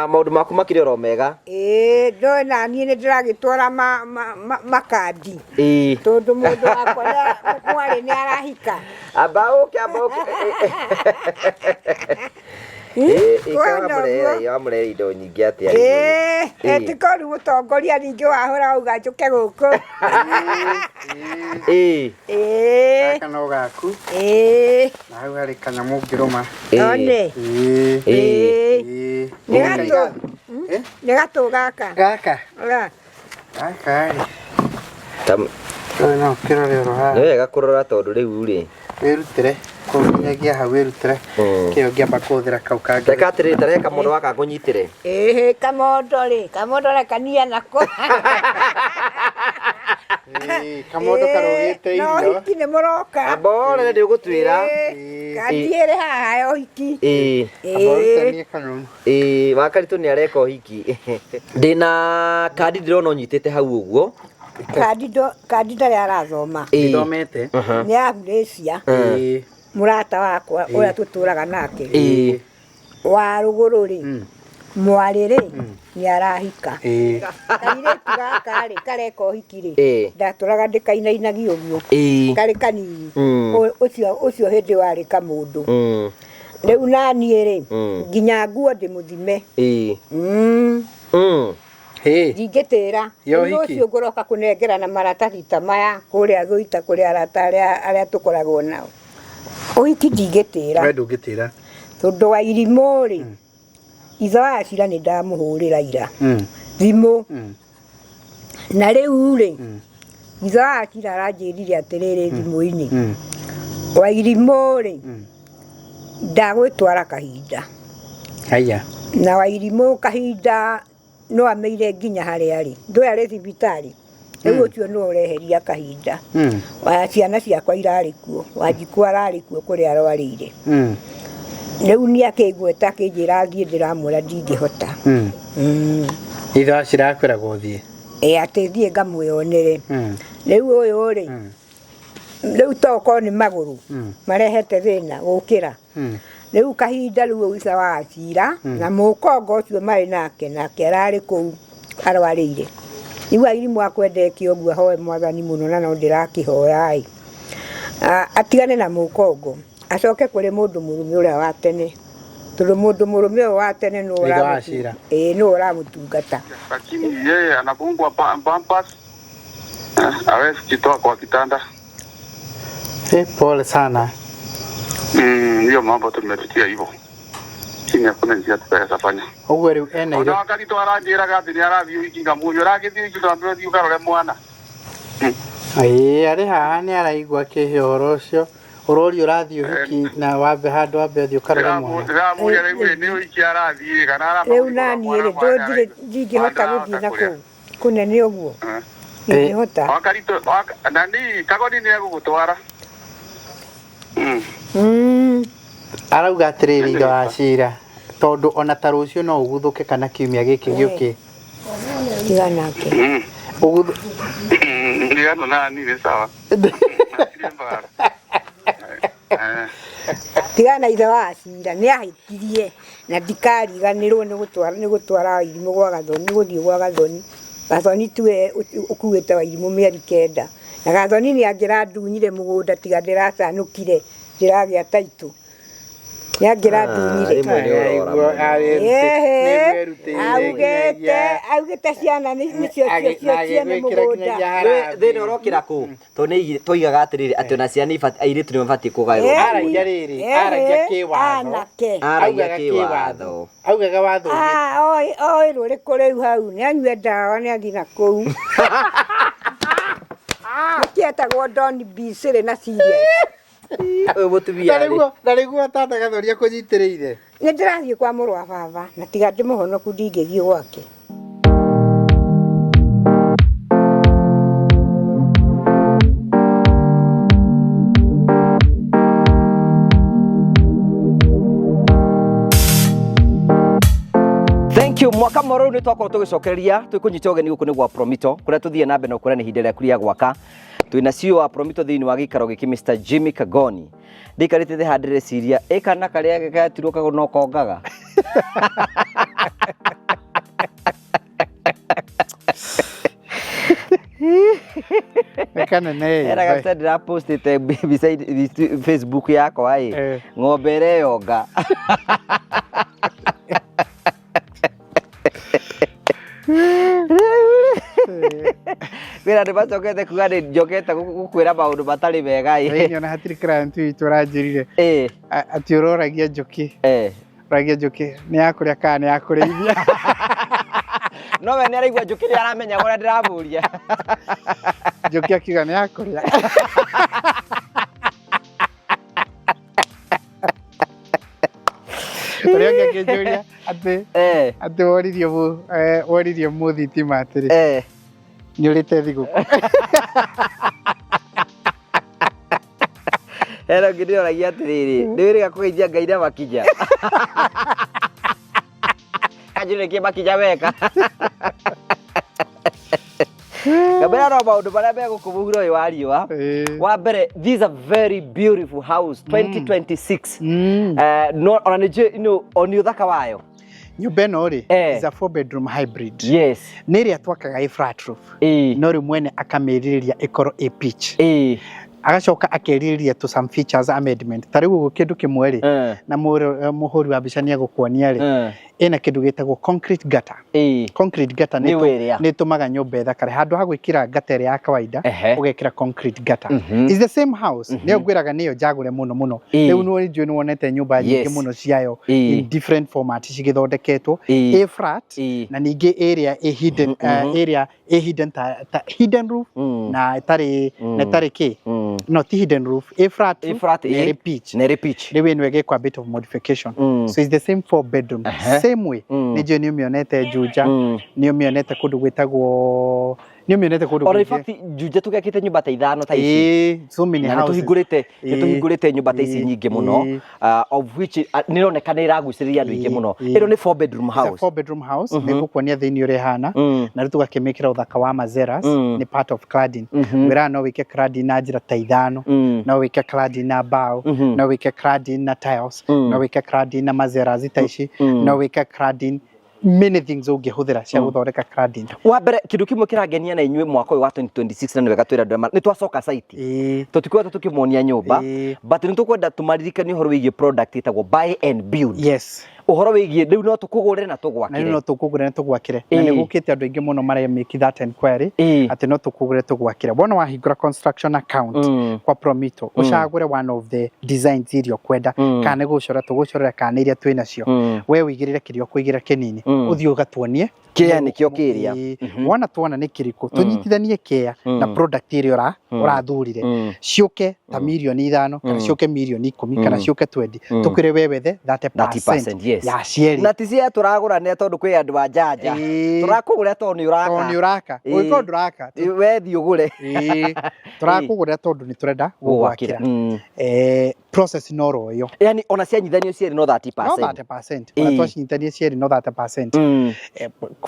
maundu maku makire ro mega ndona ni ndiragitwara makadi tondu mundu wakwa mwari ni arahika abauke amurere indo nyingi atia etikoru gutongoria ningi wahora uga njuke guku Kano gaku na hau hari kanyamu ngiruma one ni gato gaka no kirore roha ni wega kurora tondu riu ri wirutire kunyagia hau wirutire kio ngiamba kuthira kau kangi reka atiri reka mundu waka kunyitire kamondo kania nako kamondo karogite irio no hiki ni muroka abore ndi gutwira kandiere haha hiki aborutanie kanunu wakaritu ni areka hiki ndina kadi ndirona unyitite hau uguo kadi ndari arathoma ndithomete ni amnesia murata wakwa uria tuturaga nake wa rugururi mwarire ni arahika kaire gaka ri kareka hikiri ndaturaga ndikainainagi uguo kari kanini ucio hindi wari kamundu riu nanie ri nginya nguo ndimuthime ndingitira ucio nguroka kunengerana maratathi ta maya kuria guita kuria arata aria tukoragwo nao uhiki ndingitira we ndungitira tondu wa irimu ri ithe wa Acira ni ndamuhurira ira thimu na riu ri ithe wa Acira aranjirire atiriri thimu-ini wa irimu ri ndagwitwara kahinda haya na wa irimu kahinda no ameire nginya haria ari ndwari thibitari riu ucio no ureheria kahinda wa ciana ciakwa irari kuo wanjikwa arari kuo kuria arwarire riu ni akigweta kinjira thie ndiramwira ndingihota ithe wa Acira akwiraga thie ati thie ngamwionere riu uyu ri riu toko ni maguru marehete thina gukira riu kahinda riu ithe wa Acira na mukongo ucio mari nake arari kuu arwarire riu airimu akwendekio guo hoe mwathani muno na no ndirakihoya atigane na mukongo acoke kuri mundu murume uria wa tene tondu mundu murume wa tene no uramutungata lakini yeye anapungwa pampas hawezi kitoa kwa kitanda. Pole sana. Hiyo mambo tumepitia hivyo. Chini hakuna njia tutaweza fanya. Ugo riu ena iro. Wakati twaranjira gati ni arathio ikinga muyo ragithi kitambiro thiu karore mwana. Ari haha ni araigua kihoro ucio urori urathio hiki na wambe handu wambe thio karore mwana. Muyo riu ni uiki arathie kana ara. Riu nani ri ndingihota guthii na kuu kunene uguo ndingihota. Wakati nani kagoni ni agugutwara. Arauga atiriri ithe wa Acira tondu ona ta rucio no uguthuke kana kiumia giki giuki tiganake uguthu ndigano nani ni sawa tigana ithe wa Acira ni ahitirie na ndikariganirwo ni gutwara irimu gwa Gathoni guthii gwa Gathoni tuwe ukuwete wa irimu mieri 9 na Gathoni ni angira ndunyire mugunda tiga ndiracanukire ndiragia taitu yagira ndunyire augete ciana nicio ciene mugunda thina urokira ku to ni toigaga atiriri ati ona ciana airitu ni mabati kugairwo aragia riri aragia kiwatho augaga watho oi ruri kuriu hau ni anyue ndawa ni athina kuu kietagwo Don Bisiri na serious Ndariguo tata Gathoni akunyitiriire ni ndirathie kwa muru wa baba na tiga ndimuhonoku ndingithie gwake. Thank you. Mwaka moro ni twako tugicokereria twikunyita ugeni guku ni gwa Promito kuria tuthie na mbere no kuria ni hinde ria kuria gwaka twina CEO wa Promito thini wa gikaro giki Mr Jimmy Kagoni ndikarite the handire ciria ekana karia gatirwo kagono kongaga kanene era gata ndira postite beside Facebook yakwa ai ng'ombe ire yonga Wira ndi bacokete kuga ndi njokete gukwira maundu matari mega ĩ nyona hatiri client witũ ranjirire ati ũroragia njoki ũragia njoki nĩ yakũrĩa kana nĩ yakũrĩithia no we nĩ araigua njoki nĩ aramenya ũrĩa ndĩramũria njoki akiuga nĩ yakũrĩa ũrĩa ũngĩ akĩnjũria atĩ woririo mũthitima atĩrĩ nĩ ũrĩte thigũkũ Era ngĩ ndĩroragia atĩrĩrĩ nĩ wĩrĩga kũgeithia Ngai na makinya kanjũrĩ nĩkĩ makinya weka Kabera no maundu maria megũkũmũhura ũyũ wa riũa wa mbere this is a very beautiful house 2026 no ona nĩ oni ũthaka wayo nyũmba ĩno rĩ is a 4-bedroom hybrid yes nĩ ĩrĩa twakaga ĩ flat roof no rĩu mwene akamĩrirĩria ĩkorwo ĩ pitch agacoka akerirĩria to some features amendment ta rĩu ũguo kĩndũ kĩmwe rĩ na mũhũri wa mbica nĩ egũkuonia rĩ ĩna kĩndũ gĩtagwo concrete gutter concrete gutter nĩ ĩtũmaga nyũmba ĩthakare handũ ha gwĩkĩra gutter ya kawaida ũgekĩra concrete gutter is the same house nĩyo ngwĩraga nĩyo njagũre mũno rĩu nĩ njũĩ nĩ wonete nyũmba nyingĩ mũno ciayo in different formats cigĩthondeketwo ĩ flat na ningĩ area ĩ hidden area ĩ hidden ta hidden roof na ĩtarĩ kĩ no ti hidden roof ĩ flat nĩ pitch rĩu ĩno ĩgĩkwo a bit of modification so it's the same 4-bedroom same way nĩ njũĩ nĩ ũmĩonete Juja nĩ ũmĩonete kũndũ gwĩtagwo nĩ ũmĩonete kũndũ or in fact Juja tũgekĩte nyũmba ta ithano ta ici so many houses tũhingũrĩte nyũmba ta ici nyingĩ mũno of which nĩ ĩroneka nĩ ĩragucĩrĩria andũ aingĩ mũno ĩno nĩ 4-bedroom house 4-bedroom house nĩ gũkuonia thĩinĩ ũrĩa ĩhana na rĩu tũgakĩmĩkĩra ũthaka wa mazeras nĩ part of cladding wĩra no wĩke cladding na njĩra ta ithano no wĩke cladding na bao no wĩke cladding na tiles no wĩke cladding na mazeras ta ici no wĩke cladding many things ũngĩhũthĩra cia gũthondeka cladding wa mbere kĩndũ kĩmwe kĩrangenia na inyuĩ mwaka ũyũ wa 2026 na nĩ wega twĩra andũ nĩ twacoka site tũtikwenda tũkĩmonia nyũmba but nĩ tũkwenda tũmaririkanie ũhoro wĩgiĩ product ĩtagwo buy and build yes uhoro wigie riu no tukugurire na tugwakire na no tukugurire na tugwakire na ni gukite andu aingi muno maria make that inquiry ati no tukugurire tugwakire bona wahingura construction account kwa Promito ucagure one of the designs irio kwenda kana gucora tugucorera kana iria twina cio we wigirire kirio kuigira kinini uthio gatuonie kia nikio kiria wona tuona ni kiriko tunyitithanie kia na product irio urathurire ciuke ta milioni 5 kana ciuke milioni 10 kana ciuke 20 tukire wewethe 30% ya cieri na tisia turagurania tondu kwi andu a jaja turakugura tondu ni uraka uiko nduraka we thi ugure turakugura tondu ni turenda gugwakira process noro yo yani ona cianyithanio cieri no 30% ona twanyitithanie cieri no 30%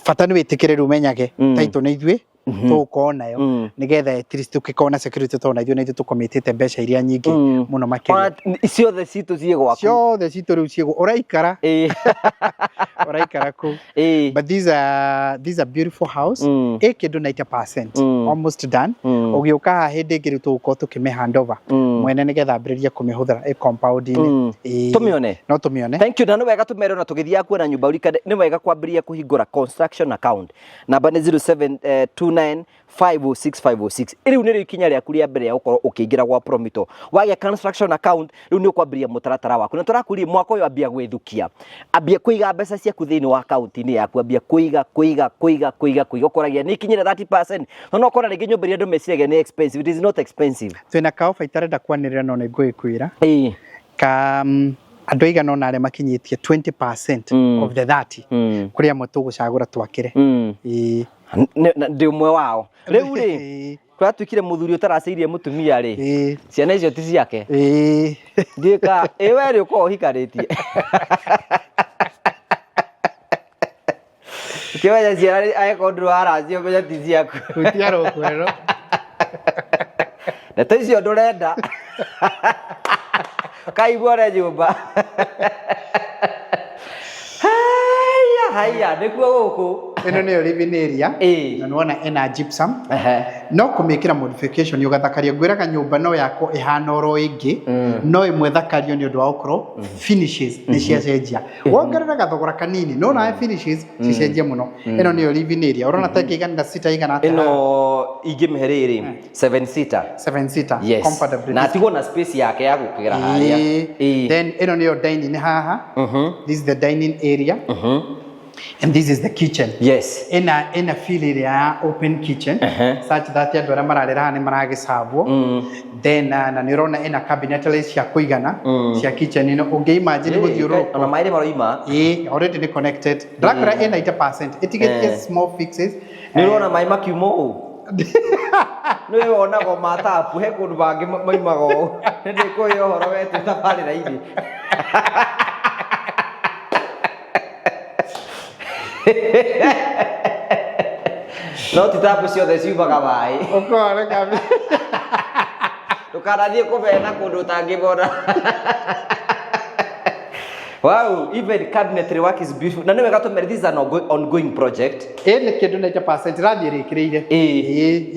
fata ni witikire umenyage taito ni ithuĩ tukona yo nigetha at least tukikona security tona ithuĩ na ithuĩ tukomitite mbeca iria nyingi muno makĩria ciothe citu ciĩ gwaku ciothe citu riu ciĩ uraikara uraikara ku but these are beautiful house kindu 90% almost done ugiuka hindi ĩngĩ riu tugukorwo tukime handover mwene nigetha ambĩrĩrie kumihũthĩra compound ini tumione no tumione thank you na no wega tumere na tugithia kuona nyumba urikade ni wega kwambĩrĩria kuhingũra construction account namba ni 0729506506 riu nĩ ikinya rĩaku rĩa mbere ya gũkorwo ũkĩingĩra gwa Promito wagĩa construction account riu nĩ ũkwambĩrĩria mũtaratara waku na tũrakũria mwaka ũyũ ambia gwĩthukia ambia kũiga mbeca ciaku thĩinĩ wa account-inĩ yaku ambia kũiga ũkoragia nĩ ikinyire 30% no ũkora rĩngĩ nyũmba iria andũ meciragia nĩ expensive it is not expensive twĩna kaofa itarenda kwanĩrĩra no nĩ ngũĩkwĩra ka andũ aigana ona arĩa makinyĩtie 20% of the 30 kũrĩa amwe tũgũcagũra twakĩre ndi umwe wao riu ri twatuikire muthuri utaraceirie mutumia ri ciana icio ti ciake ndika ewe ri uko hikaritie kiwaya ciana aiko ndu aracio menya ti ciaku utiaro kwero na taicio ndurenda kaibore nyumba haya nikuo guku ĩno nĩyo living area na nĩwona ena gypsum no kũmĩkĩra modification ũgathakaria ngwĩraga nyũmba no yakwo ĩhana oro ĩngĩ no ĩmwe thakario nĩ ũndũ wa gũkorwo finishes nĩ ciacenjia wongerera gathogora kanini no nawe finishes cicenjie mũno ĩno nĩyo living area ũrona ta ĩkĩiganĩra sita ĩigana atĩa ĩno ingĩmĩhe rĩrĩ 7 seater yes comfortable na atigwo na space yake ya gũkĩgera harĩa then ĩno nĩyo dining haha this is the dining area and this is the kitchen yes in a feel area open kitchen such that andũ arĩa mararera haha nĩ maragĩcabwo then na nĩ ũrona ina cabinetry cia kũigana cia kitchen ino ũngĩimagine gũthiũrũrũka ona maĩ maroima already nĩ connected ndakora ina 80% itigetie small fixes nĩ ũrona maĩ makiuma ũũ nĩ wonago matapu he kũndũ bangĩ maimaga ũũ nĩ ndĩkũĩ ũhoro wetu tabarĩra-inĩ no ti tapu ciothe ciumaga maĩ ũkoreka ndũkanathiĩ kũbena kũndũ ũtangĩbona wow, even cabinetry work is beautiful. Na nĩwega tũmere this is an ongoing project. Nĩ kĩndũ 90% rathiĩ rĩkĩrĩire.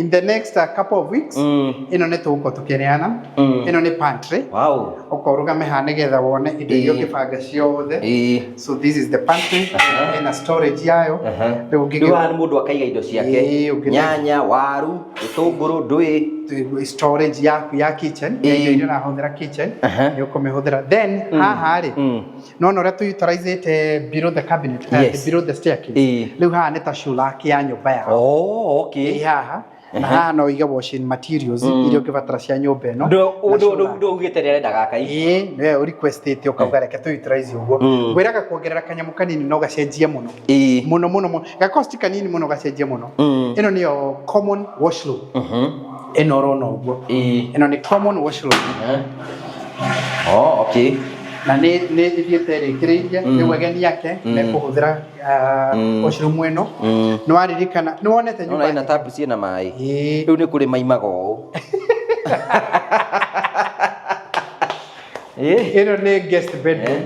In the next couple of weeks ĩno nĩ tũgũkorwo tũkĩneana. Ĩno nĩ pantry. Wow. Ũkorũgame haha nĩgetha wone indo iria ũngĩbanga ciothe. So this is the pantry ĩna storage yayo. Rĩu haha nĩ mũndũ akaiga indo ciake. Nyanya, waru, gĩtũngũrũ, ndũĩ. Storage yaku ya kitchen irio ũrahũthĩra kitchen nĩ ũkũmĩhũthĩra then haha rĩ no ũrĩa tũ utilize below the cabinet below the staircase rĩu haha nĩ ta shulaki ya nyũmba yao okay haha na haha no ũige washing materials iria ũngĩbatara cia nyũmba ĩno ndũ ugĩte nĩ arenda gaka nĩwe ũrequestĩte ũkauga reke tũ utilize ũguo ngwĩraga kuongerera kanyamũ kanini no gacenjie mũno mũno gakosti kanini mũno gacenjie mũno ĩno nĩyo common washroom ĩno ũrona ũguo ĩno nĩ common washroom okay na nĩ ithiĩte rĩkĩrĩirie rĩu ageni yake mekũhũthĩra washroom ĩno nĩ waririkana nĩ wonete nyũmba ĩna tapu ciĩna maĩ rĩu nĩ kũrĩ maimaga ũũ ĩno nĩ guest bedroom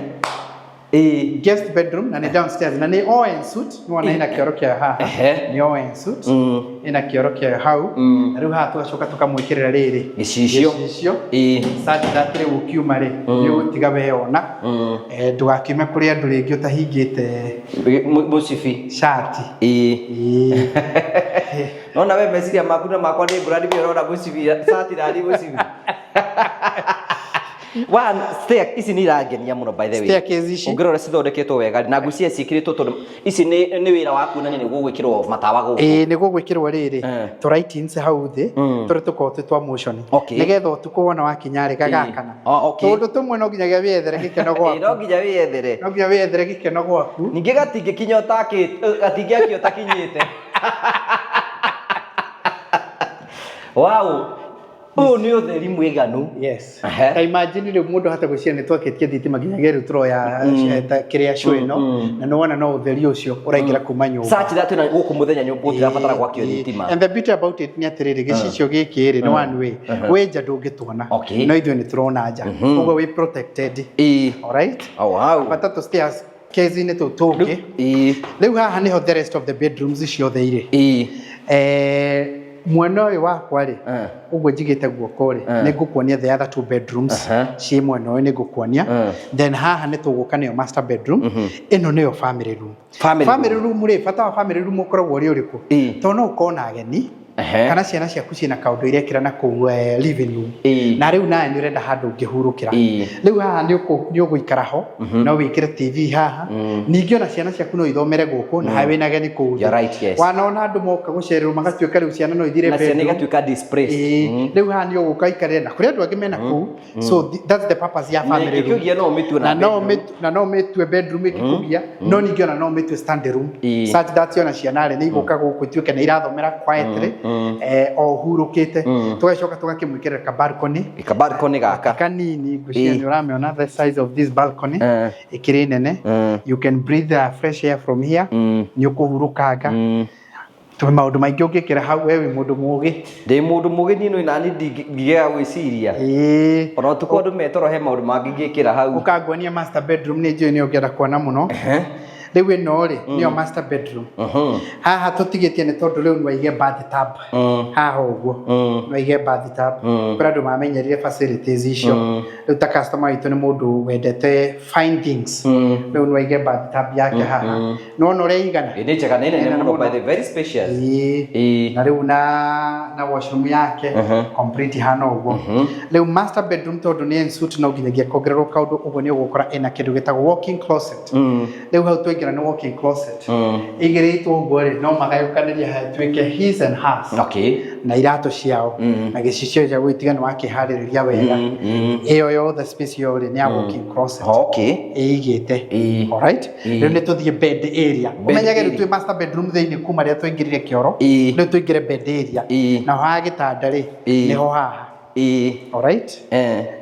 guest bedroom na nĩ downstairs na nĩ all en suite nĩ wona ina kĩoro kĩa haha nĩ all en suite ina kĩoro kĩa hau na rĩu haha tũgacoka tũkamwĩkĩrĩra rĩrĩ gĩcicio such that rĩu ũkiuma rĩ nĩ ũgũtiga weyona ndũgakiume kũrĩ andũ rĩngĩ ũtahingĩte mũcibi shati nona we meciria maku na makwa nĩ ngũrani bia ũrona mũcibi shati rani mũcibi one stair ici nĩ irangenia mũno by the way staircase ici ũngĩrora cithondeketwo wega na ngucia ciĩkĩrĩtwo tondũ ici nĩ wĩra wa kuonania nĩ gũgwĩkĩrwo matawa gũkũ nĩ gũgwĩkĩrwo rĩrĩ tũ lightings hau thĩ tũrĩa tũkoragwo twĩ twa motion nĩgetha ũtukũ wona wakinya rĩ gagakana tondũ tũmwe no nginyagia wĩyethere gĩkeno gwaku no nginya wĩyethere gĩkeno gwaku ningĩ gatingĩkinya gatingĩakio ũtakinyĩte wow ũũ nĩ ũtheri mũiganu yes ta imagine rĩu mũndũ hata gwĩciria nĩ twakĩtie thitima nginyagia rĩu tũroya kĩrĩa show ĩno na nĩ wona no ũtheri ũcio ũraingĩra kuma nyũmba such that na gũkũ mũthenya nyũmba ũtirabatara gwakio thitima and the beauty about it nĩ atĩrĩrĩ gĩcicio gĩkĩ rĩ nĩ one way wĩ nja ndũngĩtuona no ithuĩ nĩ tũrona nja ũguo wĩ protected alright bata tũ stairs kezi-inĩ tũu tũngĩ rĩu haha nĩho the rest of the bedrooms ciothe irĩ mwena ũyũ wakwa rĩ ũguo njigĩte guoko rĩ nĩ ngũkuonia the other two bedrooms ciĩ mwena ũyũ nĩ ngũkuonia then haha nĩ tũgũka nĩyo master bedroom ĩno nĩyo family room family room rĩ bata wa family room ũkoragwo ũrĩ ũrĩkũ tondũ no ũkorwo na ageni kana ciana ciaku ciĩna kaũndũ irekĩra na kũu living room na rĩu nawe nĩ ũrenda handũ ũngĩhurũkĩra rĩu haha nĩ ũgũikara ho no wĩkĩre TV haha ningĩ ona ciana ciaku no ithomere gũkũ na hawe na ageni kũu wanona andũ moka gũcererwo magatuĩka rĩu ciana no ithire rĩu haha nĩ ũgũka ikarĩre na kũrĩ andũ angĩ mena kũu so that's the purpose ya family room na no ũmĩtue bedroom ĩkĩkũgia no ningĩ ona no ũmĩtue stand room such that ona ciana rĩ nĩ igũka gũkũ ituĩke nĩ irathomera quietly o hurũkĩte tũgacoka tũgakĩmwĩkĩrĩra kabalcony gaka kanini ngũcia nĩ ũramĩona the size of this balcony ĩkĩrĩ nene you can breathe fresh air from here nĩ ũkũhurũkanga tũme maũndũ maingĩ ũngĩkĩra hau we wĩ mũndũ mũgĩ ndĩ mũndũ mũgĩ niĩ nani ndingĩgĩa gwĩciria ona ũtukũ andũ metoro he maũndũ mangĩ ngĩkĩra hau ũkanguonia master bedroom nĩ njũĩ nĩ ũngĩenda kuona mũno riu ino ri niyo master bedroom haha tutigitie ni tondu riu nwaige bathtub haha uguo nwaige bathtub kura mamenyerire facilities icio riu ta customer itu ni mundu wendete findings riu nwaige bathtub yake haha no reigana ni njega nene muno by the very spacious na riu na washroom yake complete hana uguo riu master bedroom tondu ni ensuite no nginyagia kongererwo kaundu uguo ni ugukora ena kindu gitagwo walk-in closet riu hau twingira ni walk-in closet igiritwo uguo ri no magayukaniria ha twike his and hers na irato ciao na gicicio ja gwitigana wakihaririria wega iyo yothe space yori ni walk-in closet igite alright riu ni tuthie bed area umenyage riu twi master bedroom thiini kuma ria twingirire kioro riu twingire bed area na ha gitanda ri niho haha alright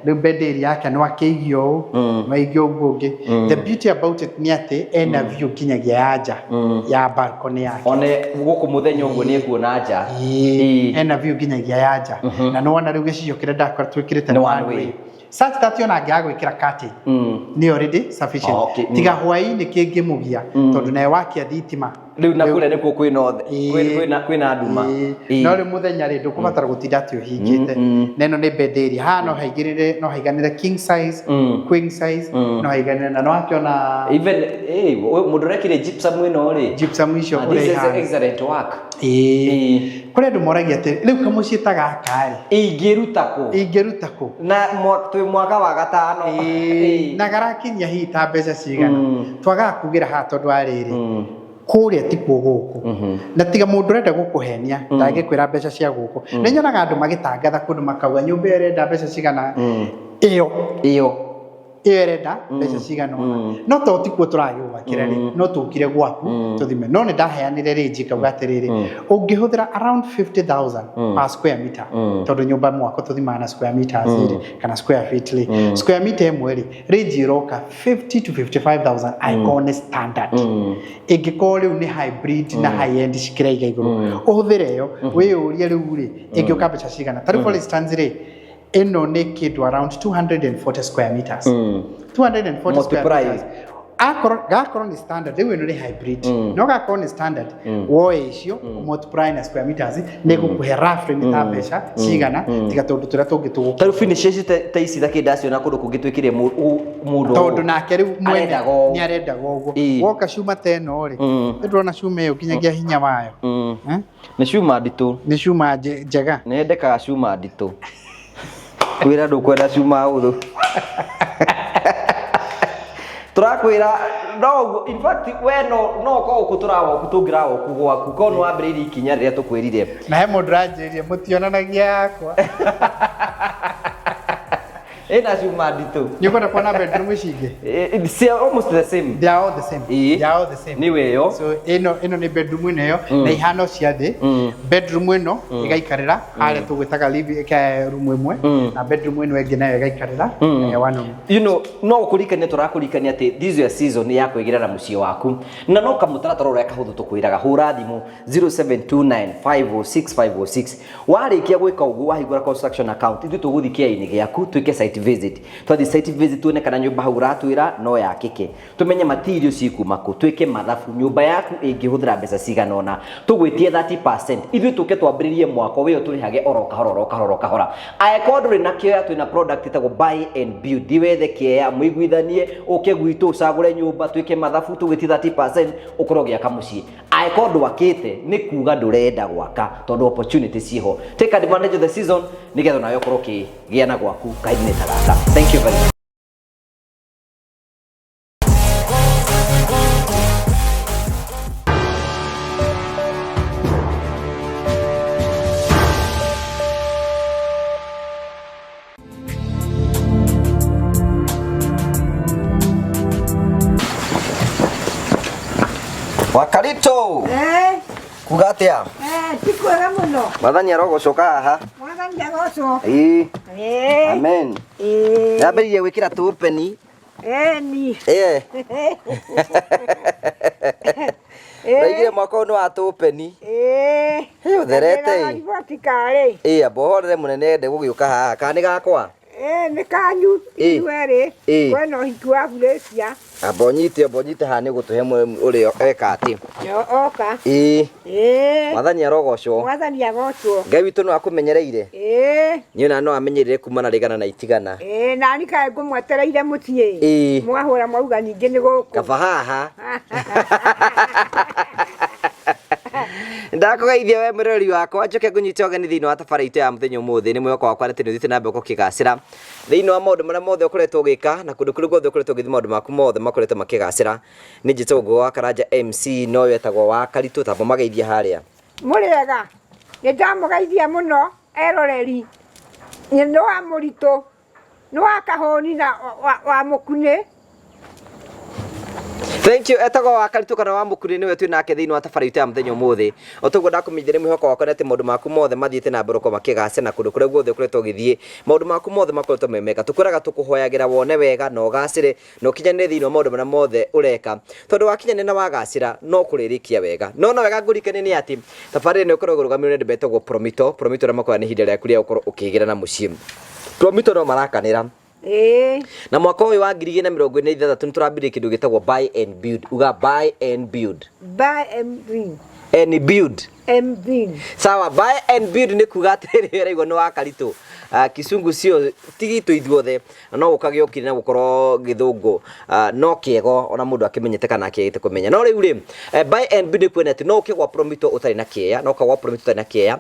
riu bed area yake no akeigio maigio gugi the beauty about it ni ati ena view kinyagia yaja ya balcony yake one guku muthenya uguo ni kuona nja ena view kinyagia yaja na no wana riu gicicio kire ndakora twikirite ni one way such that yona ngagwikira curtain ni already sufficient tiga hwaini kingimugia tondu nae wakia thitima riu na kule niko kwina nduma no ri muthenya ri ndukubatara gutinda ati uhingite neno ni bed area ha no haigirire no haiganire king size queen size no haiganire na no akiona even mundu rekire gypsum ino ri gypsum icio this is excellent work kure ndu moragia ati riu kamuciitaga kari ingiruta ku na twi mwaka wa gatano na garakinya hi ta mbeca cigana twaga kugira ha tondu ariri kuria tikuo guku na tiga mundu renda gukuhenia ndagikwira mbeca cia guku ni nyonaga andu magitangatha kundu makauga nyumba irenda mbeca cigana iyo erenda mbeca cigana no to tikuo turagiyubakira ri no tukire gwaku tuthime no ni ndaheanire range kauga atiriri ungihuthira around 50,000 per square meter tondu nyumba mwako tuthima na square meters ri kana square feet ri square meter imwe ri range iroka 50 to 55,000 icon standard ingikora riu ni hybrid na high end cikiraiga iguru uhuthire yo wiyuria riu ri ingioka mbeca cigana tari for instance ri eno ni kidu around 240 square meters 240 square meters gakoro ni standard riu ino ni hybrid no gakoro ni standard woe icio multiply na square meters ni gukuhe roughly ni ta mbeca cigana tiga tondu turia tungi tugu taru finish ta ici thake ndacio na kundu kungi twikire mundu tondu nake riu mwene ni arenda gogo woka cuma teno ri ndurona cuma iyo kinyagia hinya wayo ni cuma nditu ni cuma njega nendeka cuma nditu kwira ndukwenda cuma uthu turakwira no in fact we no ko kuturawo kutungirawo kugwaku ko no ambiriri ikinya riria tukwirire na he mundu ranjirie mutionanagia yakwa ena cuma nditu nyuko kuona bedroom cingi they are almost the same they are all the same niwe yo so ino ni bedroom ino na ihano cia thi bedroom ino igaikarira hale tugwitaga living room imwe na bedroom ino ingi nayo igaikarira one room you know no kurikania turakurikania ati this year season ya kwigirira mucie waku na no kamutaratara uria kahuthu tukwiraga hura thimu 0729506506 warikia gwika uguo wahingura construction account ithu tuguthikia ini giaku twike site visit twathi site visit tuone kana nyumba hau ratwira no yakike tumenye material cikuma ku twike mathabu nyumba yaku ingihuthira mbeca cigana ona tugwitie 30% ithu tuke twambiririe mwako wiyo turihage oro kahora aekodri na kioya twina product itago buy and build diwethe kioya muiguithanie uke gwitu ucagure nyumba twike mathabu tugwitie 30% ukorogia kamucie aekodo wakite ni kuga ndurenda gwaka tondu opportunity ciho take advantage of the season nigetha nayo koroki gia na gwaku kaidine tagata thank you very much. Wakarito kugatia tikwega muno mathani arogocoka haha mwathani agoco amen yambiririe gwikira tupeni ni Raigire mwaka uno wa tupeni utherete abohorere munene ende gugiuka haha kana gakwa nĩ kanyu inyuerĩ kwena ũhiki wa Felicia. Abonyite ha nĩ gũtũhe ũrĩa eka atĩ Oka. Mwathani arogocwo. Mwathani agocwo. Ngai witũ no akũmenyereire. Niĩ ona no amenyerere kumana na igana na itigana. Na nĩ kaĩ ngũmwetereire mũciĩ. Mwahũra mwauga ningĩ nĩ gũkũ. Kaba haha. Ndakugeithia we mũrori wakwa njoke ngũnyite ũgeni thĩinĩ wa tabarĩra itũ ya mũthenya ũmũthĩ nĩ mwĩhoko wakwa atĩ nĩ ũthiĩte na mbere ũkĩgacĩra thĩinĩ wa maũndũ marĩa mothe ũkoretwo ũgĩka na kũndũ kũrĩa guothe ũkoretwo ũgĩthiĩ maũndũ maku mothe makoretwo makĩgacĩra. Nĩ njĩtagwo Ngũgĩ wa Karanja MC no wetagwo wa Karitũ tambo mageithia harĩa. Mũrĩega nĩ ndamũgeithia mũno eroreri nĩ wa mũritũ nĩ wa kahũni na wa mũkunĩ. Thank you etagwo wa Karitũ kana wa mũkunĩ nĩwe twĩ nake thĩinĩ wa tabarĩra itũ ya mũthenya ũmũthĩ. Otoguo ndakumenyithia nĩ mwĩhoko wakwa atĩ maũndũ maku mothe mathiĩte na mbere ũkorwo makĩgacĩra na kũndũ kũrĩa guothe ũkoretwo ũgĩthiĩ maũndũ maku mothe makoretwo me mega. Tũkwĩraga tũkũhoyagĩra wone wega na ũgacĩre na ũkinyanĩre thĩinĩ wa maũndũ marĩa mothe ũreka tondũ wakinyanĩra na wagacĩra no kũrĩrĩkia wega. No wega ngũrikanie nĩ atĩ tabarĩra ĩno ĩkoragwo ĩrũgamĩrĩirwo nĩ andũ betagwo Promito arĩa makoragwo nĩ ihinda rĩaku rĩa gũkorwo ũkĩgĩra na mũciĩ. Promito no marakanĩra. Na mwaka ũyũ wa 2026 nĩ tũrambĩrĩria kĩndũ gĩtagwo buy and build. Uga buy and build. Buy and build. And build. And build. Sawa, buy and build nĩ kuga atĩrĩrĩ wĩraigua nĩ wa Karitũ. Kisungu cio tigito ithuothe no ũkagĩokire na gũkorwo gĩthũngũ no kĩego ona mũndũ akĩmenyete kana akĩgĩte kũmenya. No rĩu rĩ buy and build kwena atĩ no ũkĩgwa Promito ũtarĩ na kĩeya no ũkagwa Promito ũtarĩ na kĩeya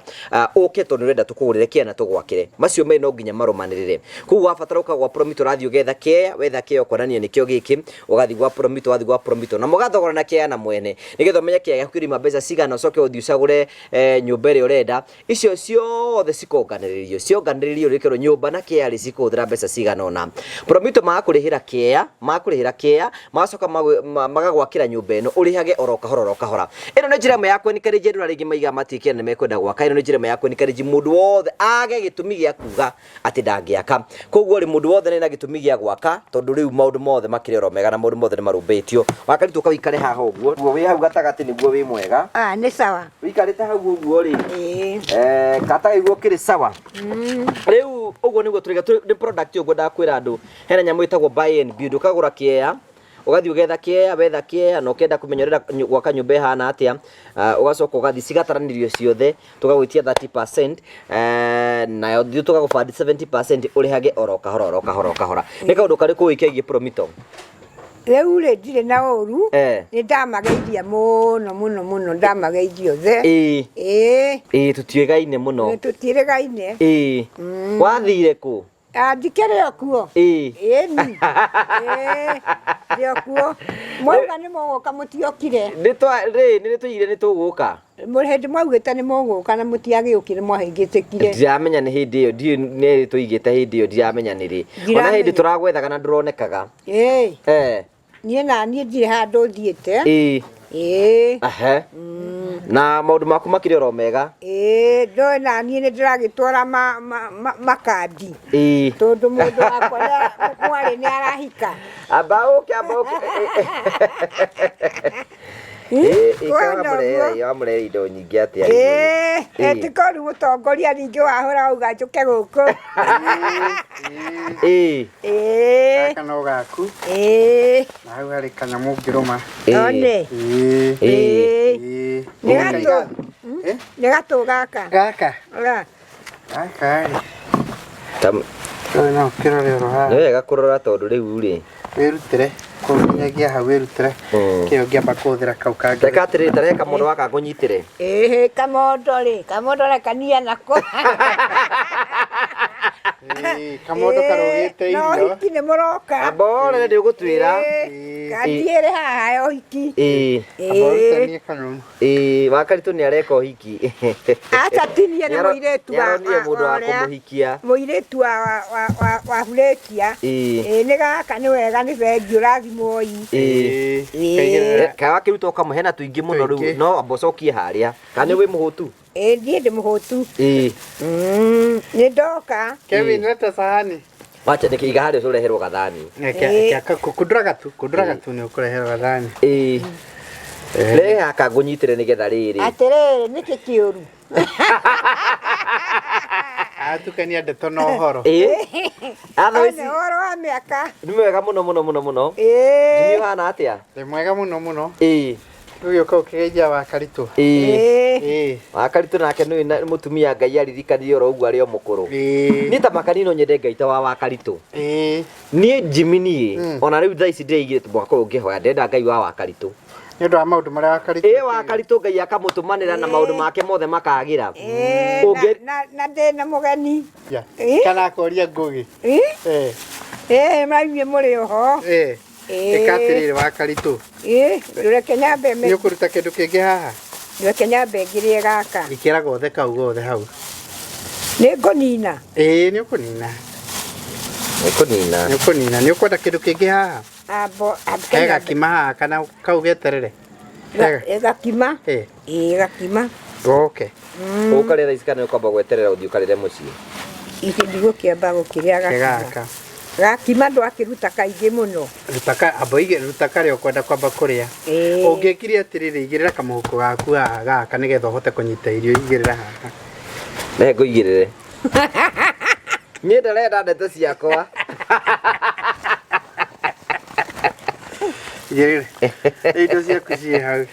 ũke tondũ ũrenda tũkũgũrĩre kĩeya na tũgwakĩre. Macio merĩ no nginya marũmanĩrĩre. Koguo wabatara ũkagwa Promito ũrathiĩ ũgetha kĩeya wetha kĩeya ũkonania nĩkĩo gĩkĩ ũgathiĩ gwa Promito wathiĩ gwa Promito na mũgathogorana kĩeya na mwene nĩgetha ũmenye kĩeya gĩaku kĩrima mbeca cigana ũcoke ũthiĩ ũcagũre nyũmba ĩrĩa ũrenda. Icio ciothe cikonganĩrĩrio rĩkerwo nyũmba na kĩeya rĩ cikũhũthĩra mbeca cigana ũna. Promito magakũrĩhĩra kĩeya magacoka magagwakĩra nyũmba ĩno ũrĩhage oro kahora. Ĩno nĩ njĩra ĩmwe ya kwenikareji andũ arĩa maiga matikĩra nĩ mekwenda gwaka. Ĩno nĩ njĩra ĩmwe ya kwenikareji mũndũ wothe age gĩtũmi gĩa kuga atĩ ndangĩaka. Koguo rĩ mũndũ wothe nĩ na gĩtũmi gĩa gwaka tondũ rĩu maũndũ mothe makĩrĩ oro mega na maũndũ mothe nĩ marũmbĩtio. Wa Karitũ ũkawĩikare haha ũguo wĩ hau gatagatĩ nĩguo wĩ mwega. Nĩ sawa. Wĩikarĩte hau ũguo rĩ kata iguo kĩrĩ sawa. Rĩu ũguo nĩguo tũrĩga nĩ product ũguo ndakwĩra andũ hena nyamũ ĩtagwo buy and build. Ũkagũra kĩeya ũgathiĩ ũgetha kĩeya wetha kĩeya na ũkenda kũmenya ũrenda gwaka nyũmba ĩhana atĩa ũgacoka ũgathiĩ cigataranĩrio ciothe tũgagwĩtia 30% nayo ithuĩ tũgagũbandi 70% ũrĩhage oro kahora. Nĩ kaũndũ karĩkũ wĩkĩgie Promito? Rĩu rĩ ndirĩ na ũru nĩ ndamageithia mũno ndamageithia othe. Tũtiĩgaine mũno. Tũtiĩgaine. Wathire kũ? Ndikĩrĩ okuo. Nĩ okuo. Mwauga nĩ mũgũka mũtiokire. Nĩ tũigire nĩ tũgũka. Hĩndĩ mwaugĩte nĩ mũgũka na mũtiagĩũkire mwahĩngĩtĩkire. Ndiramenya nĩ hĩndĩ ĩyo nĩ tũigĩte hĩndĩ ĩyo ndiramenya nĩ rĩ. Ona hĩndĩ tũragwethaga na ndũronekaga. Niĩ ndirĩ handũ thiĩte. Na maũndũ maku makĩrĩ oro mega. Ndoĩ na niĩ nĩ ndĩragĩtwara makandi tondũ mũndũ wakwa mwarĩ nĩ arahika. Amba ũke wamũrere indo nyingĩ atĩa. Tikoru mũtongoria ningĩ wahũra uga njũke gũkũ. Gaka no gaku. Na hau harĩ kanyamũ ngĩrũma. Nĩ gatũ gaka. Gaka rĩ no kĩrore oro haha. Nĩ wega kũrora tondũ rĩu rĩ wĩrutĩre kũnyagia hau wĩrutĩre kĩo ngĩamba kũhũthĩra kau kangĩ. Reka atĩrĩrĩ ta reke kamondo gaka ngũnyitĩre. Kamondo reka niĩ nako. Kamondo karũgĩte irio. No hiki nĩ mũroka. Amba ũrore nĩ ũgũtwĩra. Gathiĩre haha ũhiki. Aborutanie kanũmu. Wa Karitũ nĩ areka ũhiki. Aca tinie na mũirĩtu mũndũ wa kũmũhikia. Mũirĩtu wa Felicia. Nĩ gaka nĩ wega nĩ bengi ũrathimwo ii. Kawa kĩruta ũkamũhe na tũingĩ mũno rĩu no amba ũcokie harĩa. Kana wĩ mũhũtu? Ndiĩ ndĩ mũhũtu. Nĩ ndoka. Kevin wete sahani. Wacha nĩkĩiga harĩa ũreherwo gathani. Kũndũra gatu nĩ ũkũreherwo gathani. Rehe haka ngũnyitĩre nĩgetha rĩrĩ. Atĩrĩrĩ nĩkĩ kĩũru. atukania ndeto na ũhoro. Atho ici ũhoro wa mĩaka. nĩ mwega mũno. Jimmy hana atia? Nĩ mwega mũno. Rĩu ũka ũkĩgeithia wa Karitũ. Wa Karitũ nake nĩ mũtumia Ngai aririkanire oro ũguo arĩ o mũkũrũ. Niĩ ta makanino nyende Ngai ta wa Karitũ. Niĩ Jimmy niĩ ona rĩu thaa ici ndĩigĩte mwaka ũngĩhoya ndenda Ngai wa Karitũ. Nĩ ũndũ wa maũndũ marĩa wa Karitũ. Wa Karitũ Ngai akamũtũmanĩra na maũndũ make mothe makagĩra. Na ndĩna mũgeni. Kana akoria ngũgĩ. Maimie mũrĩ oho. Ĩkatĩrĩrĩ wa Karitũ. Reke nyambe nĩ ũkũruta kĩndũ kĩngĩ haha. Reke nyambe ngĩrĩe gaka. Ikĩra gothe kau gothe hau. Nĩ ngũnina. Nĩ ũkũnina. Nĩ ũkwenda kĩndũ kĩngĩ haha. Gakima haha kana kau geterere. Gakima. Gakima. Okay. Ũkarĩra ici kana ũkwamba gweterera ũthiĩ ũkarĩre mũciĩ. Ici ndigũkĩamba gũkĩrĩa gakima. Gakima ndwakĩruta kaingĩ mũno. Ruta karĩa ũkwenda kwamba kũrĩa. Ũngĩkire atĩrĩrĩ igĩrĩra kamũhuko gaku haha gaka nĩgetha ũhote kũnyita irio igĩrĩra haha. Ngũigĩrĩre. Niĩ ndarenda ndeto ciakwa. Igĩrĩre. Indo ciaku ciĩ hau.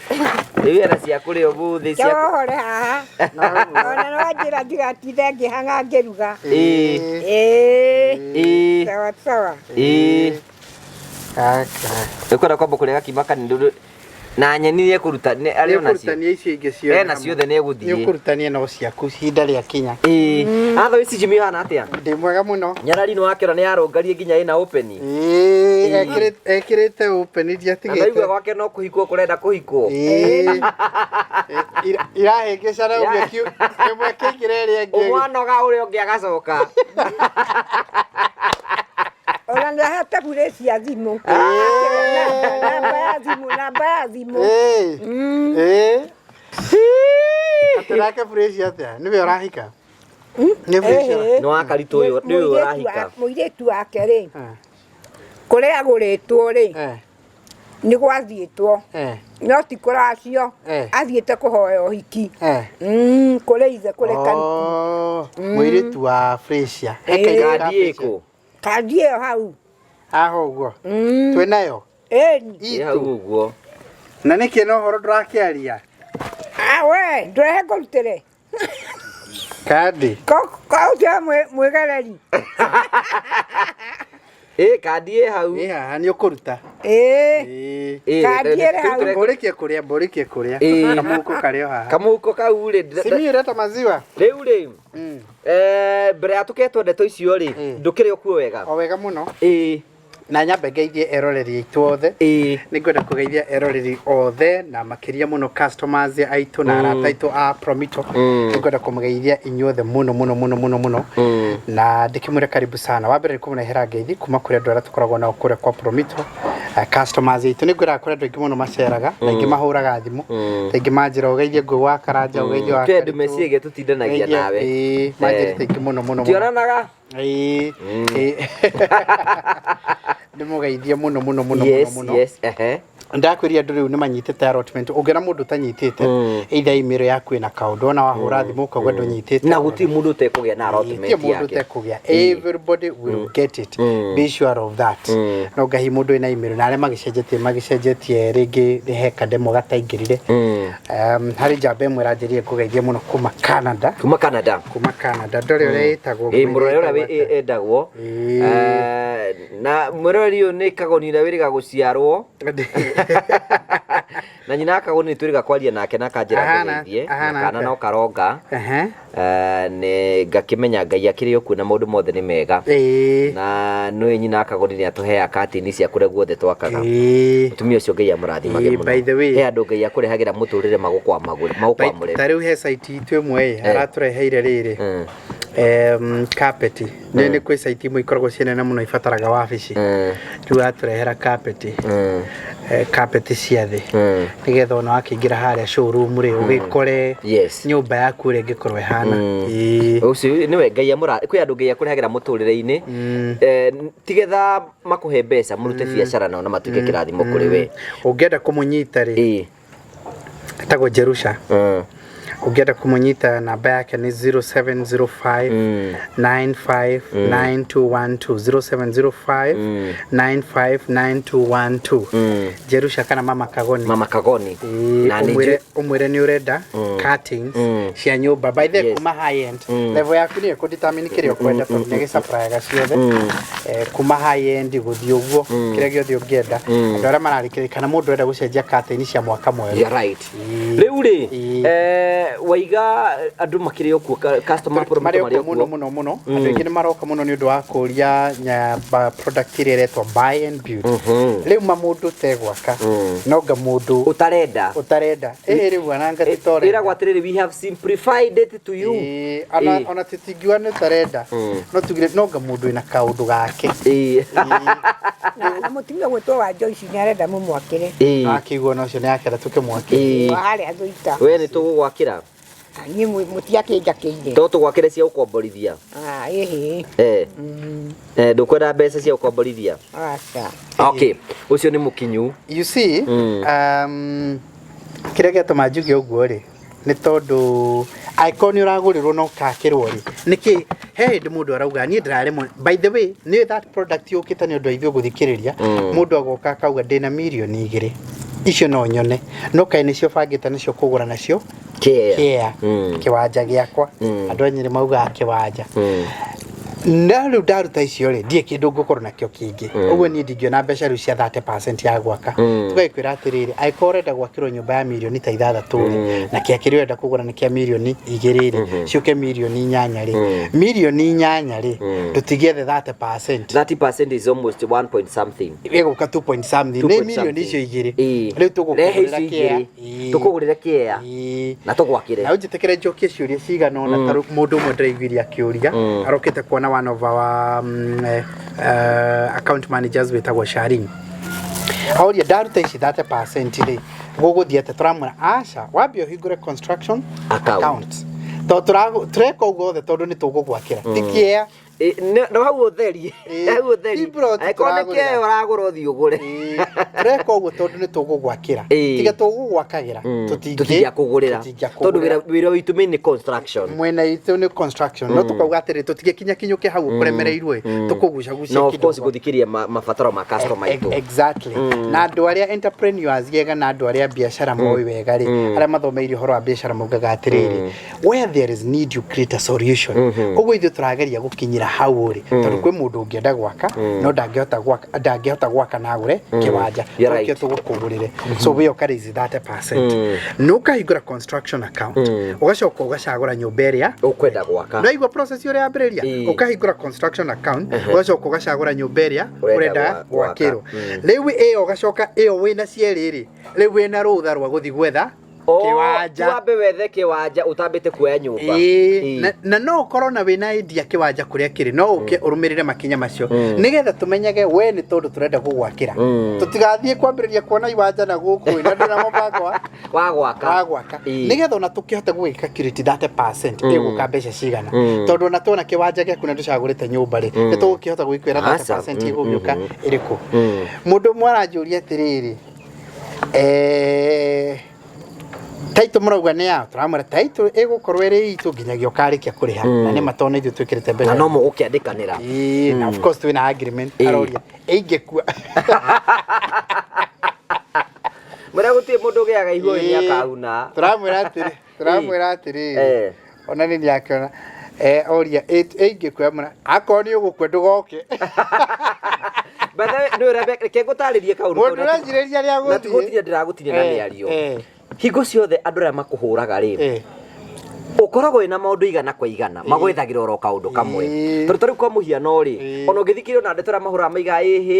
Wĩra ciaku rĩ ũmũthĩ ciaku. Kĩohore haha. Ona no njĩra ndigatinde ngĩhanga ngĩruga. Sawa. Ũkwenda kwamba kũrĩa gakima kanini na nyeni nĩ ekũruta arĩ o nacio. Nĩ icio ingĩ ciothe. Na ciothe nĩ egũthiĩ. Nĩ ũkũrutania no ciaku ihinda rĩa kinya. Atho ici Jimmy hana atĩa? Ndĩ mwega mũno. Nyarari nĩ wakĩra nĩ yarũngarie nginya ĩna open. Ekĩrĩte open ndiatigĩte. Ndaigua gwake no kũhikwo kũrenda kũhikwo. Irahĩngĩcana ũgĩkiu ĩmwe kĩingĩre ĩrĩa ĩngĩ. Ũmwanoga ũrĩa ũngĩ agacoka. Ona ndahete bure cia thimũ. Namba ya thimũ. Atirake bure cia atĩa? Nĩwe ũrahika? Nĩ bure cia. Nĩ wa Karitũ ũyũ nĩwe ũrahika. Mũirĩtu wake rĩ. Kũrĩa agũrĩtwo rĩ. Nĩ gwathiĩtwo. No ti kũracio. Athiĩte kũhoya ũhiki. Kũrĩ ithe kũrĩ Karitũ. Mũirĩtu wa Frisia. Kandi ĩkũ? Kandi ĩyo hau. Haha ũguo. Twĩ nayo. Hau ũguo. Na nĩkĩ no ũhoro ndũrakĩaria? We ndũrehe ngũrutĩre. Kandi. Kautia mwĩgereri. Kandi ĩ hau. Haha nĩ ũkũruta. Kandi ĩrĩ hau. Mbũrĩkie kũrĩa. Kamũhuko karĩ o haha. Kamũhuko kau rĩ. Simi ũreta maziwa. Rĩu rĩ. Mbere ya tũketwo ndeto icio rĩ ndũkĩrĩ okuo wega. O wega mũno. Na nyambe ngeithie eroreri aitũ othe. Nĩngwenda kũgeithia eroreri othe na makĩria mũno customers aitũ na arata aitũ a Promito. Nĩngwenda kũmũgeithia inyuothe mũno. Na ndĩkĩmwĩre karibu sana. Wambere nĩ kũmũnehera ngeithi kuma kũrĩ andũ arĩa tũkoragwo nao kũrĩa kwa Promito. Customers aitũ nĩngwĩraga kũrĩ andũ aingĩ mũno maceraga na aingĩ mahũraga thimũ. Aingĩ manjĩra ũgeithie ngũ wa Karanja ũgeithie wa Karitũ. Kĩndũ meciria tũtindanagia nawe. Manjĩrĩte aingĩ mũno. Tionanaga? Ndĩmũgeithie mũno. Yes. Ndakwĩria andũ rĩu nĩ manyitĩte allotment. Ũngĩona mũndũ ũtanyitĩte either email yaku ĩna kaũndũ ona wahũra thimũ ũkauga ndũnyitĩte. Na gũtirĩ mũndũ ũtekũgĩa na allotment yake. Mũndũ ũtekũgĩa. Everybody will get it. Be sure of that. No ngahi mũndũ ena email na arĩa magĩcenjetie rĩngĩ heka demo gataingĩrire. Harĩ njamba ĩmwe ranjĩrĩe kũgeithia mũno kuma Canada. Kuma Canada. Ndore ũrĩa ĩtagwo. Mũrore ũrĩa endagwo. Na mũrori ũyũ nĩ kagoni na wĩrĩga gũciarwo. Na nyina kagoni twĩrĩga kwaria nake na kanjĩra ngũgeithie. Kana no karonga. Nĩ ngakĩmenya Ngai akĩrĩ okuo na maũndũ mothe nĩ mega. Na nĩ nyina kagoni nĩ atũheaga katini cia kũrĩa guothe twakaga. Mũtumia ũcio Ngai amũrathimage mũno. He andũ Ngai akũrehagĩra mũtũrĩre magũkwamũre. Ta rĩu he site itũ ĩmwe aratũreheire rĩrĩ. Carpet. Nĩ kwĩ site imwe ikoragwo ciĩnene mũno ibataraga wabici. Rĩu atũrehera carpet. Carpet cia thĩ. Nĩgetha ona wakĩingĩra harĩa showroom rĩ ũgĩkore nyũmba yaku ũrĩa ĩngĩkorwo ĩhana. Ũcio nĩwe Ngai kwĩ andũ Ngai akũrehagĩra mũtũrĩre-inĩ. Tigetha makũhe mbeca mũrute biacara nao na matuĩke kĩrathimo kũrĩ we. Ũngĩenda kũmũnyita rĩ. Etagwo Jerusha. Ukienda kumunyita namba yake ni 0705 959212 0705 Jerusha kana Mama Kagoni na umwire ni urenda cuttings cia nyumba by the kuma high end level yaku ni ko determine kirio kwenda to nege supply ga ciothe kuma high end guthio guo kiria giothe ungienda ndora mararikire kana mundu enda gucenjia curtain cia mwaka mweru. Yeah, right. Riu ri waiga andu makire okuo customer promoter mari okuo muno andu ingi ni maroka muno ni undu wa kuria nyamba product iria retwa buy and build. Riu mamundu tegwaka noga mundu utarenda riu ananga titore ira gwatiriri we have simplified it to you ona titingiwa ni tarenda no tugire noga mundu ina kaundu gake mutumia gwetwo wa Joyce ni arenda mumwakire akigwo no cio ni akera tukimwakire wale azoita we ni tugwakira ni mutiakinja kinyi to tugwakire cia ukomborithia ndukwenda mbeca cia ukomborithia acha okay ucio ni mukinyu you see kiria gituma njuge uguo ri ni tondu icon uragurirwo no kakirwo ri niki he ndi mundu arauga ni ndiraremwo by the way ni that product yukite ni undu aithio guthikiriria mundu agoka akauga ndina milioni 2 icio no nyone no kai nicio bangite nicio kugura nacio kia kiwanja giakwa andu anyiri mauga kiwanja na riu ndaruta icio ri ndie kindu ngukorwo nakio kingi uguo ni ndingiona mbeca riu cia 30% ya gwaka tugaikwira atiriri aikorenda gwakirwo nyumba ya milioni ta 6 na kia kirio enda kugura ni kia milioni 2 ciuke milioni 8 ri milioni 8 ri tutigie the 30% is almost 1 point something iguka 2 point something ni milioni icio 2 riu tukugurira kia na tugwakire na ujitekere njokie ciuria cigana ona taru mundu umwe ndiraigwiria akiuria arokete kuona one of our account managers wetagwo Sharing auria daruta ici 30% ri guguthiete turamura aca wambio hingure construction account to tureko ugo the tondu ni tugugwakira tikia no hau utheri aikoneke uragura thi ugure tureko ugo tondu ni tugugwakira tiga tugugwakagira tutigia kugurira tondu wira witu ni construction mwena itu ni construction no tukauga atiri tutige kinya kinyuke hau kuremereirwe tukuguca gucia no of course guthikiria mabataro ma customer itu exactly na andu aria entrepreneurs yega na andu aria biashara moi wega ri aria mathomeire horo wa biashara mugaga atiriri where there is need you create a solution ugo ithu turageria gukinyira hau ri tondu kwi mundu ungienda gwaka no ndangihota gwaka na agure kiwanja ukio tugukugurire so we okare is 30% no kahingura construction account ugacoka ugacagura nyumba iria ukwenda gwaka no igwa process uri ambiriria ukahingura construction account ugacoka ugacagura nyumba iria urenda gwakirwo riu ugacoka wina cieriri riu wina rutha rwa guthi gwetha kiwanja tuambe wethe kiwanja utambite kuoya nyumba na no korona wina idea kiwanja kuria kiri no uke urumirire makinya macio nigetha tumenyage we ni tondu turenda kugwakira tutigathie kwambiriria kuona iwanja na guku ina ndina mubango wa gwaka nigetha ona tukihota gwika kiriti 30% iguka mbeca cigana tondu ona tona kiwanja giaku na nducagurite nyumba ri ni tugukihota gwikwira 30% iguka iriku mundu mwaranjuria atiriri taito murauga ni ya turamura taito igukorwo iri itu nginyagia ukarikia kuriha na ni matone ithu twikirite mbeca na no mugukiandikanira na of course twina agreement aroria ingekua mura gutie mundu giaga igwo ni akauna turamwira atiri ona ni yakona oria ingekua mura akoni ugukwenda ugoke bathe no rebe kegutaririe kaundu mundu ranjireria ria guthi gutiria ndiragutiria na miario hingo ciothe andu aria makuhuraga ri ukoragwo ina maundu igana kwa igana magwethagira oro kaundu kamwe tari kwa muhiano ri ona ngithikire na ndetora mahura maiga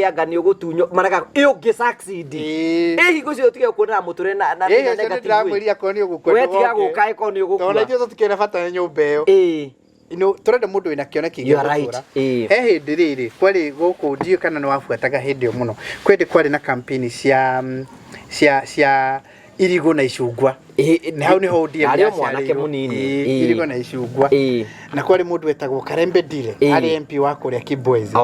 anga ni ugutunyo maraga ungi succeed hingo ciothe tige kuona muture na negative ndramwiria koni ugukwenda wetiga gukae koni ugukua tona ithu tutikena bata nyumba iyo ino turenda mundu wina kioneki githura he hindi riri kwari guku ndio kana no wafuataga hindi yo muno kwende kwari na campaign cia irigo na icungwa na hau ni ho ndie ari mwanake munini irigo na icungwa na kwari mundu wetagwo Karembe Ndire ari MP wa kuria Kibwezi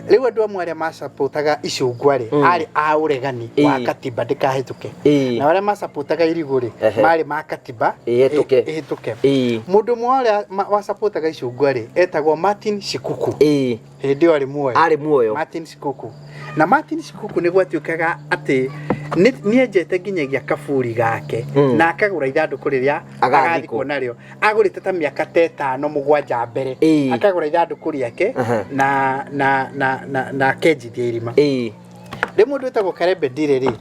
riu andu amwe aria masapotaga icungwa ri ari a uregani wa katiba ndikahituke na aria masapotaga irigu ri mari ma katiba ihituke mundu mwe aria wasapotaga icungwa ri etagwo Martin Shikuku hindi ari muoyo Martin Shikuku na Martin Shikuku ni gwatuikaga ati ni enjete nginyagia kaburi gake na akagura ithanduku riria agathikwo nario agurite ta miaka 5-7 mbere akagura ithanduku riake na kenjithia irima ri mundu etagwo Karembe Ndire ri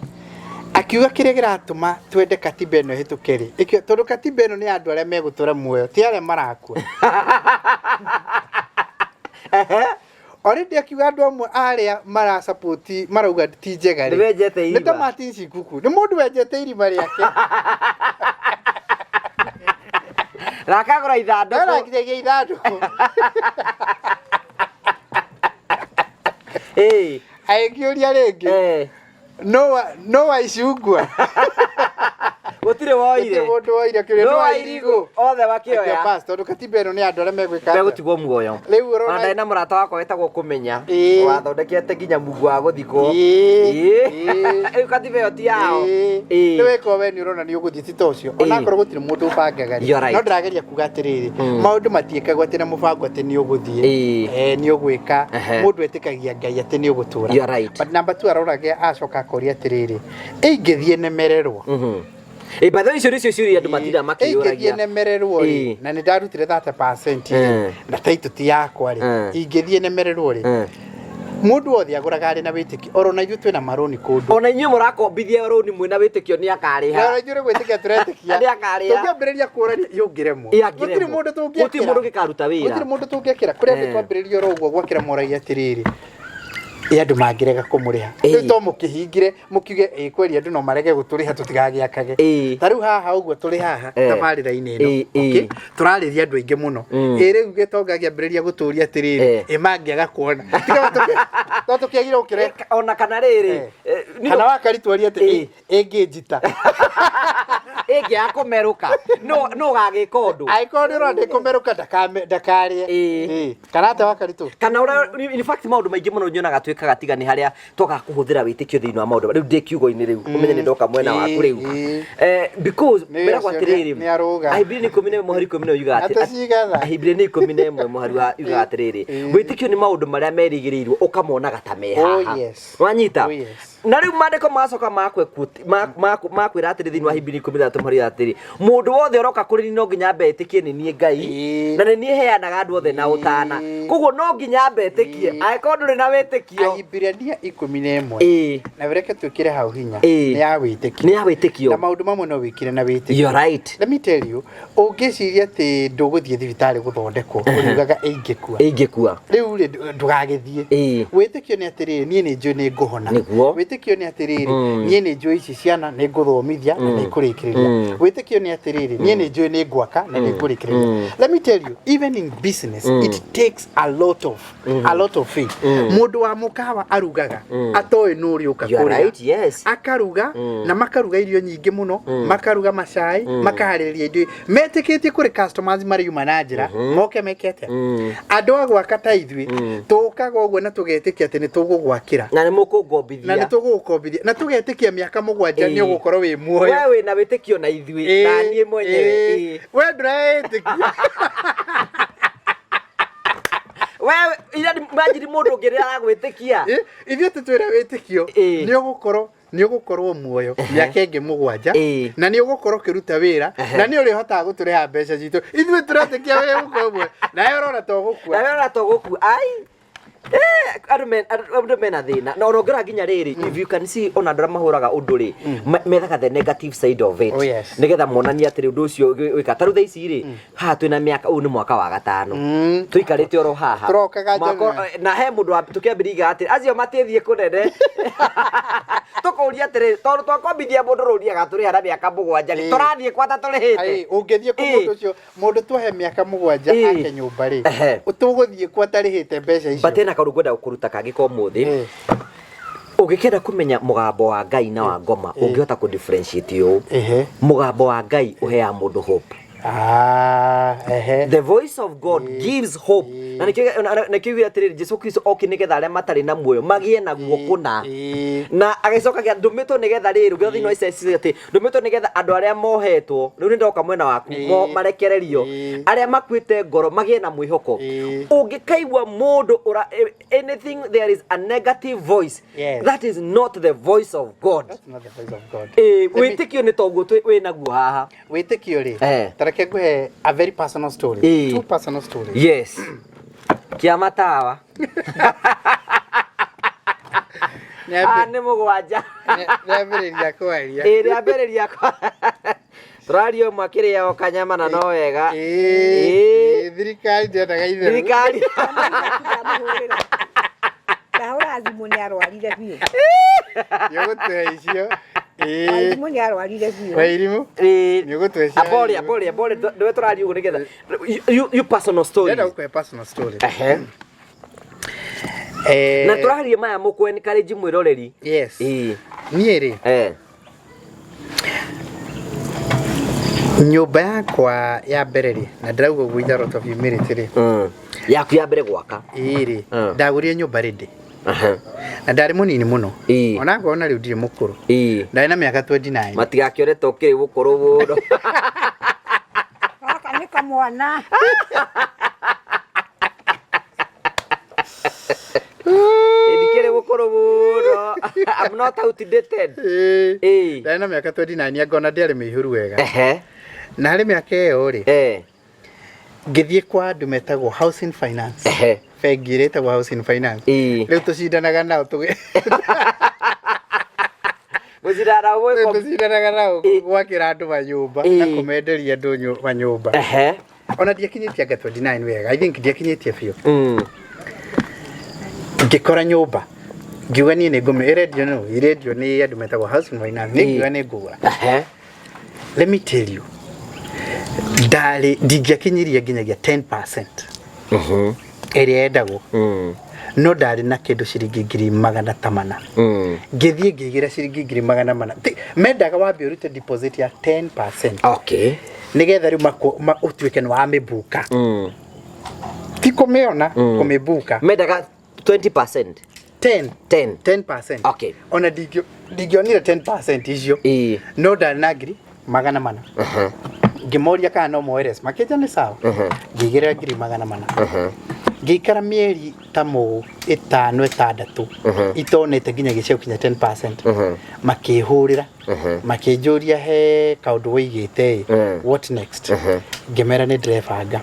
akiuga kiria giratuma twende katiba ino hituke ri tondu katiba ino ni andu aria megutura muoyo ti aria marakua already akiuga andu amwe aria mara support marauga ti njega ri ni ta Martin Shikuku ni mundu wenjete irima riake rakagura ithanduku arakiregia ithanduku aingiuria ringi no icungwa gutire woire mundu woire kire no irigu othe wakioya bas tondu katiba ino ni andu aria megwika megutigwo muoyo riu urona ndai na murata wakwa wetagwo kumenya wathondekete nginya mungu wa guthikwo katiba iyo ti yao ni weko we ni urona ni uguthii ti tocio ona korwo gutire mundu ubangaga no ndirageria kuga atiriri maundu matiekagwo ati na mubango ati ni uguthii ni ugwika mundu etikagia Ngai ati ni ugutura but number 2 arorage acoka akoria atiriri ingithie nemererwo Badho icio nicio ciuria andu matira makiyuragia nemererwo ri na ni ndarutire 30% na taitu ti yakwa ri ingithie nemererwo ri mundu wothe aguraga ari na witiki orona ithu twina maroni kundu ona inyu murakombithia roni mwina witikio ni akariha na ithure gwitikia turetikia ni akariha tukiambiriria kurania yungiremo gutiri mundu tungikira gutiri mundu gikaruta wira gutiri mundu tungikira kuria twambiriria roguo gwakira morai atiriri andu mangirega kumuriha to mukihingire mukiuge kweri andu no marege guturiha tutigagiakage tariu haha uguo turi haha tabarira-ini ino okay turariria andu aingi muno riu gitongagia mbiriria guturia atiriri mangiaga kuona to tukiagira ukire ona kana riri kana wakaritwari ati ingijita ege akomeruka no gagika undu aikondu ro ndikumeruka ndakarie kana ata wakaritu kana in fact maundu maingi muno nyonaga twikaga tiga ni haria twaga kuhuthira witikio thiini wa maundu riu ndi kiugo-ini riu umenye ni ndoka mwena waku riu because mera gwatiriri aibiri ni 11 muhari 10 yuga ati aibiri ni 11 muhari wa yuga atiriri witikio ni maundu maria merigiriirwo ukamona gatame haha wanyita na riu mandiko macoka makwira atiri thiini wa aibiri 13 muhari atiri mundu wothe uroka kuri ni no nginya mbetikie ni nie Ngai na ni nie heanaga andu othe na utana koguo no nginya mbetikie aikondu ri na witikio Ibrania 11 na vireke twikire hau hinya ni ya witikio na maundu mamwe no wikire na witikio you're right let me tell you ungiciria ati nduguthie thibitari guthondekwo urugaga ingikua riu ndugagithie witikio ni atiriri nie ni njui ni nguhona witikio ni atiriri nie ni njui ici ciana ni nguthomithia na ni kurikiriria witikio ni atiriri nie ni njui ni ngwaka na ni kurikiriria let me tell you even in business it takes a lot of faith mundu wa mukawa arugaga atoe nuri ukakura akaruga na makaruga irio nyingi muno makaruga macai makahariria indo metikitie kuri customers mari yuma na njira moke mekete andu agwaka ta ithwi tukaga uguo na tugetikia ati ni tugugwakira na ni mukungombithia na ni tugukombithia na tugetikia miaka 7 ni ugukorwo wi muoyo wewe na witikio na ithwi na nie mwenyewe we nduretikia wewe ira majiri mundu ngirira agwitikia ithio tutwira witikio ni ugukorwo muoyo miaka ingi 7 na ni ugukorwo kiruta wira na ni uri hota guturiha mbeca citu ithio turetikia we ukomwe na yorona to gukua ai andu mena thina na orongera nginya riri if you can see ona ndora mahuraga undu ri methaga the negative side of it nigetha monania atiri undu ucio wika taru tha ici ri ha twina miaka u ni mwaka wa 5 tuikarite oro haha na he mundu tukiambiriga atiri acio matithie kunene tukuria atiri tondu twakombithia mundu ruria gaturi hara miaka 7 turathie kwata turihite ungithie ku mundu ucio mundu tuhe miaka 7 ake nyumba ri utuguthie kwata rihite mbeca icio kaundu gwenda kuruta kangiko muthi ugikenda kumenya mugambo wa Ngai na wa ngoma ungihota ku differentiate yo mugambo wa Ngai uhea mundu hope The voice of God gives hope. Na nikio atiriri Jesu Kristo okinigetha aria matari na muoyo magie naguo kuna. Na agicokagia ndumitwo nigetha riru githo thini wa Isaiah ati ndumitwo nigetha andu aria mohetwo riu nindoka mwena waku marekererio aria makwite ngoro magie na mwihoko. Ungikaigua mundu anything there is a negative voice, that is not the voice of God. That's not the voice of God. Witikio ni toguo we naguo haha. Witikio ri tareke nguhe a very personal story. Two personal stories. Yes. Kiamatawa. Ni mugwanja. Niambiriria kwaria. Niambiriria kwa. Turario makiri o kanyama na no wega. Thirikari ndendaga ithe. Thirikari. Tahora thimu ni arwarire biũ. Yogũtũhe icio. Thimu ni arwarire biũ. Wairimu? Nĩũgũtũhe icio. Abore nĩwe tũrario ũguo nĩgetha you personal story. Ndenda gũkũhe personal story. Na tũraria maya mũkũ encourage mwĩroreri. Yes. Niĩ rĩ. Nyũmba yakwa ya mbere rĩ na ndirauga ũguo with a lot of humility rĩ. Yaku ya mbere gwaka. Rĩ ndagũrire nyũmba rĩndĩ. Na ndarĩ mũnini mũno. Ona ngona rĩu ndirĩ mũkũrũ. Ndarĩ na mĩaka 29. Matigakĩore tokĩrĩ gũkũrũ mũno. Aka nĩ kamwana. Ndikĩrĩ gũkũrũ mũno. I'm not outdated. Ndarĩ na mĩaka 29 ngona ndĩarĩ mĩihũru wega. Na harĩ mĩaka ĩyo rĩ ngĩthiĩ kwa andũ metagwo housing finance. Bengi ĩrĩa ĩtagwo housing finance. Rĩu tũcindanaga nao tũcindanaga nao gwakĩra andũ manyũmba na kũmenderia andũ manyũmba. Ona ndiakinyĩtie anga 29 wega. I think ndiakinyĩtie biũ. Ngĩkora nyũmba ngiuga niĩ nĩ ngũmĩ radio nĩ andũ metagwo housing finance nĩ ngiuga nĩ ngũgũra. Let me tell you, ndingĩakinyirie nginyagia 10% ĩrĩa yendagwo. No ndarĩ na kĩndũ ciringi ngiri magana ta mana. Ngĩthiĩ ngĩigĩra ciringi ngiri magana mana. Mendaga wambe ũrute deposit ya 10%. Okay. Nĩgetha rĩu ũtuĩke nĩ wamĩbuka. Ti kũmĩona kũmĩbuka. Mendaga 20%. 10%. Okay. Ona ndingĩonire 10% icio. No ndarĩ na ngiri magana mana. Ngĩmoria kana no moeres makĩnja nĩ sawa. Ngĩigĩrĩra ngiri magana mana. Ngĩikara mĩeri ta 5-6 itonete nginya gĩceu kinya 10%. Makĩhũrĩra makĩnjũria he kaũndũ woigĩte what next. Ngĩmera nĩ ndĩrebanga.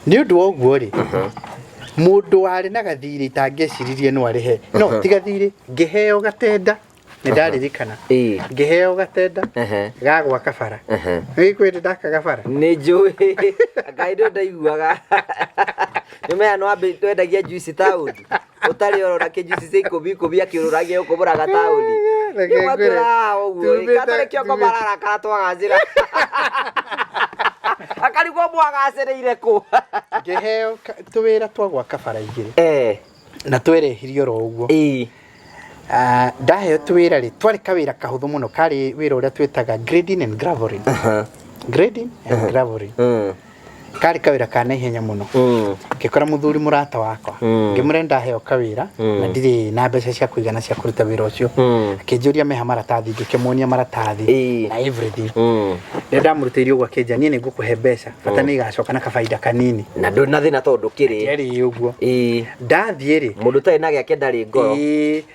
Nĩ ũndũ wa ũguo rĩ mũndũ warĩ na gathirĩ itangĩciririe no arĩhe. No ti gathirĩ ngĩheo gatenda nĩ ndaririkana. Ngĩheo gatenda ga gwaka bara. Nĩkwĩrĩ ndakaga bara. Nĩ njũĩ. Ngaĩndo ndaiguaga. Nĩmenya no ambe twendagia juice taũni. Ũtarĩ orora kĩjuice cia 10 akĩũrũragia ũkũbũraga taũni. Nĩmwatũra ũguo. Katarĩ kĩongo marara kana twagacĩra. Akarigwo mwagacĩrĩire kũ. Ngĩheo tũwĩra twa gwaka bara igĩrĩ. Na twerehirio ro ũguo. Ndaheo tũwĩra rĩ twarĩ kawĩra kahũthũ mũno karĩ wĩra ũrĩa twĩtaga grading and graveling. Grading and graveling. Karĩ kawĩra ka naihenya mũno. Ngĩkora mũthuri mũrata wakwa ngĩmũre ndaheo kawĩra na ndirĩ na mbeca cia kũigana cia kũruta wĩra ũcio. Akĩnjũria meha maratathi ngĩkĩmuonia maratathi na everything. Nĩ ndamũrutĩire ũguo akĩnja niĩ nĩ ngũkũhe mbeca bata nĩ igacoka na kabaida kanini. Na ndũ na thĩna tondũ kĩrĩ. Kĩrĩ ũguo. Ndathiĩ rĩ mũndũ ũtarĩ na gĩake ndarĩ ngoro.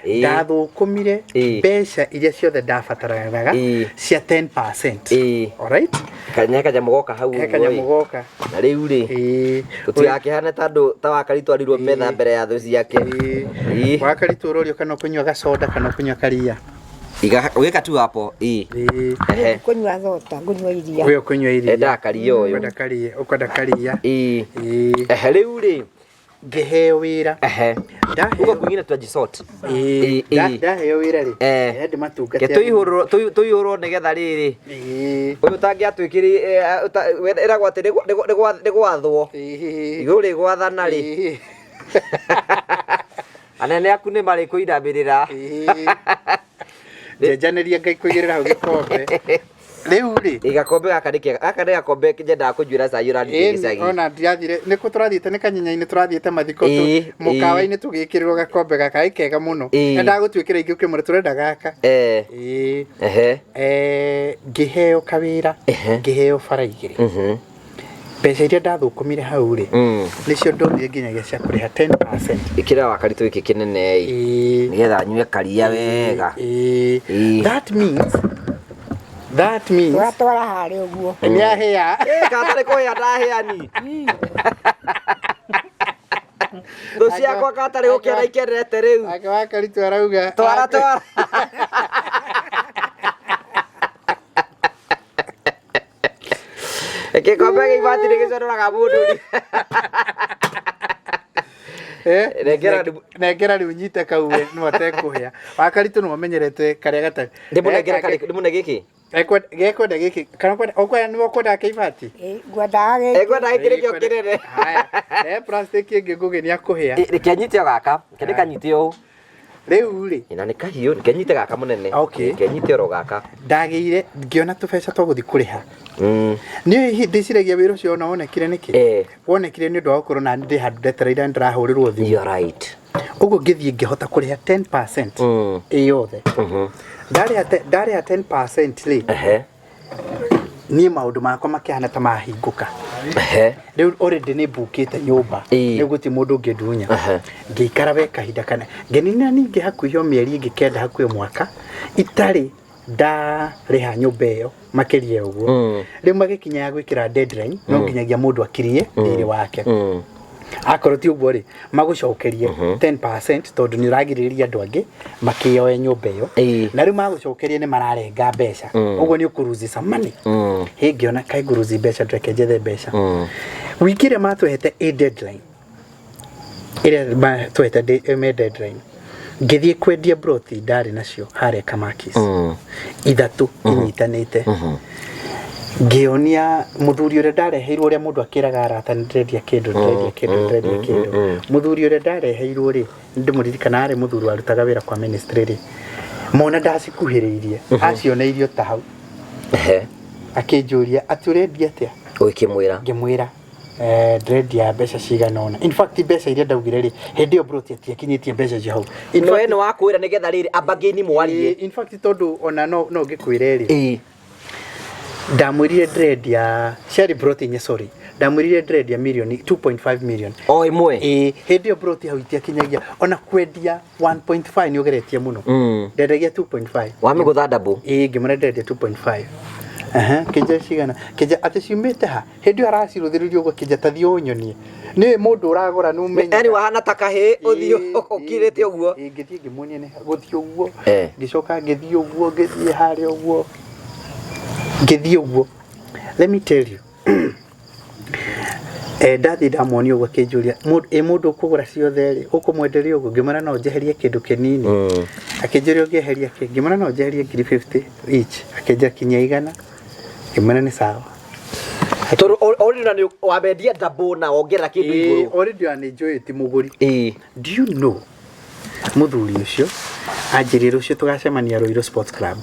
Ndathũkũmire mbeca iria ciothe ndabataraga cia 10%. Alright? Kanyamũ goka hau ũguo. Kanyamũ goka. Na rĩu rĩ tũtigakĩhana ta andũ ta wakaritwarirwo metha mbere ya thũ ciake. Wakaritwo ũrorio kana kũnyua gacoda kana kũnyua karia. Weka tu hapo. Kunyua thota, kunyua iria. Wewe kunyua iria. Ndakaria ũyũ. Ũkwenda karia. Rĩu rĩ ngĩheo wĩra. Uga kwingine twajisort. Ndaheo wĩra rĩ. Ndĩ matungata. Tũihũrwo nĩgetha rĩrĩ. Ũyũ tangĩatwĩkĩrĩ eragwo atĩ nĩ gwathwo. Igũrũ rĩ gwathana rĩ. Anene aku nĩ marĩ kũirambĩrĩra. Njenjanĩria Ngai kũigĩrĩra hau gĩkombe. Riu ri igakombe gaka nĩ gakombe nyendaga kũnjuĩra cai ũrandigĩ gĩcagi. Ona ndiathire nĩ kũ turathiĩte nĩ kanyenya-inĩ turathiĩte mathiko mũkawa-inĩ tũgĩkĩrĩrwo gakombe gaka kega mũno. Endaga gũtuĩkĩra ingĩ ũkĩmũre tũrenda gaka. Ngĩheo kawĩra ngĩheo bara igĩrĩ. Mbeca iria ndathũkũmire hau rĩ nĩcio ndonire nginyagia cia kũrĩha 10%. Ĩkĩra wa karitũ gĩkĩ kĩnene nĩgetha nyue karia wega. That means watwara harĩa ũguo nĩ ahĩa. Katarĩ kũhĩa ndahĩa ni. Thũ ciakwa katarĩ gũkĩra ikenete rĩu. Ake wa karitũ arauga twara. Gĩkombe gĩibati nĩ gĩconoraga mũndũ. Nengera rĩu nyite kau no atekũhĩa. Wa karitũ no amenyerete karĩa gatarĩ. Ndĩmũne gĩkĩ. Gekwenda gĩkĩ kana okwenda nĩ ũkwenda kĩibati. Ngwendaga gĩkĩ kĩo kĩnene. Haya plastic ĩngĩ ngũgĩ nĩakũhĩa. Reke nyite o gaka kĩndĩ kanyite ũũ. Rĩu rĩ ina nĩ kahiũ nĩkenyite gaka mũnene. Kenyite oro gaka. Ndagĩire ngĩona tũbeca twa gũthiĩ kũrĩha. Nĩ ndĩciragia wĩra ũcio ona wonekire nĩkĩ? Wonekire nĩ ũndũ wa gũkorwo na ndĩ handũ ndetereire ndĩrahũrĩrwo thimũ. You're right. Ũguo ngĩthiĩ ngĩhota kũrĩha 10% ĩyothe. Ndarĩha 10% rĩ niĩ maũndũ makwa makĩhana ta mahingũka. Rĩu already nĩ mbukĩte nyũmba nĩ gũti mũndũ ũngĩndunya. Ngĩikara we kahinda kana ngenina ningĩ hakuhĩ o mĩeri ĩngĩ kenda hakuhĩ mwaka itarĩ ndarĩha nyũmba ĩyo makĩria ũguo. Rĩu magĩkinya ya gwĩkĩra deadline no nginyagia mũndũ akirie thirĩ wake. Akorwo ti ũguo rĩ magũcokerie 10% tondũ nĩ ũragirĩrĩria andũ angĩ makĩoe nyũmba ĩyo. Na rĩu magũcokerie nĩ mararenga mbeca. Ũguo nĩ ũkũruzi samani. Ngĩona kaĩ ngũruzi mbeca ndreke njethe mbeca. Wiki ĩrĩa matũhete deadline ĩrĩa matũhete deadline ngĩthiĩ kwendia broti ndarĩ nacio harĩa Kamakis ithatũ inyitanĩte. Ngĩonia mũthuri ũrĩa ndareheirwo ũrĩa mũndũ akĩraga arata nĩnderendia kĩndũ mũthuri ũrĩa ndareheirwo rĩ ndĩmũririkana arĩ mũthuri warutaga wĩra kwa ministry rĩ mona ndacikuhĩrĩirie acioneirio ta hau akĩnjũria atĩ ũrendia atĩa ũgĩkĩmwĩra ngĩmwĩra ndĩrendia mbeca cigana ũna. In fact mbeca iria ndaugire rĩ hĩndĩ ĩyo broti atiakinyĩtie mbeca cia hau. No eno wakwĩra nĩgetha rĩrĩ ambagĩni mwarie. In fact tondũ ona no ngĩkwĩre rĩ ndamwĩrire ndĩrendia ciarĩ broti nye sorry ndamwĩrire ndĩrendia million 2.5 million o ĩmwe. Hĩndĩ ĩyo broti hau itiakinyagia ona kwendia 1.5 nĩ ũgeretie mũno. Ndendagia 2.5 wamĩgũtha double. Ngĩmwĩra ndendia 2.5. Kĩnja cigana kĩnja atĩ ciumĩte ha hĩndĩ ĩyo aracirũthĩrĩrio ũguo kĩnja ta thiĩ ũnyonie nĩ mũndũ ũragũra nĩ ũmenye. Yani wahana ta kahĩ ũthiĩ ũkirĩte ũguo. Ngĩthiĩ ngĩmuonia nĩ gũthiĩ ũguo ngĩcoka ngĩthiĩ ũguo ngĩthiĩ harĩa ũguo ngĩthiĩ ũguo. Let me tell you ndathi ndamuonia ũguo akĩnjũria mũndũ ũkũgũra ciothe rĩ ũkũmwenderia ũguo ngĩmwĩra no njeherie kĩndũ kĩnini. Akĩnjũria ũngĩeheria kĩ ngĩmwĩra no njeherie 350 each. Akĩnjĩra kinya 100 ngĩmwĩra nĩ sawa. Tondũ already na wamendia double na wongerera kĩndũ igũrũ. Already nĩ njũĩ ti mũgũri. Do you know mũthuri ũcio anjĩrĩire ũcio tũgacemania Royal Sports Club.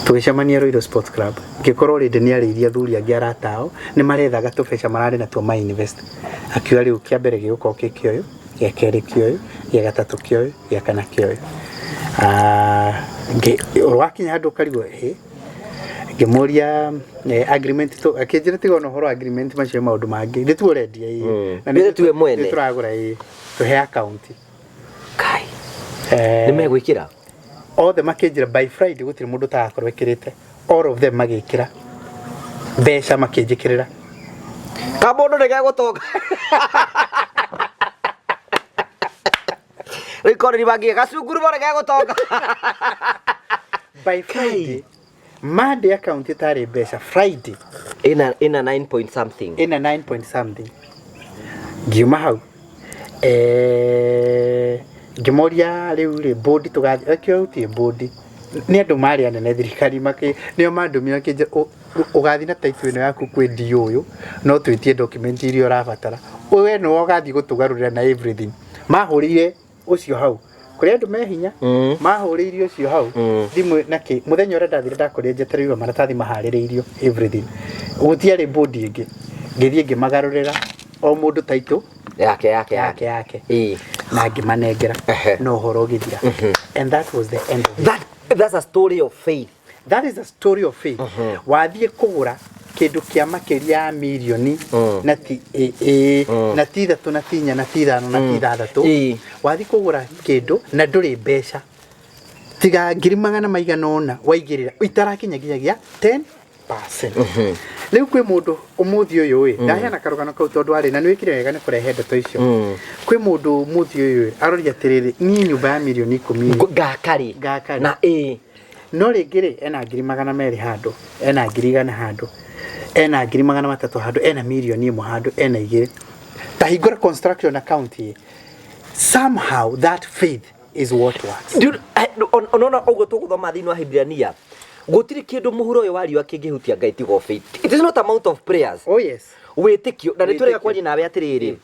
Tũgĩcemania Royal Sports Club ngĩkorwo already nĩ arĩirie athuri angĩ aratao nĩ marethaga tũbeca mararĩ natuo ma invest. Akiuga rĩu kĩa mbere gĩgũkorwo kĩoyo gĩa kerĩ kĩoyo gĩa gatatũ kĩoyo gĩa kana kĩoyo. Wakinya handũ ũkarigwo ngĩmũria agreement akĩnjĩra tiga ona ũhoro agreement macio maũndũ mangĩ nĩ tuorendia na nĩ tuwe mwene nĩ tũragũra tũhe account kai nĩ megwĩkĩra othe makĩnjĩra by Friday gũtirĩ mũndũ ũtagakorwo ekĩrĩte all of them magĩkĩra mbeca makĩnjĩkĩrĩra kamũndũ nĩ gegũtonga rĩkorĩ bangi gacunguru bora gegũtonga by Friday Monday account itarĩ mbeca Friday ina 9 point something ina 9 point something ngiuma hau ngĩmoria rĩu rĩ board tũgathiĩ akĩo utie board nĩ andũ marĩ anene thirikari nĩo mandũmio akĩnja ũgathiĩ na title ĩno yaku kwendia ũyũ no twĩtie document iria ũrabatara we no ũgathiĩ gũtũgarũrĩra na everything mahũrire ũcio hau kuri andu mehinya mahuriirio cio hau thimu naki muthenya ura ndathire ndakoria njetereirwo maratathi mahaririirio everything gutiari bodi ingi ngithie ngimagarurira o mundu taito yake na ngimanengera no horo githira and that was the end of it. That's a story of faith. That is a story of faith. Wathie kugura kindu kia makiria milioni na ti na ti thatu na tinya na ti thano na ti thathatu wathie kugura kindu na nduri mbeca tiga ngiri magana maigana ona waigirira itarakinyagia 10%. Riu kwi mundu umuthi uyu ndahena karugano kau tondu ari na niwikire wega ni kurehe ndeto icio kwi mundu umuthi uyu aroria tiriri ni nyumba ya milioni 10 gakari na no ringiri ena ngiri magana meri handu ena ngiri igana handu ena ngiri magana matatu handu ena milioni 1 handu ena igiri tahingura construction account somehow that faith is what works. Dude, onona ogo tuguthoma thini wa Hibrania gutiri kindu muhuro uyu wari wakingihutia Ngai tigo faith. It is not amount of prayers. Oh yes. Witikio na niturega kwani nawe atiriri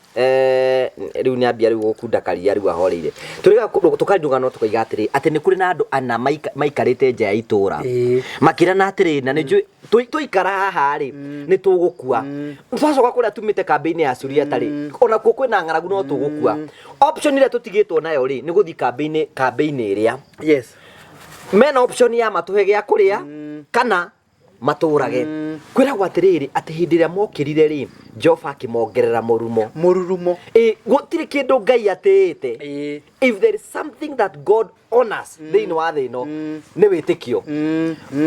riu ni ambia riu gukunda karia riu ahorire turega tukandungano tukaiga atiri ati ni kuri na andu ana maikarite nja ya itura makira na atiri na ni tuikara haha ri ni tugukua twacoka kuria tumite campaign ya Suria tari ona kuo kwina ngaragu no tugukua option ile tutigitwo nayo ri ni guthi campaign iria yes mena option ya matuhe gya kuria kana maturage kwira gwatiriri ati hindiria mokirire ri Jehova akimongerera mururumo gutiri kindu Ngai atete if there is something that God honors thini wa thino ni witikio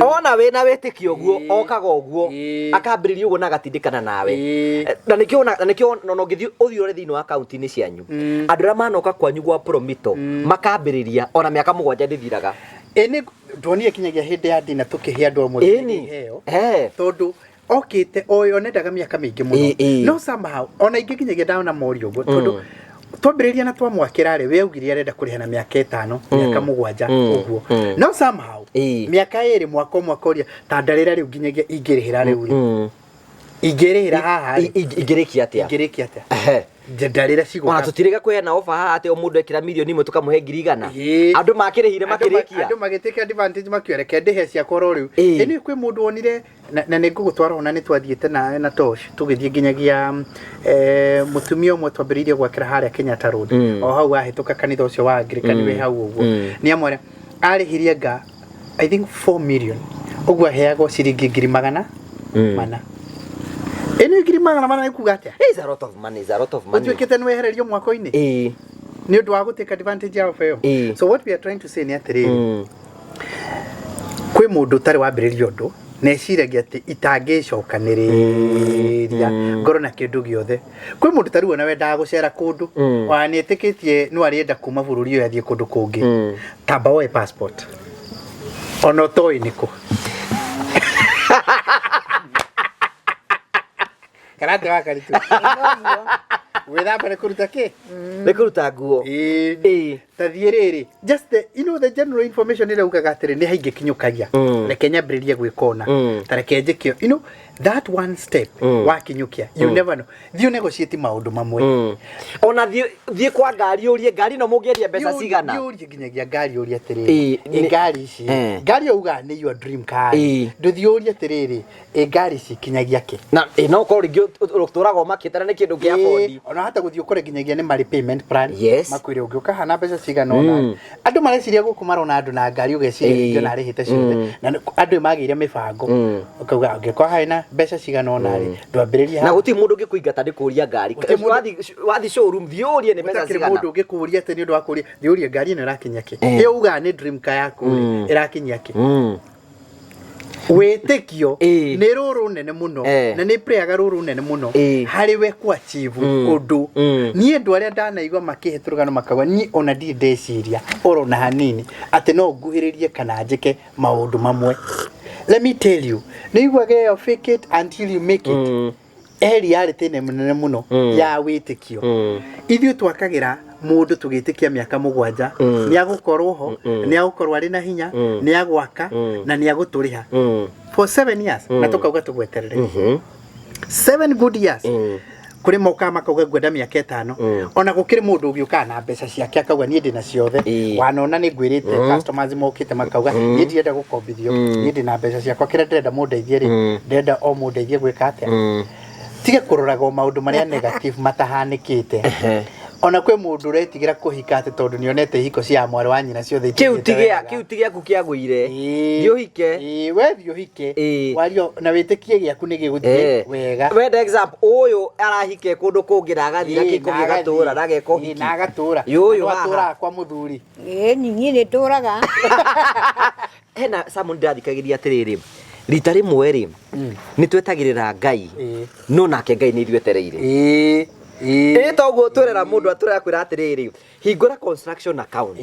ona we na witikio guo okaga guo akambiririo guo na gatindikana nawe na nikio no ngithi uthiore thini wa account ni cianyu andu ra manoka kwanyu gwa promito makambiriria ona miaka 7 ndithiraga ene ndonire kinyagia hindi ya dina tukihe andu amwe heo tondu okite oyo nendaga miaka mingi muno no somehow ona ingi kinyagia ndaona mori ugo tondu twambiriria na twamwakira ri we ugiri arenda kurihana miaka 5 miaka 7 uguo no somehow miaka 2 mwaka uria tandarira riu kinyagia ingirihira riu ri ingirihira haha ingirikia atia ndarira cigo ona tutiriga kwena offer haha ati o mundu ekira milioni 1 tukamuhe ngiri 100 andu makirihire makirikia andu magiteka advantage makioreke ndehe cia koro riu eni kwi mundu onire na ningugutwara ona ni twathiete na tosh tugithie nginyagia mutumia umwe twambiririe gwakira haria Kenyatta Road o hau ahituka kanitha ucio wa Anglican we hau uguo ni amwe arihirie nga I think 4 million uguo heago ciringi ngiri magana mana eni ngiri magana mana ikuga atia is a lot of money utwikite ni wehererio mwako-ini ni undu wa guteka advantage of yo so what we are trying to say ni atiri kwi mundu tari wambiriria undu neciragia ati itangicokaniriria ngoro na kindu giothe kwi mundu tari wona wendaga gucera kundu wanitikitie no arienda kuma bururi uyu athie kundu kungi tamba oe passport ono toi niko karate wakaritu witha bare kuruta ki nikuruta nguo tathieriri just the the general information ira ugaga atiri ni haingi kinyukagia reke nyambiririe gwikona tareke njikio that one step wakinyukia you never know thio negotiate maundu mamwe ona thie kwa ngari urie ngari no mungieria mbeca cigana urie nginyagia ngari urie atiriri ngari ici ngari uga ni your dream car nduthi urie atiriri ngari ici kinyagia ki na no ko ringi turago makitara ni kindu kia bodi ona hata guthio kore nginyagia ni mari payment plan makwire ugiuka hana mbeca cigana ona andu mareciria guku marona andu na ngari ugeciria na rihite ciothe na andu magire mibango ukauga ngikwa haina mbeca cigana ona ri ndwambiriria na guti mundu ngikuingata ndikuria ngari wathi showroom thiurie ni mbeca cigana mundu ngikuria ati ni undu wa kuria thiurie ngari ino irakinya ki iyo uga ni dream car yaku irakinya ki wetekio ni ruru nene muno na ni prayer ruru nene muno hari we ku achieve undu nie ndu aria ndanaigwa makiheturugano makagwa ni ona ndi ndeciria oro na hanini ati no nguhiririe kana njike maundu mamwe. Let me tell you, you fake it until you make it. Reality nene muno ya witikio ithuĩ twakagira mundu tugitikia miaka 7 ni agukorwo ho ni agukorwo ari na hinya ni agwaka na ni aguturiha for 7 years na tukauga tugweterere 7 good years kuri moka makauga gwenda mĩaka 5 ona gukiri mundu ugiuka na mbeca ciake akauga nie ndina ciothe wanona ni ngwirite customers mokite makauga nie ndienda gukombithio nie ndina mbeca ciakwa kira ndenda mundeithie ri ndenda o mundeithie gwika atia tige kuroraga maundu maria negative matahanikite ona kwe mundu retigira kuhika ati tondu nionete hiko cia mwari wa nyina ciothe kiu tigia kukiagwire thiohike we thiohike wario na witikie giaku ni giguthie wega we example uyu arahike kundu kungira agathira kikogi gatura nageko hiki na gatura uyu atura kwa muthuri ninyi ni turaga hena someone ndathikagiria atiriri rita rimwe ri ni twetagirira Ngai no nake Ngai ni ithuetereire toguo twerera mundu atura kwira atiriri hingura construction account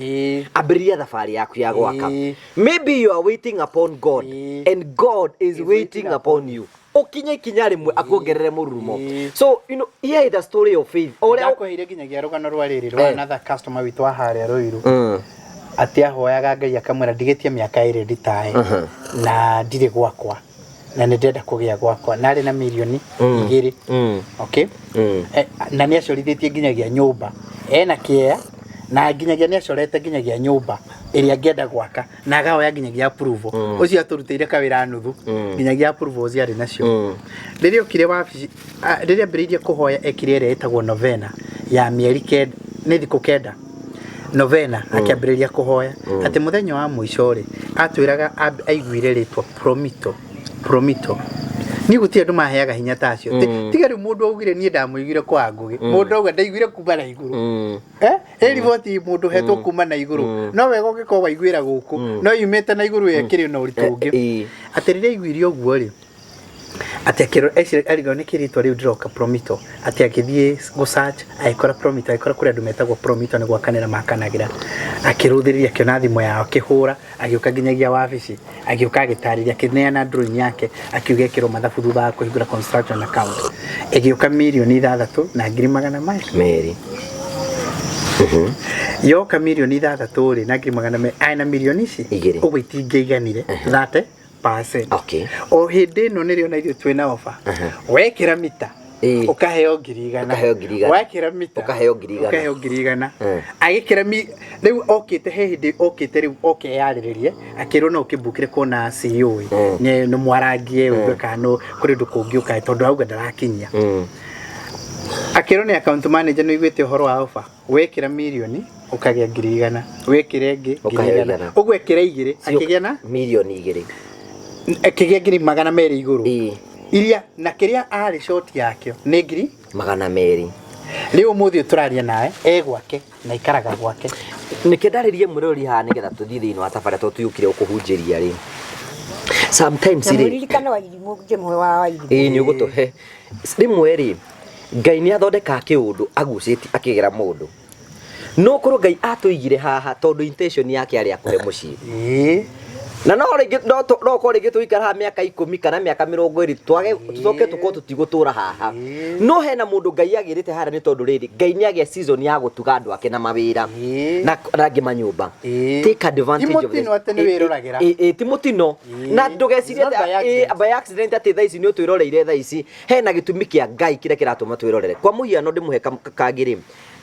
ambiriria thabari yaku ya gwaka maybe you are waiting upon God and God is waiting upon you okinye ikinya rimwe akuongerere murumo so you know here is the story of faith oria akohire nginyagia rugano rwa riri rwa another customer witu wa haria Ruiru ati ahoyaga Ngai akamwira ndigetie miaka 2 nditae na ndire gwakwa na ndenda kugia gwakwa nari na milioni 2 okay na ni acorithĩtie nginyagia nyũmba ena kĩea na nginyagia ni acorete nginyagia nyũmba ĩrĩa ngenda gwaka na agaoya nginyagia approval ũcio aturutĩire kawĩra nuthu nginyagia approval ũcio arĩ nacio rĩrĩa okire wabici rĩrĩa ambĩrĩirie kũhoya ekire ĩrĩa ĩtagwo novena ya mĩeri 9 nĩ thikũ 9 novena akiambĩrĩria kũhoya atĩ mũthenya wa mũico rĩ atwĩraga aiguire rĩtwa promito ni gutie andu maheaga hinya tacio tiga ri mundu augire nie ndamuigire kwa ngugi mundu auga ndaiguire kuma na iguru riboti mundu hetwo kuma na iguru no wega ngiko waiguira guku no yumete na iguru yekire na uritu ungi atirire iguire oguo ri atekero arigo ni kiritwa ri ndiroka promito ati akithie go search aikora promito aikora kuri andu metagwo promito ni gwakanira makanagira akiruthiriria kiona thimo yao kihura agiuka nginyagia wabici agiuka agitariria kineana drone yake akiuga kiro mathabu thutha wa kuhingura construction account agiuka milioni 6 na ngiri magana meri yoka milioni 6 ri na ngiri magana aina milioni ici ugo itingeiganire 30%. Okay. O hindi no nirio na irio twina offer. Wekira mita. Ukaheo ngirigana. Wekira mita. Ukaheo ngirigana. Agikira riu okite he hindi okite riu okeyariririe akiro no ukibukire kona CEO ni mwarangie we kano kuri ndukungi ukae tondu auga ndarakinyia. Akiro ni account manager no igwete horo wa offer. Wekira milioni ukagia ngirigana. Wekire ngi ngirigana. Ugwekira 2 akigia na milioni 2. Akigia ngiri magana meri iguru iria na kiria ari short yake ni ngiri magana meri riu muthi turaria nae gwake na ikaraga gwake nikendaririe murori ha nigetha tuthii thiini wa safari to tuyukire ukuhunjiria ri sometimes ri muririkana wa irimu jemwe wa irimu ni ugutuhe rimwe ri Ngai ni athondeka kiundu aguciti akigera mundu no kuru Ngai atuigire haha tondu intention yake ari akuhe mucii na no rigi no ko rigi tuikara ha miaka 10 kana miaka 20 twage tucoke tuko tutigutura haha no hena mundu Ngai agirite hara ni tondu riri Ngai ni agia season ya gutuga andu ake na mawira na rangi manyumba take advantage of it timotino na ndugecirie by accident ati thaici ni utwiroreire thaici hena gitumi kia Ngai kire kiratuma twirorere kwa muhiano ndimuhe kagiri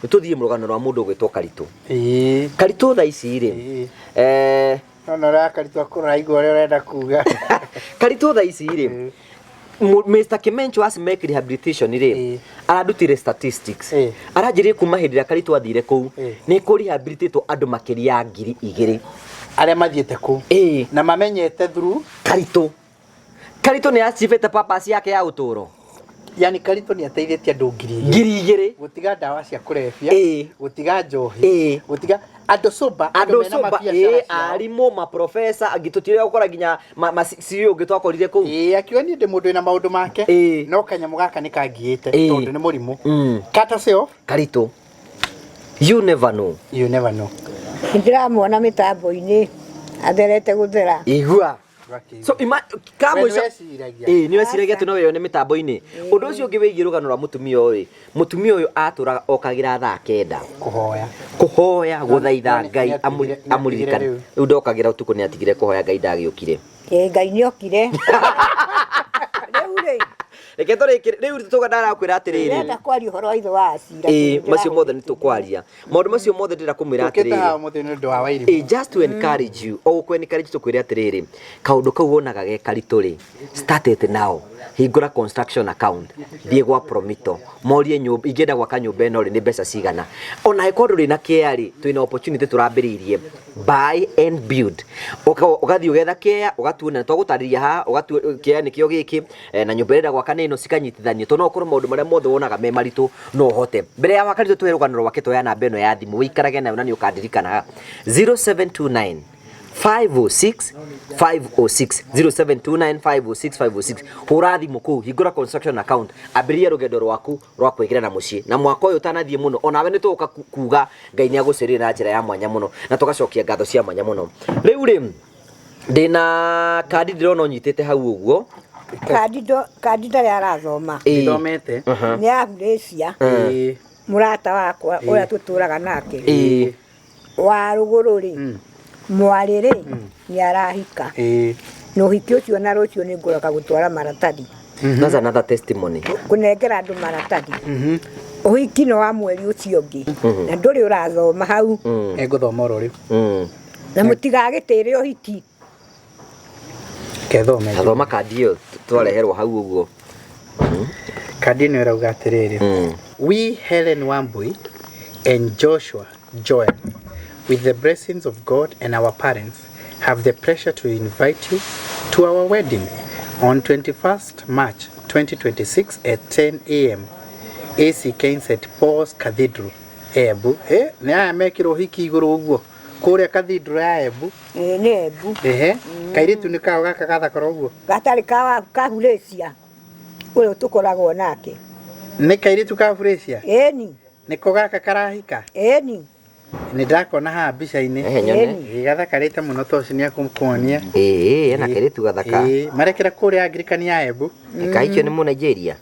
tuthie murugano rwa mundu gwitwo Karitu thaici ri no Karitu akora igore renda kuga Karitu thaici ri Mr. Kimencho was make rehabilitation ri aradutire statistics aranjirie kuma hindira Karitu athire ku ni ku rehabilitate andu makiria 2,000 aria mathiete ku na mamenyete through Karitu ni acivete purpose yake ya uturo yani Karitu ni ateithĩtie andu 2,000 gutiga ndawa cia kurefia gutiga njohi gutiga andu soba arimu ma professor agitutire gukora ginya ma CEO gitwakorire ku akiwa ni ndi mundu ina maundu make no kanyamu gaka ni kangiite tondu ni murimu kata seo Karitu you never know ndiramwona mitambo-ini atherete guthera igua so kamo ni wesiragia tu no weyone mitambo-ini undu ucio ngiwigie rugano rwa mutumia uyu aturaga okagira thaa 9 kuhoya guthaitha Ngai amuririkane riu ndokagira utuku ni atigire kuhoya Ngai ndagiukire Ngai ni okire riu ri reke reke tå rä kä rä u tå gandara kwä ra atä rä rä Ndĩrenda kwaria ũhoro wa ithe wa Cira. macio mothe nä tå kwaria maå ndå macio mothe ndä ra kå mwä ra atä rä rä må thä nä å ndå wa Wairimũ. just to encourage you o kwe encourage tå kwä re atä rä rä kaå kau wonaga ge karitå rä start it now hingũra construction account thiĩ gwa Promito morie nyũmba ingĩenda gwaka nyũmba ĩno rĩ nĩ mbeca cigana ona ĩkorwo ndũrĩ na kĩea rĩ twĩna opportunity tũrambĩrĩirie buy and build ũgathiĩ ũgetha kĩea ũgatuona twagũtarĩria haha kĩea nĩkĩo gĩkĩ na nyũmba ĩrenda gwaka nĩ ĩno cikanyitithania tondũ no ũkorwo maũndũ marĩa mothe wonaga me maritũ no ũhote mbere ya wakaritũ tũhe rũgano rwake twoya namba ĩno ya thimũ wĩikarage nayo na nĩ ũkandirikanaga 0729 506 506 0729 506 506 hura thimũ kũu hingũra construction account ambĩrĩria rũgendo rwaku rwa kwĩgĩra na mũciĩ na mwaka ũyũ ũtanathiĩ mũno onawe nĩ tũgũka kuga Ngai nĩ agũcĩrĩre na njĩra ya mwanya mũno na tũgacokia ngatho cia mwanya mũno rĩu rĩ ndĩna kandi ndĩrona ũnyitĩte hau ũguo kandi ndarĩ arathoma Thomete. nĩ ya Felicia mũrata wakwa ũrĩa tũtũraga nake wa rũgũrũ rĩ mwarĩ rĩ nĩ arahika na ũhiki ũcio na rũciũ nĩ ngũroka gũtwara maratathi. That's another testimony. Kũnengera andũ maratathi ũhiki no wa mweri ũcio ũngĩ na ndũrĩ ũrathoma hau ngũthoma oro rĩu na mũtigagĩtĩre ũhiki thoma kandi ĩyo twareherwo hau ũguo. Kandi ĩno ĩrauga atĩrĩrĩ we Helen Wambui and Joshua Joel with the blessings of God and our parents have the pleasure to invite you to our wedding on 21st March 2026 at 10 a.m. ACK St. Paul's Cathedral Embu nĩ aya mekĩrwo hiki igũrũ ũguo kũrĩa Cathedral ya Embu nĩ Embu kairĩtu nĩ kao gaka gathakora ũguo gatarĩ ka Felicia ũrĩa tũkoragwo nake nĩ kairĩtu ka Felicia ĩni nĩko gaka karahika ĩni nĩ ndakona haha mbica-inĩ gathakarĩte mũno toci nĩ akũmuonia ena kairĩtu gathaka marekera kũrĩa Anglican ya Embu kahikio nĩ mũ Nigeria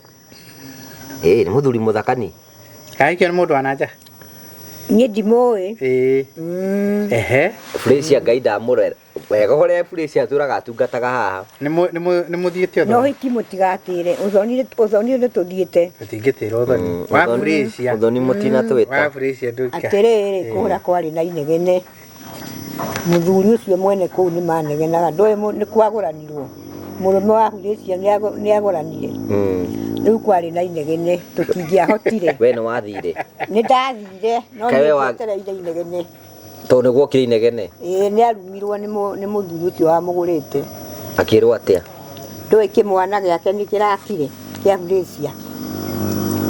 nĩ mũthuri mũthakani kahikio nĩ mũndũ wa nanja niĩ ndimũĩ Felicia Ngai ndamũrera wega ũrĩa Felicia atũraga atungataga haha nĩ mũthiĩte ũthoni no hiki mũtigatĩre ũthoni nĩ tũthiĩte tũtingĩtĩra ũthoni wa Felicia ũthoni mũtinatwĩta wa Felicia ndũka atĩrĩrĩ kũrĩa kwarĩ na inegene mũthuri ũcio mwene kũu nĩ manegenaga ndoĩ nĩ kwagũranirwo mũrũme wa Felicia nĩ agũranire rĩu kwarĩ na inegene tũtingĩahotire we nĩ wathire nĩ ndathire no nĩ njetereire inegene tondũ nĩguo kĩrĩ inegene nĩ arumirwo nĩ mũthuri ũcio wamũgũrĩte akĩrwo atĩa ndũĩ kĩmwana gĩake nĩ kĩrakire kĩa Felicia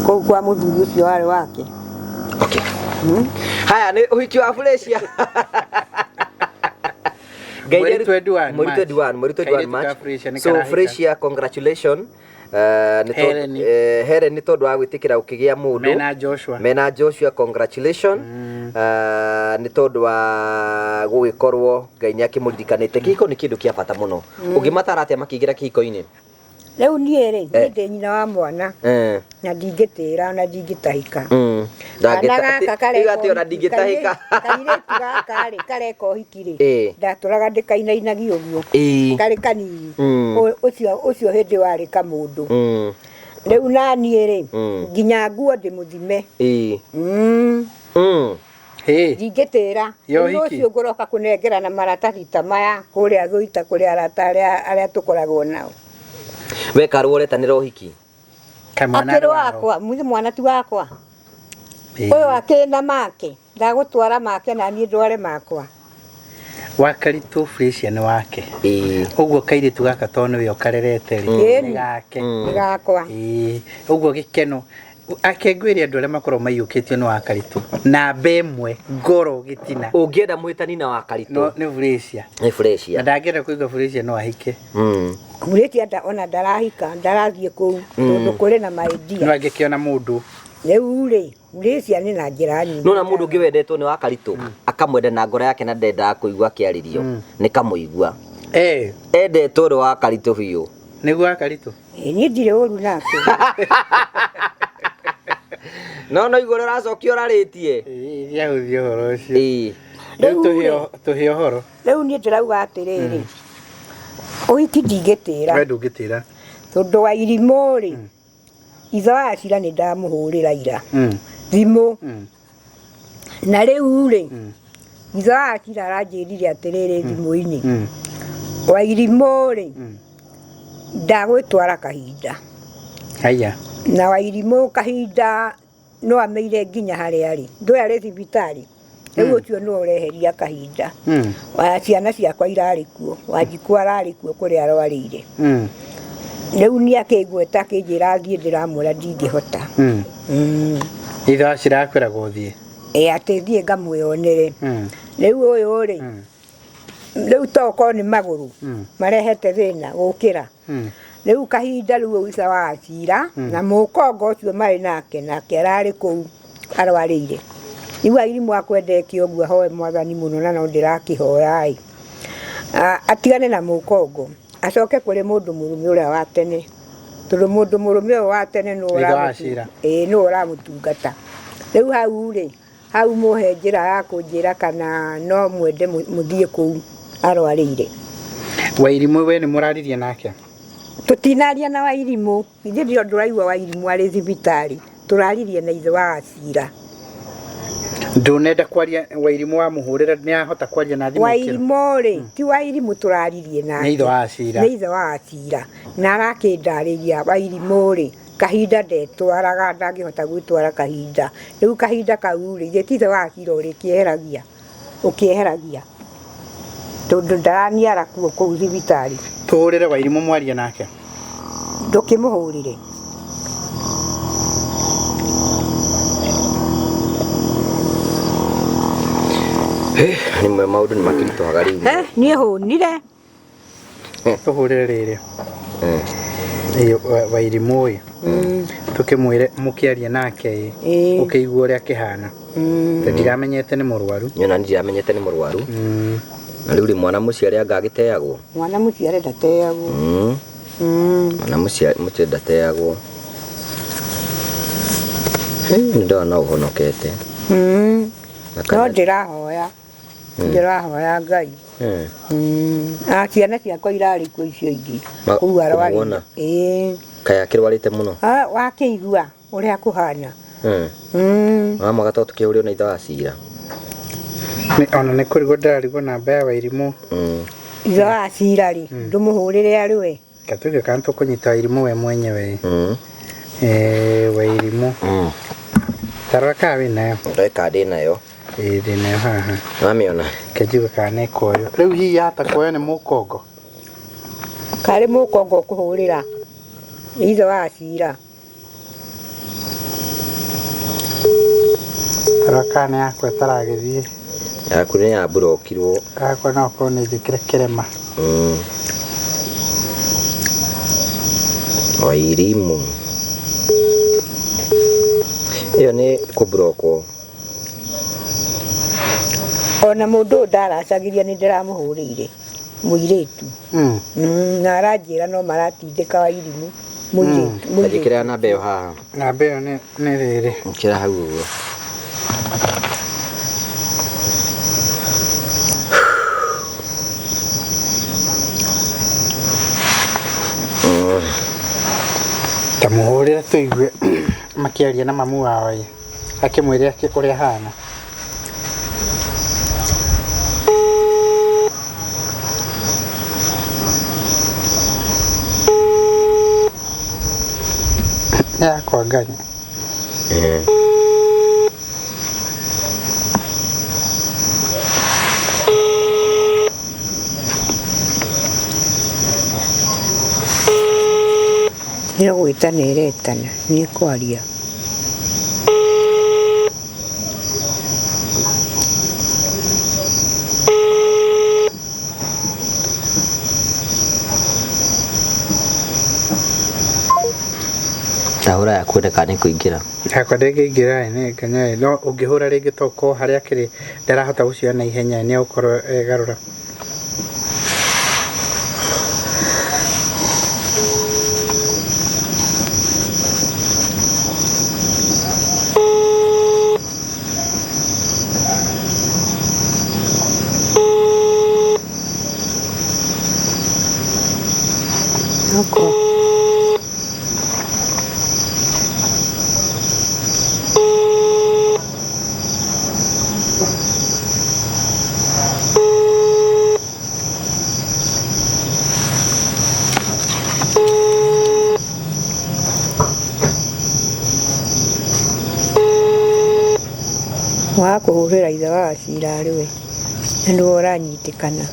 kũu kwa mũthuri ũcio warĩ wake haya nĩ ũhiki wa Felicia Mweri 21 March. So Felicia, congratulations. Helen nĩ tondũ wa gwĩtĩkĩra ũkĩgĩa mũndũ mena Joshua congratulations nĩ tondũ wa gũgĩkorwo Ngai nĩ akĩmũririkanĩte kĩhiko nĩ kĩndũ kĩa bata mũno ũngĩmatara atĩa makĩingĩra kĩhiko-inĩ rĩu niĩ rĩ ndĩ nyina wa mwana na ndingĩtĩra na ndingĩtahika kana gaka kareka ndingĩtahika kairĩtu gaka rĩ kareka ũhiki rĩ ndatũraga ndĩkainainagia ũguo karĩ kanini ũcio hĩndĩ warĩ kamũndũ rĩu naniĩ rĩ nginya nguo ndĩmũthime ndingĩtĩra ũcio ngũroka kũnengerana maratathi ta maya kũrĩa Thũita kũrĩa arata arĩa tũkoragwo nao we karwo ũretanĩra ũhiki akĩrĩ wakwa mwana ti wakwa ũyũ akĩna make ndagũtwara make na niĩ ndware makwa wakaritũ Felicia nĩ wake ũguo kairĩtu gaka tondũ nĩwe ũkarerete rĩ nĩ gake nĩ gakwa ũguo gĩkeno akengwĩria andũ arĩa makorwo maiyũkĩtio nĩ wakaritũ namba ĩmwe ngoro gĩtina ũngĩenda mũhĩtani na wakaritũ nĩ Felicia na ndangĩenda kũigua Felicia no ahike Felicia ona ndarahika ndarathiĩ kũu tondũ kũrĩ na maendia no angĩkĩona mũndũ rĩu rĩ Felicia nĩ na njĩra nyingĩ no na mũndũ ũngĩ wendetwo nĩ wakaritũ akamwenda na ngoro yake na ndendaga kũigua akĩarĩrio nĩ kamũigua endetwo nĩ wakaritũ biũ nĩguo wakaritũ niĩ ndirĩ ũru nake no igũrũ ũracokio ũrarĩtie yahũthia ũhoro ũcio rĩu tũhe ũhoro rĩu niĩ ndĩrauga atĩrĩrĩ ũhiki ndingĩtĩra we ndũngĩtĩra tondũ wa Irimũ rĩ ithe wa Cira nĩ ndamũhũrĩra ira thimũ na rĩu rĩ ithe wa Cira aranjĩrire atĩrĩrĩ thimũ-inĩ Wairimũ rĩ ndagwĩtwara kahinda haya na Wairimũ kahinda no ameire nginya harĩa arĩ ndũĩ arĩ thibitarĩ rĩu ũcio no ũreheria kahinda wa ciana ciakwa irarĩ kuo Wanjikũ ararĩ kuo kũrĩa arwarĩire rĩu nĩ akĩngweta akĩnjĩra thiĩ ndĩramwĩra ndingĩhota ithe wa Cira akwĩra gũthiĩ atĩ thiĩ ngamwĩonere rĩu ũyũ rĩ rĩu tokorwo nĩ magũrũ marehete thĩna gũkĩra rĩu kahinda rĩu ithe wa Cira na mũkongo ũcio marĩ nake ararĩ kũu arwarĩire rĩu Wairimũ akwendeke ũguo hoe Mwathani mũno na no ndĩrakĩhoya atigane na mũkongo acoke kũrĩ mũndũ mũrũme ũrĩa wa tene tondũ mũndũ mũrũme ũyũ wa tene no ũramũtungata rĩu hau rĩ hau mũhe njĩra ya kũnjĩra kana no mwende mũthiĩ kũu arwarĩire Wairimũ we nĩ mũraririe nake tũtinaria na Wairimũ ithe ndio ndũraigua Wairimũ arĩ thibitarĩ tũraririe na ithe wa Cira ndũnenda kwaria Wairimũ wa mũhũrĩra nĩ ahota kwaria na thimũ Wairimũ rĩ ti Wairimũ tũraririe nake nĩ ithe wa Cira nĩ ithe wa Cira na arakĩndarĩria Wairimũ rĩ kahinda ndetwaraga ndangĩhota gwĩtwara kahinda rĩu kahinda kau rĩ ithe ti ithe wa Cira ũkĩeheragia tondũ ndaraniara kuo kũu thibitarĩ tũhũrĩre Wairimũ mwarie nake ndũkĩmũhũrĩre nimwe maũndũ nĩ makĩritũhaga rĩu niĩ hũnire tũhũrĩre rĩrĩ Wairimũ ũyũ tũkĩmwĩre mũkĩaria nake ũkĩigua ũrĩa kĩhana ndiramenyete nĩ mũrwaru nyona ndiramenyete nĩ mũrwaru na rĩu mwana mũciare angagĩteagwo mwana mũciare ndateagwo mwana mũciare ndateagwo nĩ ndona ũhonokete no ndĩrahoya Ngai ciana ciakwa irarĩ kuo icio ingĩ kũu arwarĩire kaya akĩrwarĩte mũno wakĩigua ũrĩa kũhana mama gatoo tũkĩhũrĩrwo na ithe wa Cira ona nĩ kũrigwo ndarigwo namba ya Wairimũ ithe wa Cira rĩ ndũmũhũrĩre arĩ we katũgĩ kana tũkũnyita Wairimũ we mwenyewe Wairimũ tarora kaa wĩnayo ndoĩka ndĩnayo ndĩnayo haha wamĩona kĩnjigue kana nĩkoyo rĩu hihi hata koyo nĩ mũkongo karĩ mũkongo ũkũhũrĩra ithe wa Cira tarora kana yakwa ĩtaragĩthiĩ yaku nĩ yamburokirwo yakwa no korwo nĩ njĩkĩre kĩrema Wairimũ ĩyo nĩ kũburokwo ona mũndũ ũyũ ndaracagĩria nĩ ndĩramũhũrĩire mũirĩtu na aranjĩra no maratindĩka Wairimũ mũirĩtu njĩkĩra namba ĩyo haha namba ĩyo nĩ rĩrĩ njĩkĩra hau ũguo tamũhũrĩre tũigue makĩaria na mamu wao akĩmwĩre ũrĩa hana yakwa nganya nĩ gwĩtana ĩretana nĩ kwaria ndahũra yaku ndeka nĩ kũingĩra yakwa ndĩngĩingĩra nĩ nganya no ũngĩhũra rĩngĩ toko harĩa kĩrĩ ndarahota gũcioya na ihenya nĩ ũkorwo garũra wa kuhurira ithe wa Cira ariwe ndio ũranyitikana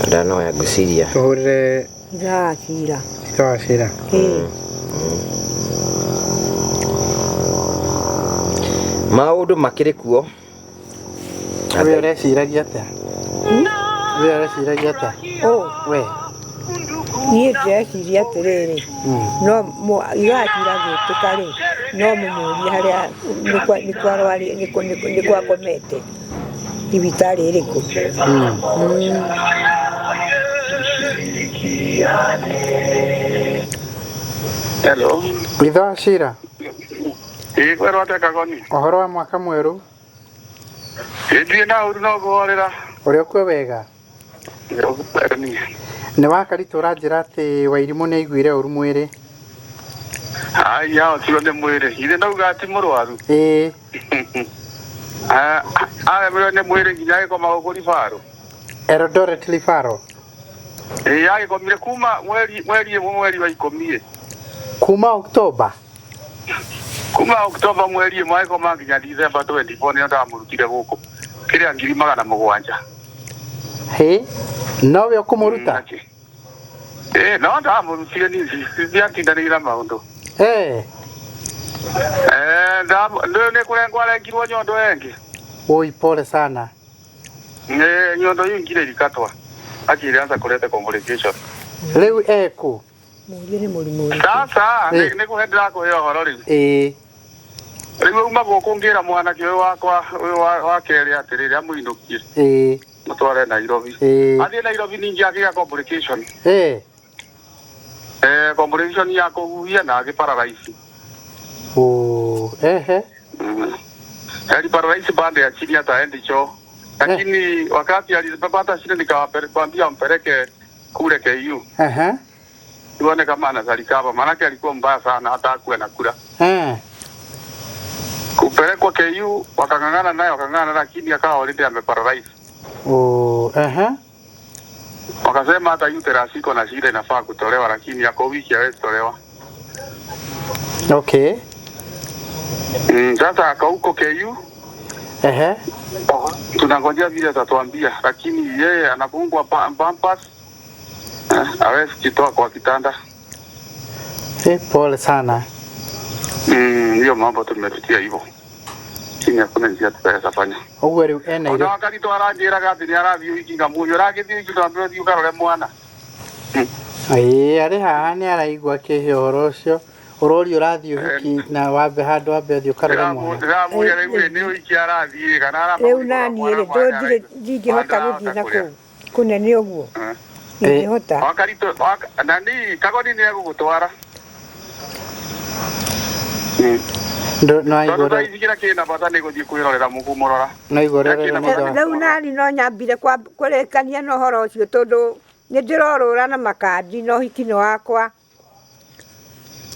ndanoya ngwiciria tuhurire ithe wa Cira ithe wa Cira maundu makiri kuo we ureciragia atia we ureciragia atia we niĩ ndĩreciria atĩrĩrĩ no ithe wa Cira angĩtĩka rĩ no mũmũrie harĩa nĩ kwakomete thibitarĩ ĩrĩkũ. Hello. ithe wa Cira Kwero ateka goni. ũhoro wa mwaka mwerũ Ndiye na uru no gorera. ũrĩa kuo wega nĩ wakaritũ ũranjĩra atĩ Wairimu nĩ aiguire ũru mwĩrĩ Ai ya otiro ne mwire. Ile ndauga ati mũrwaru. Mwe ne mwire nginya ko magokuri faro. Eldoret Lifaro Yake komire kuma mweri wa ikomie. kuma Oktoba Kuma Oktoba mweri mwe ko manginya December 24 nĩ ndamurutire gũkũ. Kĩrĩa 700. nowe ũkũmũruta no ndamurutire ni ndiatindanĩira maũndũ. Nĩ kũrengwarengirwo nyondo yengi. Oi, pole sana. Nyondo yingire ikatwa. Akirianza kuleta complication. Leo eko. Mũrie nĩ mũrimũ ũrĩkũ. Sasa nĩ kũhendera kũheo horo rĩu. Rĩu uma gũkũngira mwanake ũyũ wakwa wa kerĩ atĩrĩrĩ amũinũkie. Mũtware Nairobi. Athiĩ Nairobi ningi akĩga complication. Complication ya kũhuhia na agĩparalyze. Aliparalyze baada ya chini hata endi choo. Lakini wakati alipata shida nikawaambia mpeleke kule KU. Tuone kama anazalikava maana alikuwa mbaya sana hata hakuwa anakula. Kupelekwa KU wakang'ang'ana naye lakini akawa already ameparalyze. Wakasema hata uterus iko na shida inafaa kutolewa lakini yako wiki hawezi tolewa. Sasa akauko KU. Tunangojea vile atatuambia lakini yeye anafungwa pampers. Hawezi kitoa kwa kitanda. Pole sana. Hiyo mambo tumepitia hivyo. Chini hakuna njia tutaweza fanya. Uwe ena ile. Wakati tu aranjira gati ni arathiĩ wiki mũnyo ragĩthiĩ wiki twambiĩ ũkarore mwana. Arĩ haha nĩ araigua kĩhoro ũcio. Ũrori ũrathiĩ ũhiki na wambe handũ wambe ũthiĩ ũkarore mwana. Nĩ ũhiki arathiĩ kana ara. Rĩu naniĩ rĩ ndingĩhota gũthiĩ nakũu kũnene ũguo. Ndingĩhota. Wakati nani Kagoni nĩ egũgũtwara. No igore. Igira kina bata nĩ gũthiĩ kwĩrorera mũrora. No igore. Rĩu nani no nyambire kũrĩkania na ũhoro ũcio tondũ nĩ ndĩrorũra na makandi no hiki nĩ wakwa.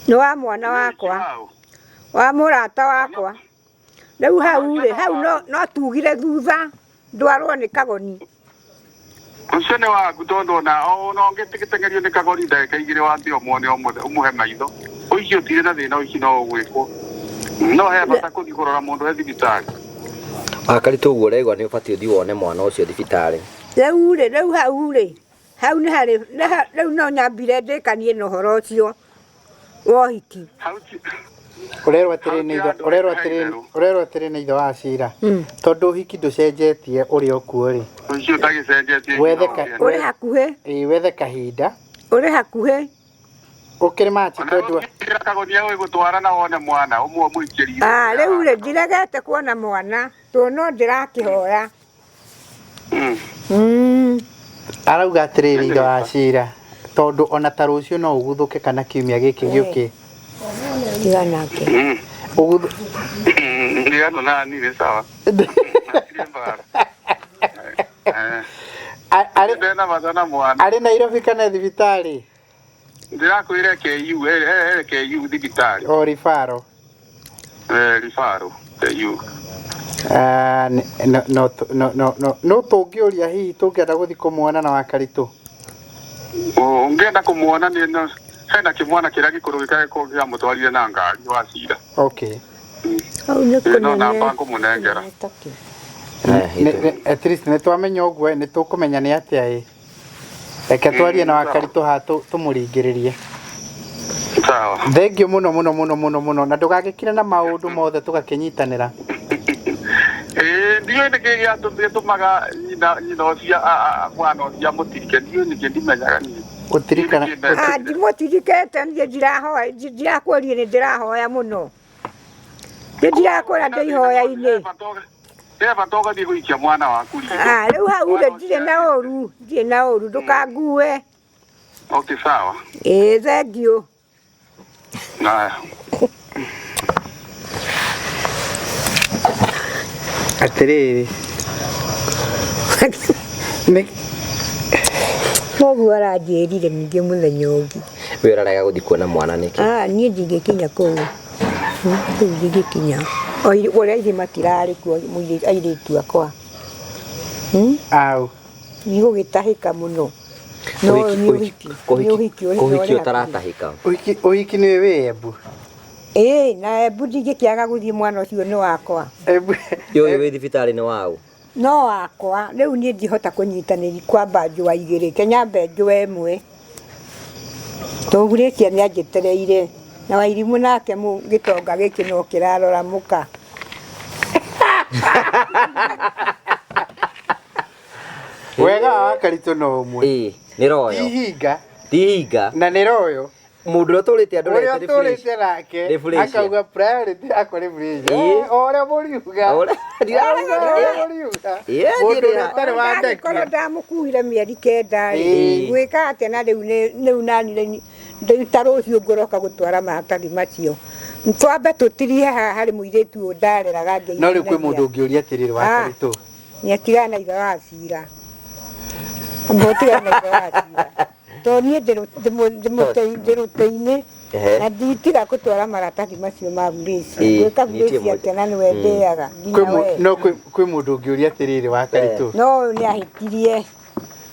Nĩ wa mwana wakwa. Wa mũrata wakwa. Rĩu hau no tugire thutha ndwarwo nĩ Kagoni. Ũcio nĩ waku tondũ na no ngĩtĩkĩtengerio nĩ Kagoni ndagĩka igĩrĩ wathi ũmwe ũmũhe maitho. Ũici ũtirĩ na thĩna ũici no ũgwĩkwo. No he bata kũthiĩ kũrora mũndũ he thibitarĩ. Akaritũ ũguo ũraigua nĩ ũbatiĩ ũthiĩ wone mwana ũcio thibitarĩ. Rĩu hau nĩ harĩ rĩu no nyambire ndĩkanie na ũhoro ũcio wa ũhiki. Ũrerwo atĩrĩ nĩ ithe wa Cira tondũ ũhiki ndũcenjetie ũrĩa ũkuo rĩ. Ũcio ndagĩcenjetie. Ũrĩ hakuhĩ. Wethe kahinda. Ũrĩ hakuhĩ. Ukiri machi twendwa Kagoni yawe gutwara na wone mwana umwe muikirie. Rĩu ndiregete kuona mwana to no ndĩrakĩhoya. Arauga atĩrĩrĩ ithe wa Cira tondũ ona ta rũciũ no ũguthũke kana kiumia gĩkĩ gĩũkĩ. Tiga nake. Ndio nani ni sawa. Arĩ Nairobi kana thibitarĩ? Ndirakwĩra KU thibitarĩ. O Rifaro. Rifaro KU. No tũngĩũria hihi tũngĩenda gũthiĩ kũmuona na Wakaritũ. Ungĩenda kũmuona hena kĩmwana kĩrĩa gĩkũrũ gĩkagĩkorwo gĩa mũtwarire na ngari wa Cira. Okay. no namba ngũmũnengera at least nĩ twamenya ũguo nĩ tũkũmenya nĩ atĩa reke twarie na Wakaritũ ha tũmũringĩrĩrie. Sawa. Thengiũ mũno na ndũgagĩkire na maũndũ mothe tũgakĩnyitanĩra. Ndiũ nĩkĩ gĩatũmaga nyina ũcia mwana ũcia mũtirike, ndiũ nĩkĩ ndimenyaga niĩ. Gũtirikana ndimũtirikĩte niĩ ndirakũria nĩ ndĩrahoya mũno. Ndirakũra ndĩ ihoya-inĩ. Eva toka thiĩ gũikia mwana waku riko. Rĩu hau ndirĩ na ũru ndũkangue. Okay, sawa. Thengiũ. Haya. atĩrĩrĩ Mũguo aranjĩrire ningĩ mũthenya ũngĩ. We ũrarega gũthiĩ kuona mwana nĩkĩ? Niĩ ndingĩkinya kũu. Kũu ndingĩkinya. Ũrĩa ithe matirarĩ kuo airĩtu akwa. Nĩgũgĩtahĩka mũno. No kũhiki ũtaratahĩka. Ũhiki nĩ wĩ Embu. Na Embu ndingĩkĩaga gũthiĩ mwana ũcio nĩ wakwa. Yũĩ wĩ thibitarĩ-inĩ waũ? No wakwa, rĩu niĩ ndihota kũnyitanĩri kwamba njũa igĩrĩ, Kenyambe njũa ĩmwe. Tũgurĩtie nĩ anjetereire. Na Wairimu nake gĩtonga gĩkĩ no kĩrarora mũka. Wega Wakaritũ no ũmwe. Nĩ royo. Tihinga. Na nĩ royo. Mũndũ ũrĩa tũrĩte andũ ũrĩa tũrĩte nake akauga priority yakwa nĩ Felicia. Ũrĩa mũriuga. Mũndũ ũtarĩ wa ndeki. Korwo ndamũkuire mĩeri 9 gwĩka atĩa na rĩu nani ta rũciũ ngũroka gũtwara maratathi macio. Twambe tũtirie haha harĩ mũirĩtu ũyũ ndareraga Ngai. No rĩu kwĩ mũndũ ũngĩũria atĩrĩrĩ Wakaritũ. Nĩatigana na ithe wa Cira. Mũtigana na ithe wa Cira. To niĩ ndĩrũtĩ-inĩ na nditiga gũtwara maratathi macio ma Felicia. Gwĩka Felicia atĩa na nĩwe ndĩaga nginya we. No kwĩ mũndũ ũngĩũria atĩrĩrĩ Wakaritũ. No nĩahĩtirie.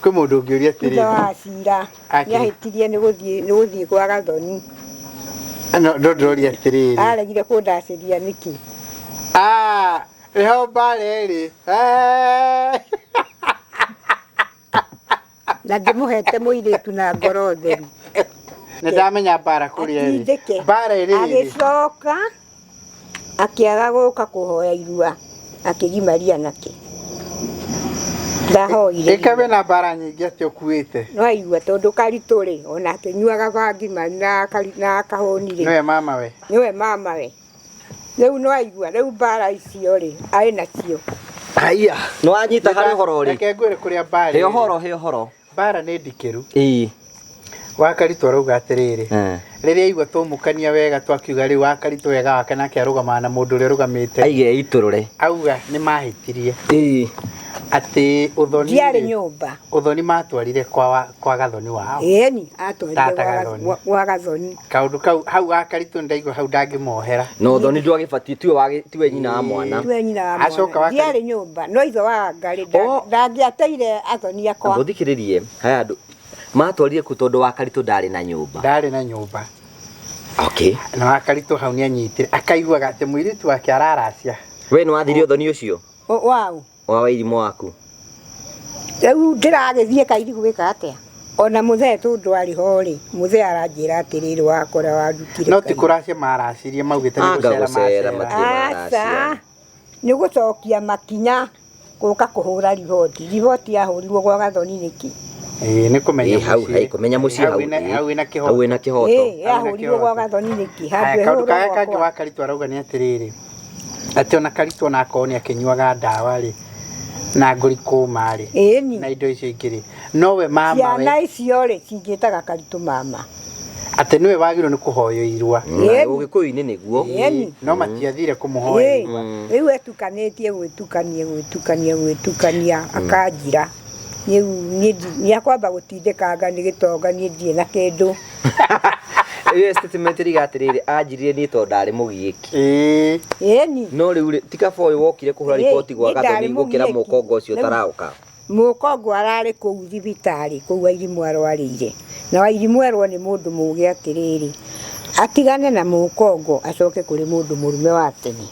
Kwĩ mũndũ ũngĩũria atĩrĩrĩ. Ithe wa Cira nĩahĩtirie nĩ gũthiĩ gwa Gathoni. Ndũroria atĩrĩrĩ. Aregire kũndacĩria nĩkĩ? Rĩho mbara ĩrĩ. Na ndĩmũhete mũirĩtu na ngoro theru. Nĩ ndamenya mbara kũrĩa ĩrĩ. Mbara ĩrĩ. Agĩcoka akĩaga gũka kũhoya irua akĩgimaria nake. Ndahoire. Ĩkabe na mbara nyingĩ atĩ ũkuĩte. No aigua tondũ Karitũ rĩ ona akĩnyuaga bangi na kahũni rĩ. Nĩwe mama we. Rĩu no aigua rĩu mbara icio rĩ arĩ nacio. Haiya, no anyita harĩ ũhoro rĩ. Reke ngwĩre kũrĩa mbara. He ũhoro. Mbara nĩ ndikĩru. Wakaritũ arauga atĩrĩrĩ. Rĩrĩa aigua tũmũkania wega twakiuga rĩu Wakaritũ wega wake nake arũgamana na mũndũ ũrĩa ũrũgamĩte. Aige itũrũre. Auga nĩ mahĩtirie. Atĩ ũthoni ndiarĩ nyũmba. Ũthoni matwarire kwa Gathoni wao. Ĩni atwarire gwa Gathoni. Kaũndũ kau hau Wakaritũ ndaigua hau ndangĩmohera. No Ũthoni ndwagĩbatiĩ tiwe nyina wa mwana. Tiwe nyina wa mwana. Ndiarĩ nyũmba no ithe wa Ngarĩ ndangĩateire Athoni akwa. Ngũthikĩrĩrie haya andũ matwarire ku tondũ Wakaritũ ndarĩ na nyũmba. Ndarĩ na nyũmba. Okay. Na Wakaritũ hau nĩanyitire akaiguaga atĩ mũirĩtu wake araracia. We nĩ wathiire Ũthoni ũcio? Wau. Wa Wairimu waku. Rĩu ndĩragĩthiĩ Kairigu gwĩka atĩa? Ona mũthee tũndwarĩ ho rĩ mũthee aranjĩra atĩrĩrĩ wakora wandutire. No ti kũracia maracirie maugĩte nĩ gũcera macera. Nĩ gũcokia makinya gũka kũhũra riboti. Riboti yahũrirwo gwa Gathoni nĩkĩ? Nĩ kũmenya mũciĩ. Kũmenya mũciĩ hau. Hau ĩna kĩhoto. Yahũrirwo gwa Gathoni nĩkĩ? Kaũndũ kaya kangĩ Wakaritũ arauga nĩ atĩrĩrĩ. Atĩ ona Karitũ ona akorwo nĩ akĩnyuaga ndawa rĩ na ngũrikũma rĩ na indo icio ingĩ rĩ nowe mama we ciana icio rĩ cingĩtaga Karitũ mama atĩ niwe wagĩrĩirwo nĩ kũhoyo irua. Ũgĩkũyũ-inĩ nĩguo. No matiathire kũmũhoya irua. Rĩu etukanĩtie gwĩtukania akanjira nĩakwamba gũtindĩkanga nĩ gĩtonga niĩ ndirĩ na kĩndũ. Statement riga atĩrĩrĩ anjirire nĩ tondũ ndarĩ mũgiĩki. Ĩni. No rĩu ti kaba ũyũ wokire kũhũra riboti gwa Gathoni gũkĩra mũkongo ũcio ũtaraũka. Mũkongo ararĩ kũu thibitarĩ kũu Wairimu arwarĩire. Na Wairimu erwo nĩ mũndũ mũũgĩ atĩrĩrĩ atigane na mũkongo acoke kũrĩ mũndũ mũrume wa tene.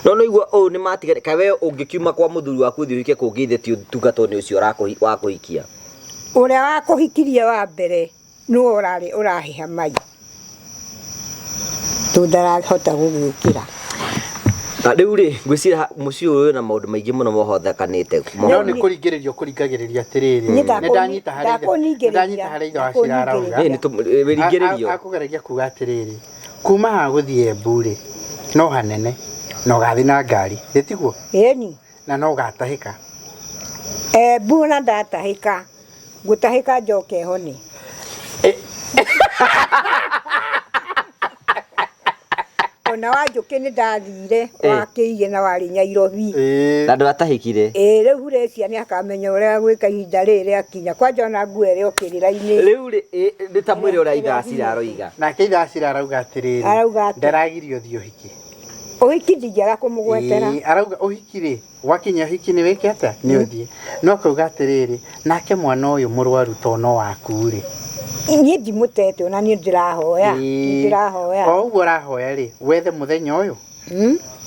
no igua o ni matigane kawe ungikiuma kwa muthuri waku thi wike kungithitio tungato ni ucio wa kuhikia uria wa kuhikirie wa mbere no urahiha mai tundarahota gugukira riu ri ngwicira muci uyu na maundu maingi muno mohothakanite no ni kuringiririo kuringagiriria atiriri ndanyita harä ithe wa Cira arauga wiringiririo akugeragia kuga atiriri kuma ha guthie Embu ri no hanene no gathi na ngari tiguo eni na no gatahika Embu na ndatahika gutahika njoke honi ona wanjuki ni ndathire wakiige na wari Nyairobi na ndatahikire riu recia ni akamenya uria gwika ihinda riri akinya kwanja ona nguere okirira-ini riu ri ta mwire uria itha Cira aroiga nake itha Cira arauga atiriri ndaragirio thio hiki uhiki ndingiaga kumugwetera arauga uhiki ri wakinya hiki ni wike ata ni uthie no kauga atiriri nake mwana uyu murwaru to no waku ri ni ndimutete ona ni ndirahoya o uguo rahoya ri wethe muthenya uyu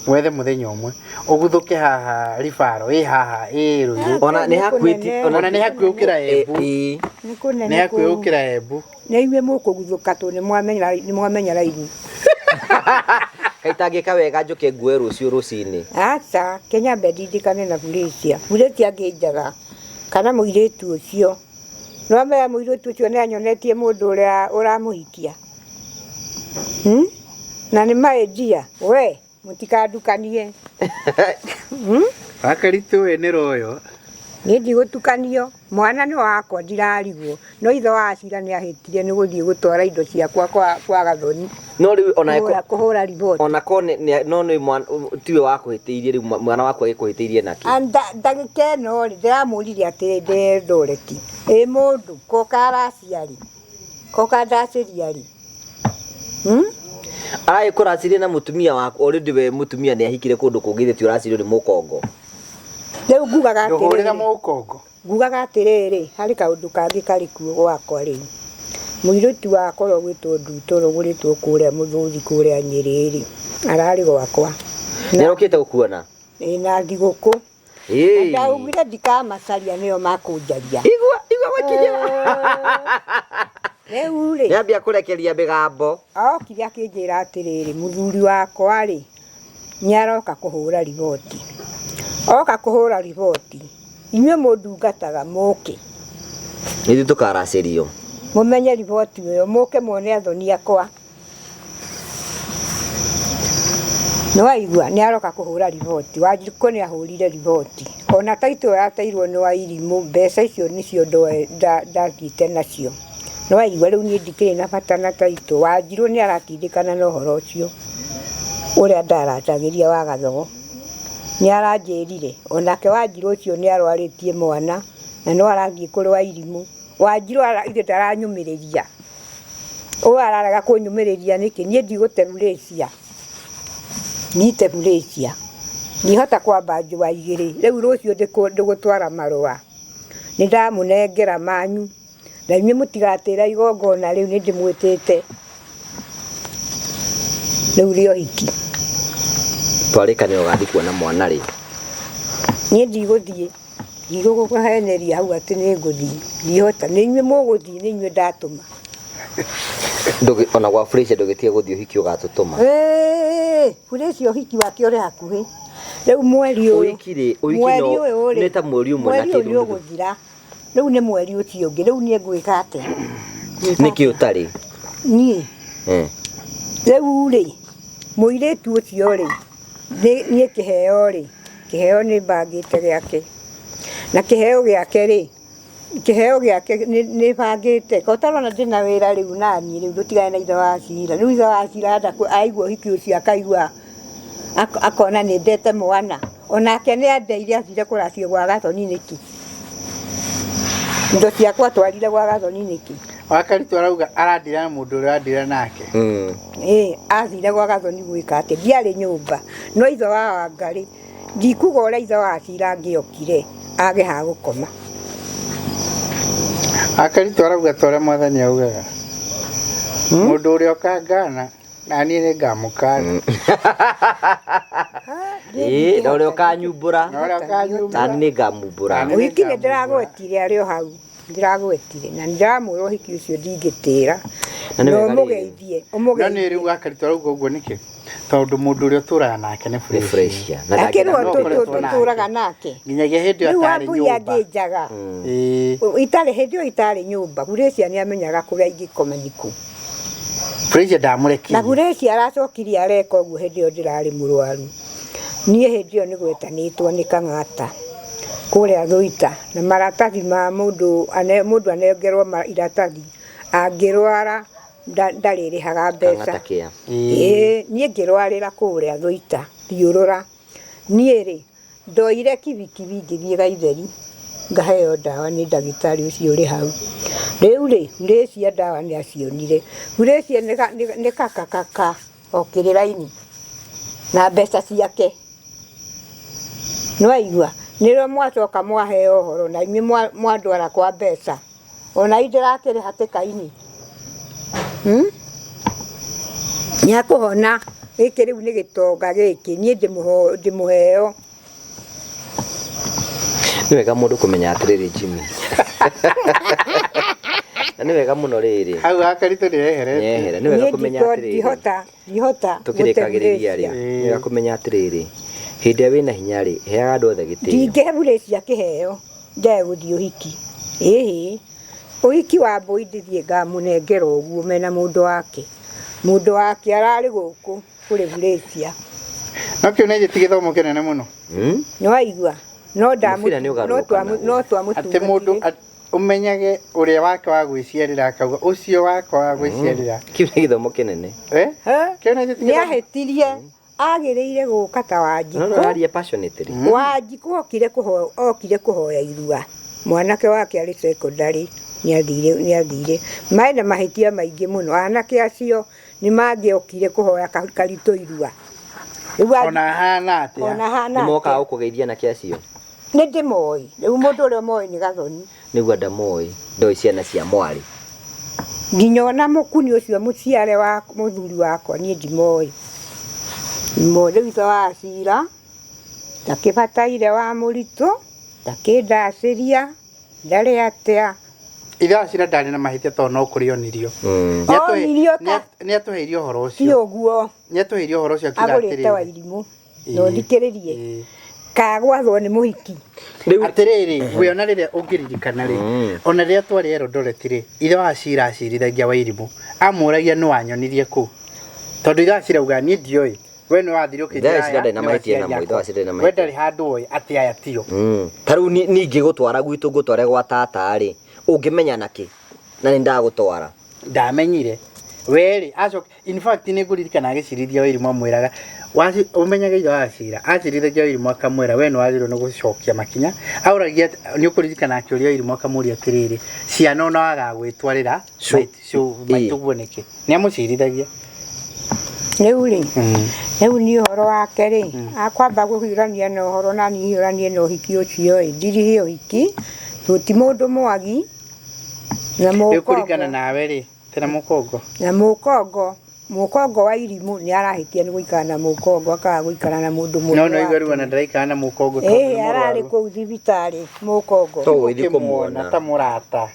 wethe muthenya umwe uguthuke haha ribaro haha ruyu ona ni hakwiti ona ni hakwikira Embu ni hakwikira Embu ni iwe mukuguthuka tu ni mwamenya raini kaitangika wega njuke ngue rucio rucini acha Kenya bedidikane na Malaysia muretia ngijaga kana muiretu ucio no me muiretu ucio ni anyonetie mundu uria uramuhikia na ni maendia we mutikandukanie akaritu we ni royo ni ndigutukanio mwana ni wakwa ndirarigwo no ithe wa Cira ni ahitirie ni guthie gutwara indo ciakwa kwa Gathoni no riu ona kuhura riboti ona kone no ni mwana tiwe wakuhitiirie riu mwana waku agikuhitiirie naki ndagike no ri ndiramurire atiri ndoreti mundu kokaraciari kokandaciriari arai kuracirie na mutumia waku already we mutumia ni ahikire kundu kungithitio uracirio ni mukongo riu ngugaga atiri nduhurira mukongo ngugaga atiriri hari kaundu kangi kari kuo gwakwa riu muiritu wakwa gwitwo Nduto ruguritwo kuria muthuthi kuria Nyiriri arari gwakwa nirokite gukuona na thiguku ndaugire ndikamacaria nio makunjaria igua wakinya riu ri niambia kurekeria migambo okire akinjira atiriri muthuri wakwa ri niaroka kuhura riboti oka kuhura riboti inywe mundungataga muke nithi tukaracirio mumenye riboti iyo muke muone athoni akwa no waigua ni aroka kuhura riboti Wanjiku ni ahurire riboti ona taito yateirwo ni Wairimu mbeca icio nicio ndagite nacio no waigua riu ni ndikire na bata na taito Wanjiru ni aratindikana na uhoro ucio uria ndaratagiria wa Gathogo ni aranjirire onake Wanjiru ucio ni arwaritie mwana na no arathie kuri Wairimu Wanjiru ithe ndaranyumiriria o araraga kunyumiriria niki nie ndiguterurecia niterurecia nihota kwamba njua igiri riu rucio ndigutwara marua nindamunengera manyu na inywe mutigatira igongona riu ni ndimwitite riu rio hiki twarikane ugathi kuona mwana ri nie ndiguthie ndigukuheneria hau ati ni nguthie ndihota ni inywe muguthie ni inywe ndatuma ona gwa Felicia ndugitie guthie hiki ugatutuma Felicia hiki wake uri hakuhi riu mweri uyu uikire uikino neta mweri umwe na kindu guthira riu ni mweri ucio ungi riu nie ngwika ate niki utari nie riu ri muiretu ucio ri nie kiheo ni mbangite giake na kiheo giake ni bangite kotarona ndina wira riu nani riu dutigane na ithe wa Cira riu ithe wa Cira aigua hiki ucio akaigua akona ni ndete mwana onake ni andeire athire kuracio gwa Gathoni niki indo ciakwa twarire gwa Gathoni niki wakaritu arauga arandira na mundu uria andira nake athire gwa Gathoni gwika ati ndiari nyumba no ithe wa Wangari ndikuga uria ithe wa Cira ngiokire age ha gukoma akaritu arauga tore mwathani augaga mundu uria okangana nani ni ngamukana na ule ukanyumbura na ni ngamumbura uhiki nä ndä ragwetire arä o hau ndiragwetire na ndiramwä ra å hiki å cio ndingä tä ra no må geithie no nä rä u akaritwo rauga å guo nä kä tondå må ndå å rä a å tå raga nake nä akä rwo tå raga nake nginyagia hä ndä ä yo atarä wambui angä njaga itarä hä ndä ä yo itarä nyå mba Guracia nä amenyaga kå rä a ingä komeniku ndamå rekire na Guracia aracokirie areka å guo hä ndä ä yo ndä rarä må rwaru niä hä ndä ä yo nä gwetanä two nä Kang'ata kå rä a Thũita na maratathi ma må ndå anengerwo iratathi angä rwara ndarä rä haga mbeca niä ngä rwarä ra kå rä a Thũita thiårå niä rä ndoire kibikibi ngä thiä Gaitheri ngaheo ndawa nä ndagĩtarĩ ũcio ũrĩ hau rĩu rĩ Guracia ndawa nĩ acionire Guracia nĩ kakakaka okĩrĩ raini na mbeca ciake nĩwaigua nĩrĩo mwacoka mwaheo ũhoro na inyuĩ mwandwara kwa mbeca ona ndĩrakĩrĩ hatĩka-inĩ nĩakũhona gĩkĩ rĩu nĩ gĩtonga gĩkĩ niĩ ndĩmũheo nĩ wega mũndũ kũmenya atĩrĩrĩ Jimmy na nĩ wega mũno rĩrĩ hau akaritũ nĩ eherete nĩ wega kũmenya atĩrĩrĩ ndihota tũkĩrĩkagĩrĩria rĩ nĩ wega kũmenya atĩrĩrĩ hĩndĩ ĩrĩa wĩna hinya rĩ heaga andũ othe gĩtĩo ndingĩhe Guracia kĩheo ndegũthiĩ ũhiki ĩhĩ ũhiki wa mbũi ndĩthiĩ ngamũnengera ũguo mena mũndũ wake ararĩ gũkũ kũrĩ Guracia no kĩu nĩ ti gĩthomo kĩnene mũno nĩwaigua no twamũtungatire atĩ mũndũ ũmenyage ũrĩa wake wa gwĩciarĩra akauga ũcio wake wa gwĩciarĩra kĩu nĩ gĩthomo kĩnene nĩahĩtirie agĩrĩire gũka ta Wanjikũ Wanjikũ okire kũhoya irua mwanake wake arĩ secondary nĩathire maĩ na mahĩtia maingĩ mũno anake acio nĩ mangĩokire kũhoya karitũ irua ona hana atĩa nĩ mokaga gũkũgeithia anake acio nĩ ndĩmoĩ rĩu mũndũ ũrĩa moĩ nĩ Gathoni nĩguo ndamoĩ ndoĩ ciana cia mwarĩ nginya ona mũkuni ũcio mũciare wa mũthuri wakwa niĩ ndimoĩ rĩu ithe wa Cira ndakĩbataire wa Mũritũ ndakĩndacĩria ndarĩ atĩa ithe wa Cira ndarĩ na mahĩtia tondũ no kũrĩonirio nĩatũheire ũhoro ũcio ti ũguo nĩatũheire ũhoro ũcio akiuga agũrĩte Wairimũ no thikĩrĩrie kagwathwo nĩ mũhiki atĩrĩrĩ we ona rĩrĩa ũngĩririkana rĩ ona rĩrĩa twarĩ Eldoret rĩ ithe wa Cira acirithagia Wairimũ amũragia nĩ wanyonirie kũu tondũ ithe wa Cira auga niĩ ndioĩ we nĩ wathire we ndarĩ handũ oĩ atĩ aya tio ta rĩu ningĩ gũtwara gwitũ ngũtware gwa tata rĩ ũngĩmenya nakĩ na nĩ ndagũtwara ndamenyire we rĩ in fact nĩ ngũririkana agĩcirithia Wairimũ amwĩraga ũmenyage ithe wa Cira acirithagia Wairimũ akamwĩra we nĩ wagĩrĩirwo nĩ gũcokia makinya aũragia nĩ ũkũririkana akĩũria Wairimũ akamũria atĩrĩrĩ ciana ona wagagwĩtwarĩra maitũguo nĩkĩ nĩamũcirithagia rĩu nĩ ũhoro wake rĩ akwamba gũhiũrania na ũhoro na niĩ hiũranie na ũhiki ũcio ndirĩ ũhiki tũti mũndũ mwagi na kũringana nawe rĩ tena mũkongo na mũkongo wa Irimũ nĩ arahĩtia nĩ gũikara na mũkongo akaga gũikara na mũndũ mũndũ no igũrũ ona ndaraikara na mũkongo ararĩ kũu thibitarĩ mũkongo ũgĩkĩmuona ta mũrata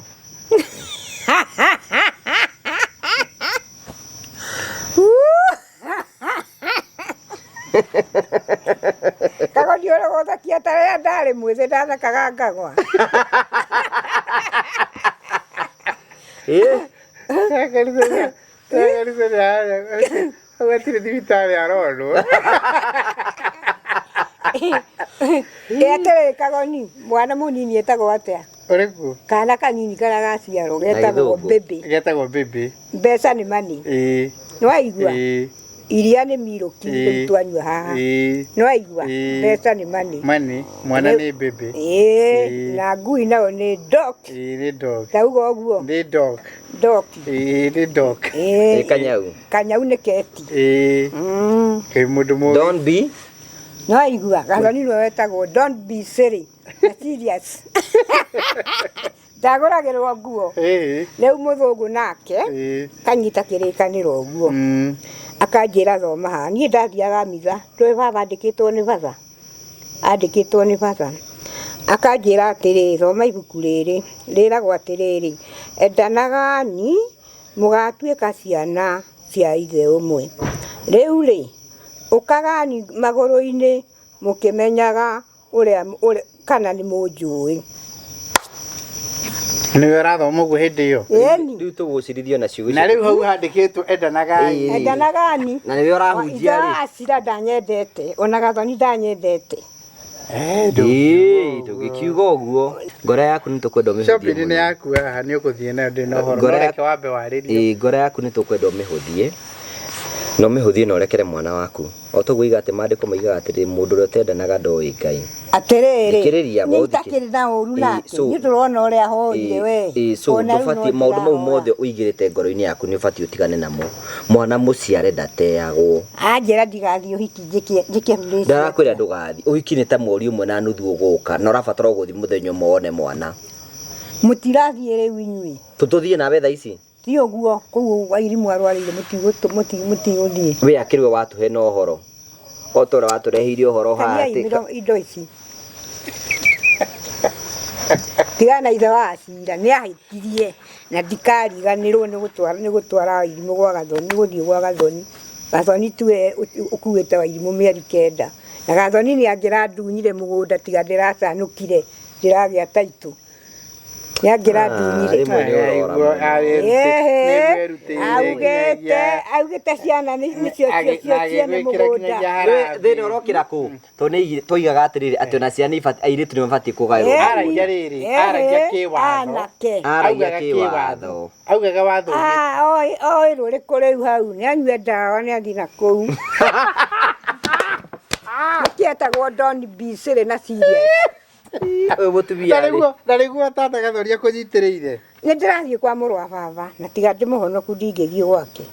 Kagoni ũrĩa gũthakia ta rĩrĩa ndarĩ mwĩthĩ ndathakaga ngagwa gũtirĩ thibitarĩ aronwo atĩrĩrĩ Kagoni mwana mũnini etagwo atĩa ũrĩkũ kana kanini karĩa gaciarwo getagwo Baby mbeca nĩ mani nĩwaigua iria nĩ mirũki rĩu twanyua haha nĩwaigua mbeca nĩ mani mwana nĩ Baby na ngui nayo nĩ Doc tauga ũguo nĩ Doc nĩ Doc Kanyau nĩ Keti mũndũ mũĩ don't be nĩwaigua Gathoni nĩwe wetagwo don't be silly na serious ndagũragĩrwo nguo rĩu mũthũngũ nake kanyita kĩrĩkanĩro ũguo akanjĩra thoma haha niĩ ndathiaga mitha ndũĩ baba andĩkĩtwo nĩ baba akanjĩra atĩrĩrĩ thoma ibuku rĩrĩ rĩragwo atĩrĩrĩ endanagani mũgatuĩka ciana cia ithe ũmwe rĩu rĩ ũkagani magũrũ-inĩ mũkĩmenyaga ũrĩa kana nĩ mũnjũĩ nĩwe ũrathoma ũguo hĩndĩ ĩyo rĩu tũgũcirithio nacio na rĩu hau handĩkĩtwo endanagani na nĩwe ũrahunjia rĩ acira ndanyendete ona gathoni ndanyendete tũgĩkiuga ũguo ngoro yaku nĩ tũkwenda ũmĩhũthie shopping nĩ yaku haha nĩ ũgũthiĩ nayo ndĩ na ũhoro reke wambe warĩrie ngoro yaku nĩ tũkwenda ũmĩhũthie no mĩhũthie na ũrekere mwana waku o tũgũiga atĩ maandĩko moigaga atĩrĩrĩ mũndũ ũrĩa ũtendanaga ndoĩ Ngai atĩrĩrĩ nĩ itakĩrĩ na ũru nake nĩ tũrona ũrĩa hoire we so ndũbatiĩ maũndũ mau mothe ũigĩrĩte ngoro-inĩ yaku nĩ ũbatiĩ ũtigane namo mwana mũciare ndateagwo anjĩra ndigathiĩ ũhiki njĩke ndarakwĩra ndũgathiĩ ũhiki nĩ ta mweri ũmwe na nuthu ũgũka na ũrabatara gũthiĩ mũthenya ũmwe wone mwana mũtirathiĩ rĩu inyuĩ tũthiĩ nawe thaa ici ti ũguo kũu Wairimu arwarĩire mũtigũthiĩ we akĩrĩwe watũhe na ũhoro o ta ũrĩa watũreheire ũhoro haha indo ici tigana ithe wa Acira nĩ ahĩtirie na ndikariganĩrwo nĩ gũtwara Wairimu gwa Gathoni nĩ gũthiĩ gwa Gathoni Gathoni tuwe ũkuĩte Wairimu mĩeri 9 na Gathoni nĩ angĩrandunyire mũgũnda tiga ndĩracanũkire ndĩragĩa taitũ nĩ angĩrandunyire augĩte ciana nĩcio ciene mũgũnda thĩna ũrokĩra kũ tondũ twoigaga atĩrĩrĩ atĩ ona ciana airĩtu nĩ mabatiĩ kũgaĩrwo aragia kĩwatho augaga watho oĩ rũrĩkũ rĩu hau nĩ anyue ndawa nĩ athiĩ na kũu nĩkĩetagwo Don B Sirĩ na serious na rĩguo tata Gathoni akũnyitĩrĩire nĩ ndĩrathiĩ kwa mũrũ wa baba na tiga ndĩmũhonoku ndingĩthiĩ gwake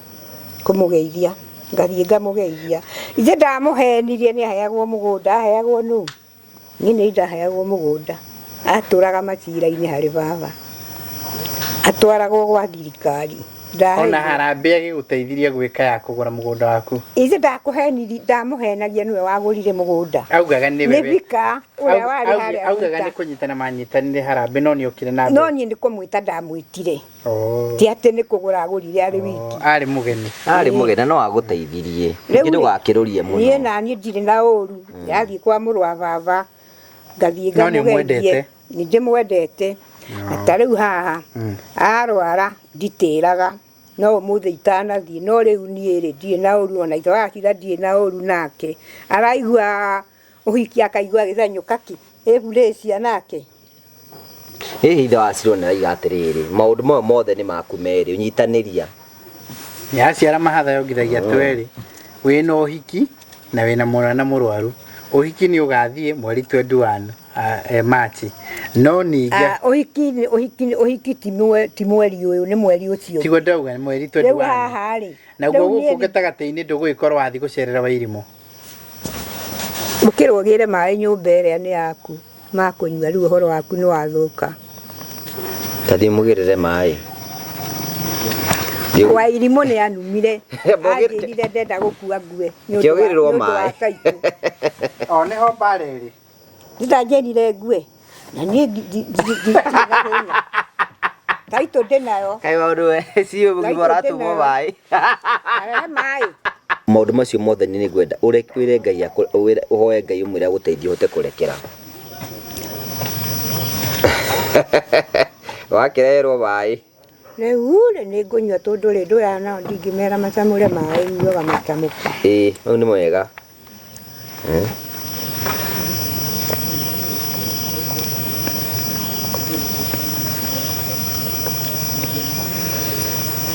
kũmũgeithia ngathiĩ ngamũgeithia ithe ndamũhenirie nĩ aheagwo mũgũnda aheagwo nũ niĩ nĩ ndaheagwo mũgũnda atũraga macira-inĩ harĩ baba atwaragwo gwa thirikari ona harambĩ agĩgũteithirie gwĩka ya kũgũra mũgũnda waku ithe ndamũhenagia nĩwe wagũrire mũgũnda augaga nĩwe nĩ Vika ũrĩa warĩ harĩa augaga nĩ kũnyitana manyitanire harambĩ no nĩ okire na no niĩ nĩ kũmwĩta ndamwĩtire ti atĩ nĩ kũgũra agũrire arĩ wiki arĩ mũgeni no agũteithirie ningĩ ndũgakĩrũrie mũno niĩ na niĩ ndirĩ na ũru yathiĩ kwa mũrũ wa baba ngathiĩ ngamũgeithie nĩ ndĩmwendete na ta rĩu haha arwara nditĩraga no ũmũthĩ itanathiĩ no rĩu niĩ rĩ ndirĩ na ũru ona ithe wa Acira ndirĩ na ũru nake araigua ũhiki akaigua gĩthanyũka ki ĩbũrĩcia nake hihi ithe wa Acira nĩ araiga atĩrĩrĩ maũndũ maya mothe nĩ maku merĩ ũnyitanĩria yaciara mahatha yongithagia tweri wĩna ũhiki na wĩna mwana mũrwaru ũhiki nĩ ũgathiĩ mweri 21 Machi no ningĩ ũhiki ti mweri ũyũ nĩ mweri ũcio tiguo ndauga nĩ mweri 21 rĩu haha rĩ naguo gũkũ gatagatĩ-inĩ ndũgũgĩkorwo wathiĩ gũcerera Wairimu mũkĩrũgĩre maĩ nyũmba ĩrĩa nĩ yaku makũnyua rĩu ũhoro waku nĩ wathũka tathiĩ mũgĩrĩre maĩ Wairimu nĩ anumire anjĩrire ndenda gũkua ngue kĩogĩrĩrwo maĩ o nĩho mbara ĩrĩ ndanjĩrire ngue na niĩ taitũ ndĩnayo kaĩ maũndũ ciĩ mũgima ũratũmwo maĩ maũndũ macio mothe nĩ ngwenda ũrĩkwĩre Ngai ũhoe Ngai ũmwĩre agũteithie ũhote kũrekera wakĩreherwo maĩ rĩu nĩ ngũnyua tondũ rĩ ndũra nao ndingĩmera macamũre maĩ nyuaga macamũku mau nĩ mwega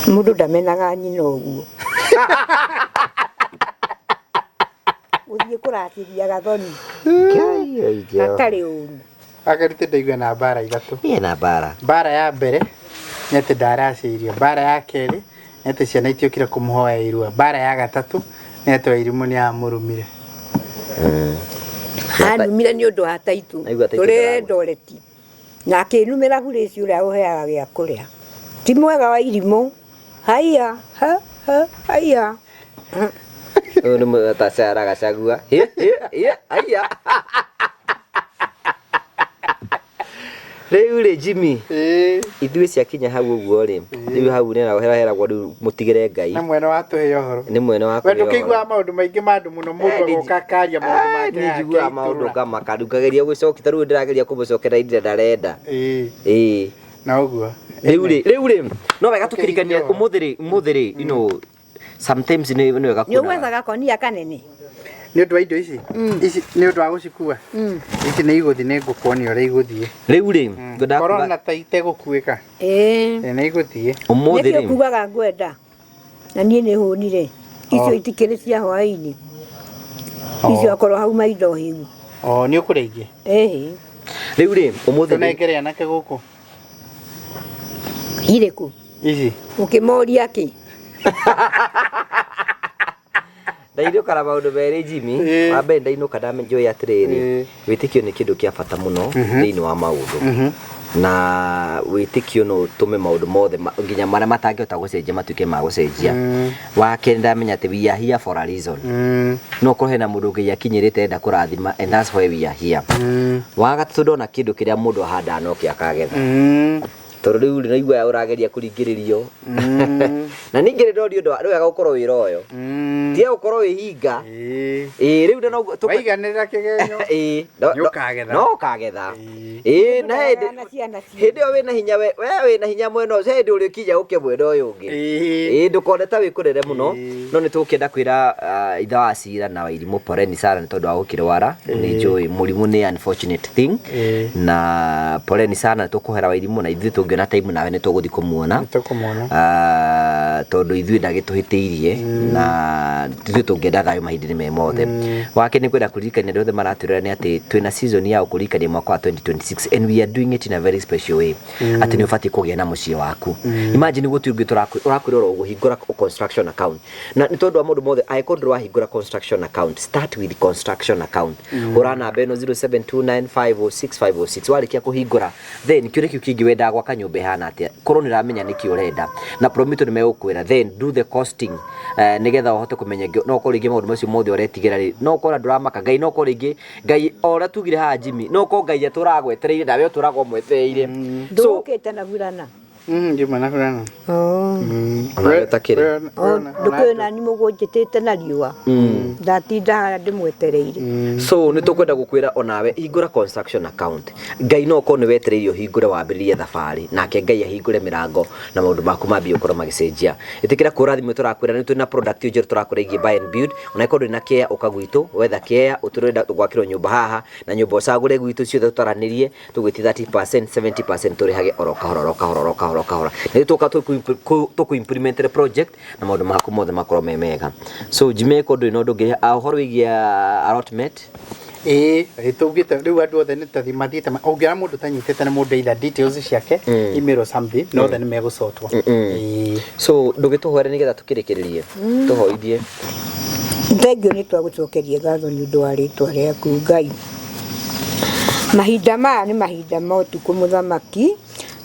mũndũ ndamenaga nyina ũguo gũthiĩ kũracĩria Gathoni gatarĩ ũru akarute ndaigua na mbara ithatũ na mbara ya mbere nĩ atĩ ndaracĩirio mbara ya kerĩ nĩ atĩ ciana itiokire kũmũhoya irua mbara ya gatatũ nĩ atĩ Wairimu nĩ amũrũmire anumire nĩ ũndũ wa taitũ tũrendoreti na akĩnumĩra burĩci ũrĩa ũheaga gĩa kũrĩa ti mwega Wairimu haiya haiya Ni mutasara gacagua aya Rĩu Jimmy ithuĩ ciakinya hau ũguo rĩ rĩu hau nĩ heraheragwo rĩu mũtigĩre Ngai na mwene wa tũhe ũhoro nĩ mwene wa wendo kĩigua maũndũ maingĩ mandũ mũno mũndũ agoka akaria maũndũ make nĩ njiguaga maũndũ kamakaru kageria gũcokia tarĩu ndĩrageria kũmũcokera indo ndarenda na ũguo rĩu no wega tũkirikania ũmũthĩ rĩ you know sometimes nĩ wega nĩ ũgwethaga konia kanene nĩ ũndũ wa indo ici nĩ ũndũ wa gũcikua ici nĩ igũthi nĩ ngũkuonia ũrĩa igũthiĩ rĩu rĩ korona ta itegũkuĩka nĩ igũthiĩ ũmũthĩ rĩ nĩkĩo kugaga ngwenda na niĩ nĩ hũnire icio itikĩrĩ cia hwaĩ-inĩ icio akorwo hau maindo hiu nĩ ũkũrĩa ingĩ rĩu rĩ ũmũthĩ tũnengere anake gũkũ irĩkũ ici ũkĩmoria kĩ ndainũkana maũndũ merĩ Jimmy wa mbere ndainũka ndamenjoya atĩrĩrĩ wĩtĩkio nĩ kĩndũ kĩa bata mũno thĩinĩ wa maũndũ na wĩtĩkio no ũtũme maũndũ mothe nginya marĩa matangĩhota gũcenjia matuĩke ma gũcenjia wa kerĩ ndamenya atĩ we are here for a reason no ũkorwo hena mũndũ Ngai akinyĩrĩte enda kũrathima and that's why we are here wa gatatũ ndona kĩndũ kĩrĩa mũndũ ahandaga no kĩo akagetha tondũ rĩu nĩraigua ũrageria kũringĩrĩrio na ningĩ ndorio ũndũ wega gũkorwo wĩra ũyũ tiga gũkorwo wĩhinga rĩu no waiganĩrĩra kĩgenyo no ũkagetha na hĩndĩ ĩyo wĩna hinya we wĩna hinya mwena ũcio hĩndĩ ũrĩa ũkinya ũke mwena ũyũ ũngĩ ndũkone ta wĩkũrere mũno no nĩ tũkĩenda kwĩra ithe wa Cira na Wairimũ poleni sana nĩ tondũ wa gũkĩrwara nĩ njũĩ mũrimũ nĩ unfortunate thing na poleni sana tũkũhera Wairimũ na ithuĩ tũngĩona time nawe nĩ tũgũthiĩ kũmuona tondũ ithuĩ ndagĩtũhĩtĩirie na ithuĩ tũngĩenda thayũ mahinda-inĩ me mothe wake nĩ kwenda kũririkania andũ othe maratwĩrĩra nĩ atĩ twĩna season ya gũkũririkania mwaka wa 2026 and we are doing it in a very special way atĩ nĩ ũbatiĩ kũgĩa na mũciĩ waku imagine gũtirĩ ũngĩ ũrakwĩrora ũgũhingũra construction account na nĩ tondũ wa mũndũ mothe angĩkorwo ndũrahingũra construction account start with construction account ũra namba ĩno 0729506506 warĩkia kũhingũra then kĩũria kĩu kĩngĩ wendaga gwaka nyũmba ihana atĩa korwo nĩ ũramenya nĩkĩ ũrenda na Promito nĩ megũkwĩra then do the costing nĩgetha ũhote kũmenya no ũkorwo rĩngĩ maũndũ macio mothe ũretigĩra rĩ no ũkorwo ndũramaka Ngai no ũkorwo rĩngĩ Ngai ũrĩa tugire haha Jimmy no ũkorwo Ngai atũragwetereire nawe ũtũragwo mwetereire ndũkĩte na burana Juma na burana ona takĩrĩ ndũkwĩna nĩ mũgũnjĩtĩte na riũa ndatinda ndĩmwetereire so nĩ tũkwenda gũkwĩra onawe hingũra construction account Ngai no ũkorwo nĩ wetereire ũhingũre wambĩrĩrie thabarĩ nake Ngai ahingũre mĩrango na maũndũ maku mambie gũkorwo magĩcenjia ĩtĩkĩra kũrathimũ tũrakwĩra nĩ twĩna product njerũ tũrakwĩra ĩgiĩ buy and build ona ĩkorwo ndĩ na kea ũka gwitũ wetha kea ũtũrenda gwakĩrwo nyũmba haha na nyũmba ũcagũre gwitũ ciothe tũtaranĩrie tũgwĩti 30% 70% tũrĩhage oro kahora nĩ tũka tũkũ implement the project na maũndũ maku mothe makorwo me mega so Jimmy kũndũ ino ndũngĩ ũhoro wĩgiĩ allotment tũngĩte rĩu andũ othe nĩ tathi mathiĩte ũngĩra mũndũ tanyitĩte nĩ mũndũ either details ciake email or something no othe nĩ megũcotwo so ndũgĩtũhoere nĩgetha tũkĩrĩkĩrĩrie tũhoithie thengio nĩ twagũcokeria ngatho nĩ ũndũ wa rĩtwa rĩaku Ngai mahinda maya nĩ mahinda ma ũtukũ mũthamaki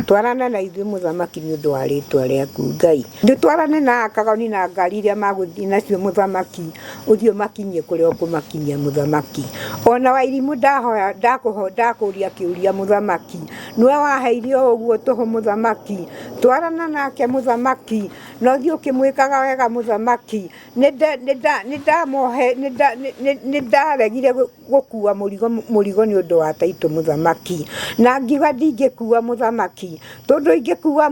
twarana na ithuĩ mũthamaki nĩ ũndũ wa rĩtwa rĩaku Ngai ndũtwarane na kagoni na ngari iria magũthiĩ nacio mũthamaki ũthiĩ makinyie kũrĩa ũkũmakinyia mũthamaki ona Wairimũ ndahoya ndakũria kĩũria mũthamaki nĩwe waheirio ũguo tũhũ mũthamaki twarana nake mũthamaki no thiĩ ũkĩmwĩkaga wega mũthamaki nĩ ndaregire gũkua mũrigo nĩ ũndũ wa taitũ mũthamaki na ngiuga ndingĩkua mũthamaki tondũ ingĩkua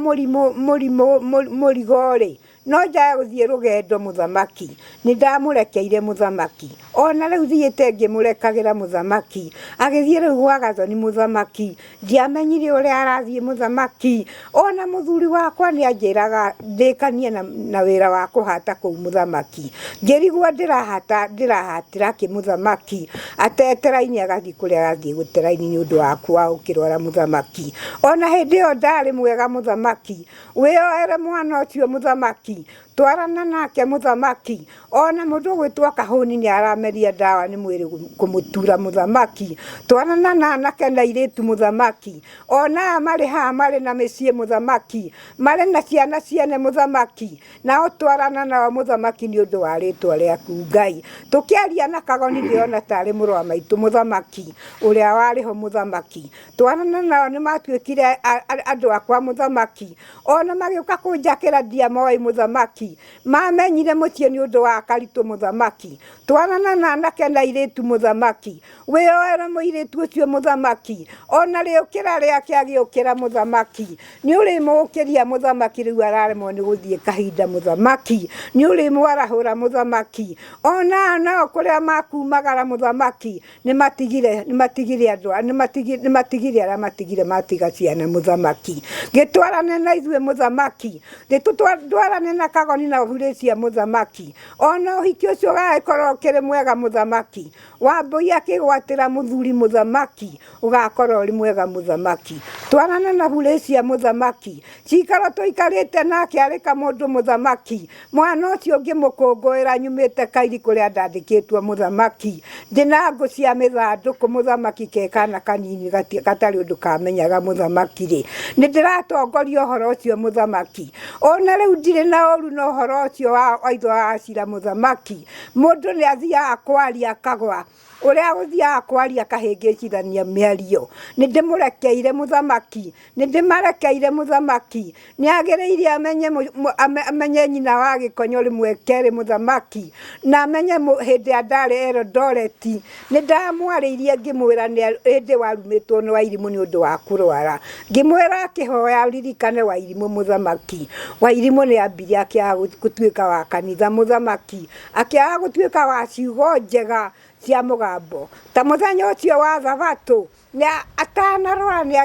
mũrigo rĩ no njae gũthiĩ rũgendo mũthamaki nĩ ndamũrekeire mũthamaki ona rĩu thiĩte ngĩmũrekagĩra mũthamaki agĩthiĩ rĩu gwa Gathoni mũthamaki ndiamenyire ũrĩa arathiĩ mũthamaki ona mũthuri wakwa nĩ anjĩraga ndĩkanie na wĩra wa kũhata kũu mũthamaki ngĩrigwo ndĩrahatĩra kĩ mũthamaki atetera-inĩ agathiĩ kũrĩa agathiĩ gũtera-inĩ nĩ ũndũ waku wa ũkĩrwara mũthamaki ona hĩndĩ ĩyo ndarĩ mwega mũthamaki wĩyoere mwana ũcio mũthamaki twarana nake muthamaki ona mundu gwitwa kahuni ni arameria dawa ni mwiri kumutura muthamaki twarana na anake na iritu muthamaki ona mari ha mari na micie muthamaki mari na ciana ciene muthamaki na twarana na muthamaki ni undu wa ritwa riaku Ngai tukiaria na kagoni ndiona tari murwa maitu muthamaki uria wariho muthamaki twarana nao ni matuikire andu akwa muthamaki ona magiuka kunjakira ndiamoi muthamaki mamenyire mutie ni undu wa karitu muthamaki twarana na anake na iritu muthamaki wioera muiritu ucio muthamaki ona riukira riake agiukira muthamaki ni uri mukiria muthamaki riu araremwo ni guthie kahinda muthamaki ni uri mwarahura muthamaki ona nao kuria makumagara muthamaki ni matigire andu ni matigire ara matigire matiga ciana muthamaki gitwarane na ithue muthamaki gitutwarane na kagoni na hurecia muthamaki ona uhiki ucio gakorwo kiri mwega muthamaki wambui akigwatira muthuri muthamaki ugakorwo uri mwega muthamaki twarana na hurecia muthamaki cikaro tuikarite nake arika mundu muthamaki mwana ucio ngimukunguira nyumite kairi kuria ndandikitwo muthamaki ndina ngo cia mithanduku muthamaki kekana kanini gatari undu kamenyaga muthamaki ri ni ndiratongoria uhoro ucio muthamaki ona riu ndire na oru no uhoro ucio wa itho acira muthamaki mundu ni athia kwaria akagwa uria guthia kwaria kahingicithania miario ni ndimurekeire muthamaki ni ndimarekeire muthamaki ni agereire amenye nyina wa gikonyo rimwe keri muthamaki na amenye hindi andare Eldoret ni ndamwariirie ngimwira ni hindi warumitwo ni Wairimu ni undu wa kurwara ngimwira akihoya ririkane Wairimu muthamaki Wairimu ni ambiria akia gutuika wa kanitha muthamaki akia gutuika wa ciugo njega cia mugambo ta muthenya ucio wa thabato na atanarora ni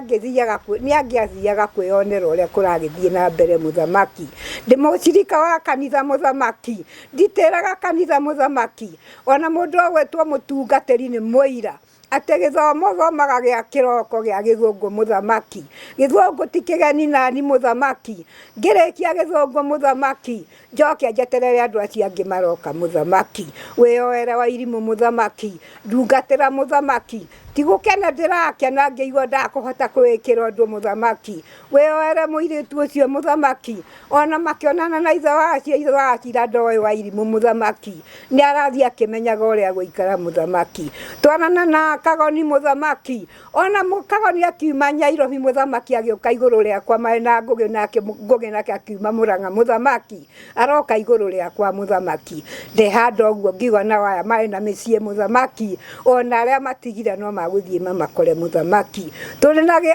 angiathiaga kwionera uria kuragithie na mbere muthamaki ndimucirika wa kanitha muthamaki nditeraga kanitha muthamaki ona mundu ogwetwo mutungatiri ni muira ate githomo thomaga gia kiroko gia githungu muthamaki githungu tikigeni nani muthamaki ngirikia githungu muthamaki njoke njeterere andu acio angi maroka muthamaki wioere Wairimu muthamaki ndungatira muthamaki tigukena ndirakena ngeigua ndakuhota kwikira undu muthamaki wioere muiritu ucio muthamaki ona makionana na ithe wacira ndoi Wairimu muthamaki ni arathia akimenyaga uria guikara muthamaki twanana na kagoni muthamaki ona kagoni akiuma Nyairobi muthamaki agiuka iguru riakwa marina ngugi nake akiuma Murang'a muthamaki aroka iguru riakwa muthamaki ndehanda uguo ngiuga na waya marina micie muthamaki ona aria matigire no maguthie mamakore muthamaki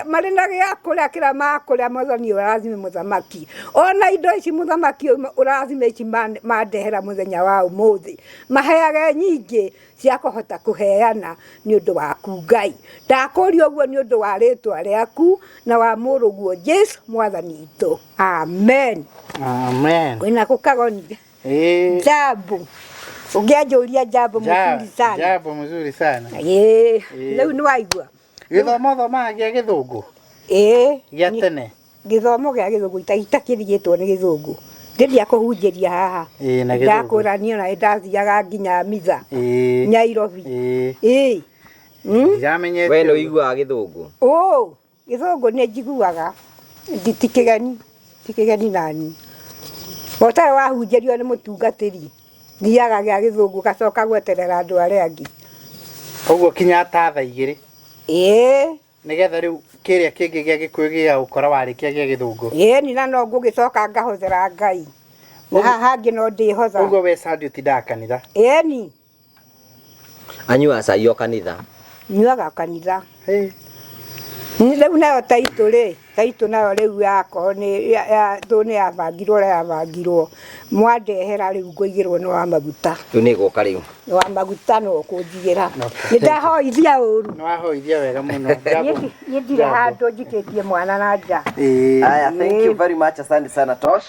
marina gia kuria kira makuria Mwathani urathime muthamaki ona indo ici muthamaki urathime ici mandehera muthenya wa umuthi maheage nyingi cia kuhota kuheana ni undu waku Ngai ndakuria uguo ni undu wa ritwa riaku na wa muruguo Jesu Mwathani itu amen amen kwina kukagoni Jabu ungianjuria Jabu mzuri sana Jabu mzuri sana leo ni waigua githomo gia githungu gia tene githomo gia githungu itakirigitwo ni githungu ndia kuhunjiria haha ndakurania na ndathiaga nginya mitha Nyairobi jamenyete we no igua githungu githungu ni njiguaga tikigeni nani botare wahunjirio ni mutungatiri thiaga gia githungu gacoka gweterera andu aria angi uguo kinya ta tha igiri nigetha riu kiria kingi gia gikuyu gia ukora warikia gia githungu ni na no ngugicoka ngahothera Ngai na hangi no ndihotha uguo we Sunday utindaga kanitha ni anyua cai o kanitha nyuaga kanitha riu nayo taitu nayo riu yako ni thuni yabangirwo mwandehera riu nguigirwo ni wa maguta riu ni guka riu wa maguta no kunjigira ni ndahoithia uru no ahoithia wega muno ndire handu njikitie mwana na nja aya thank you very much asante sana Tosh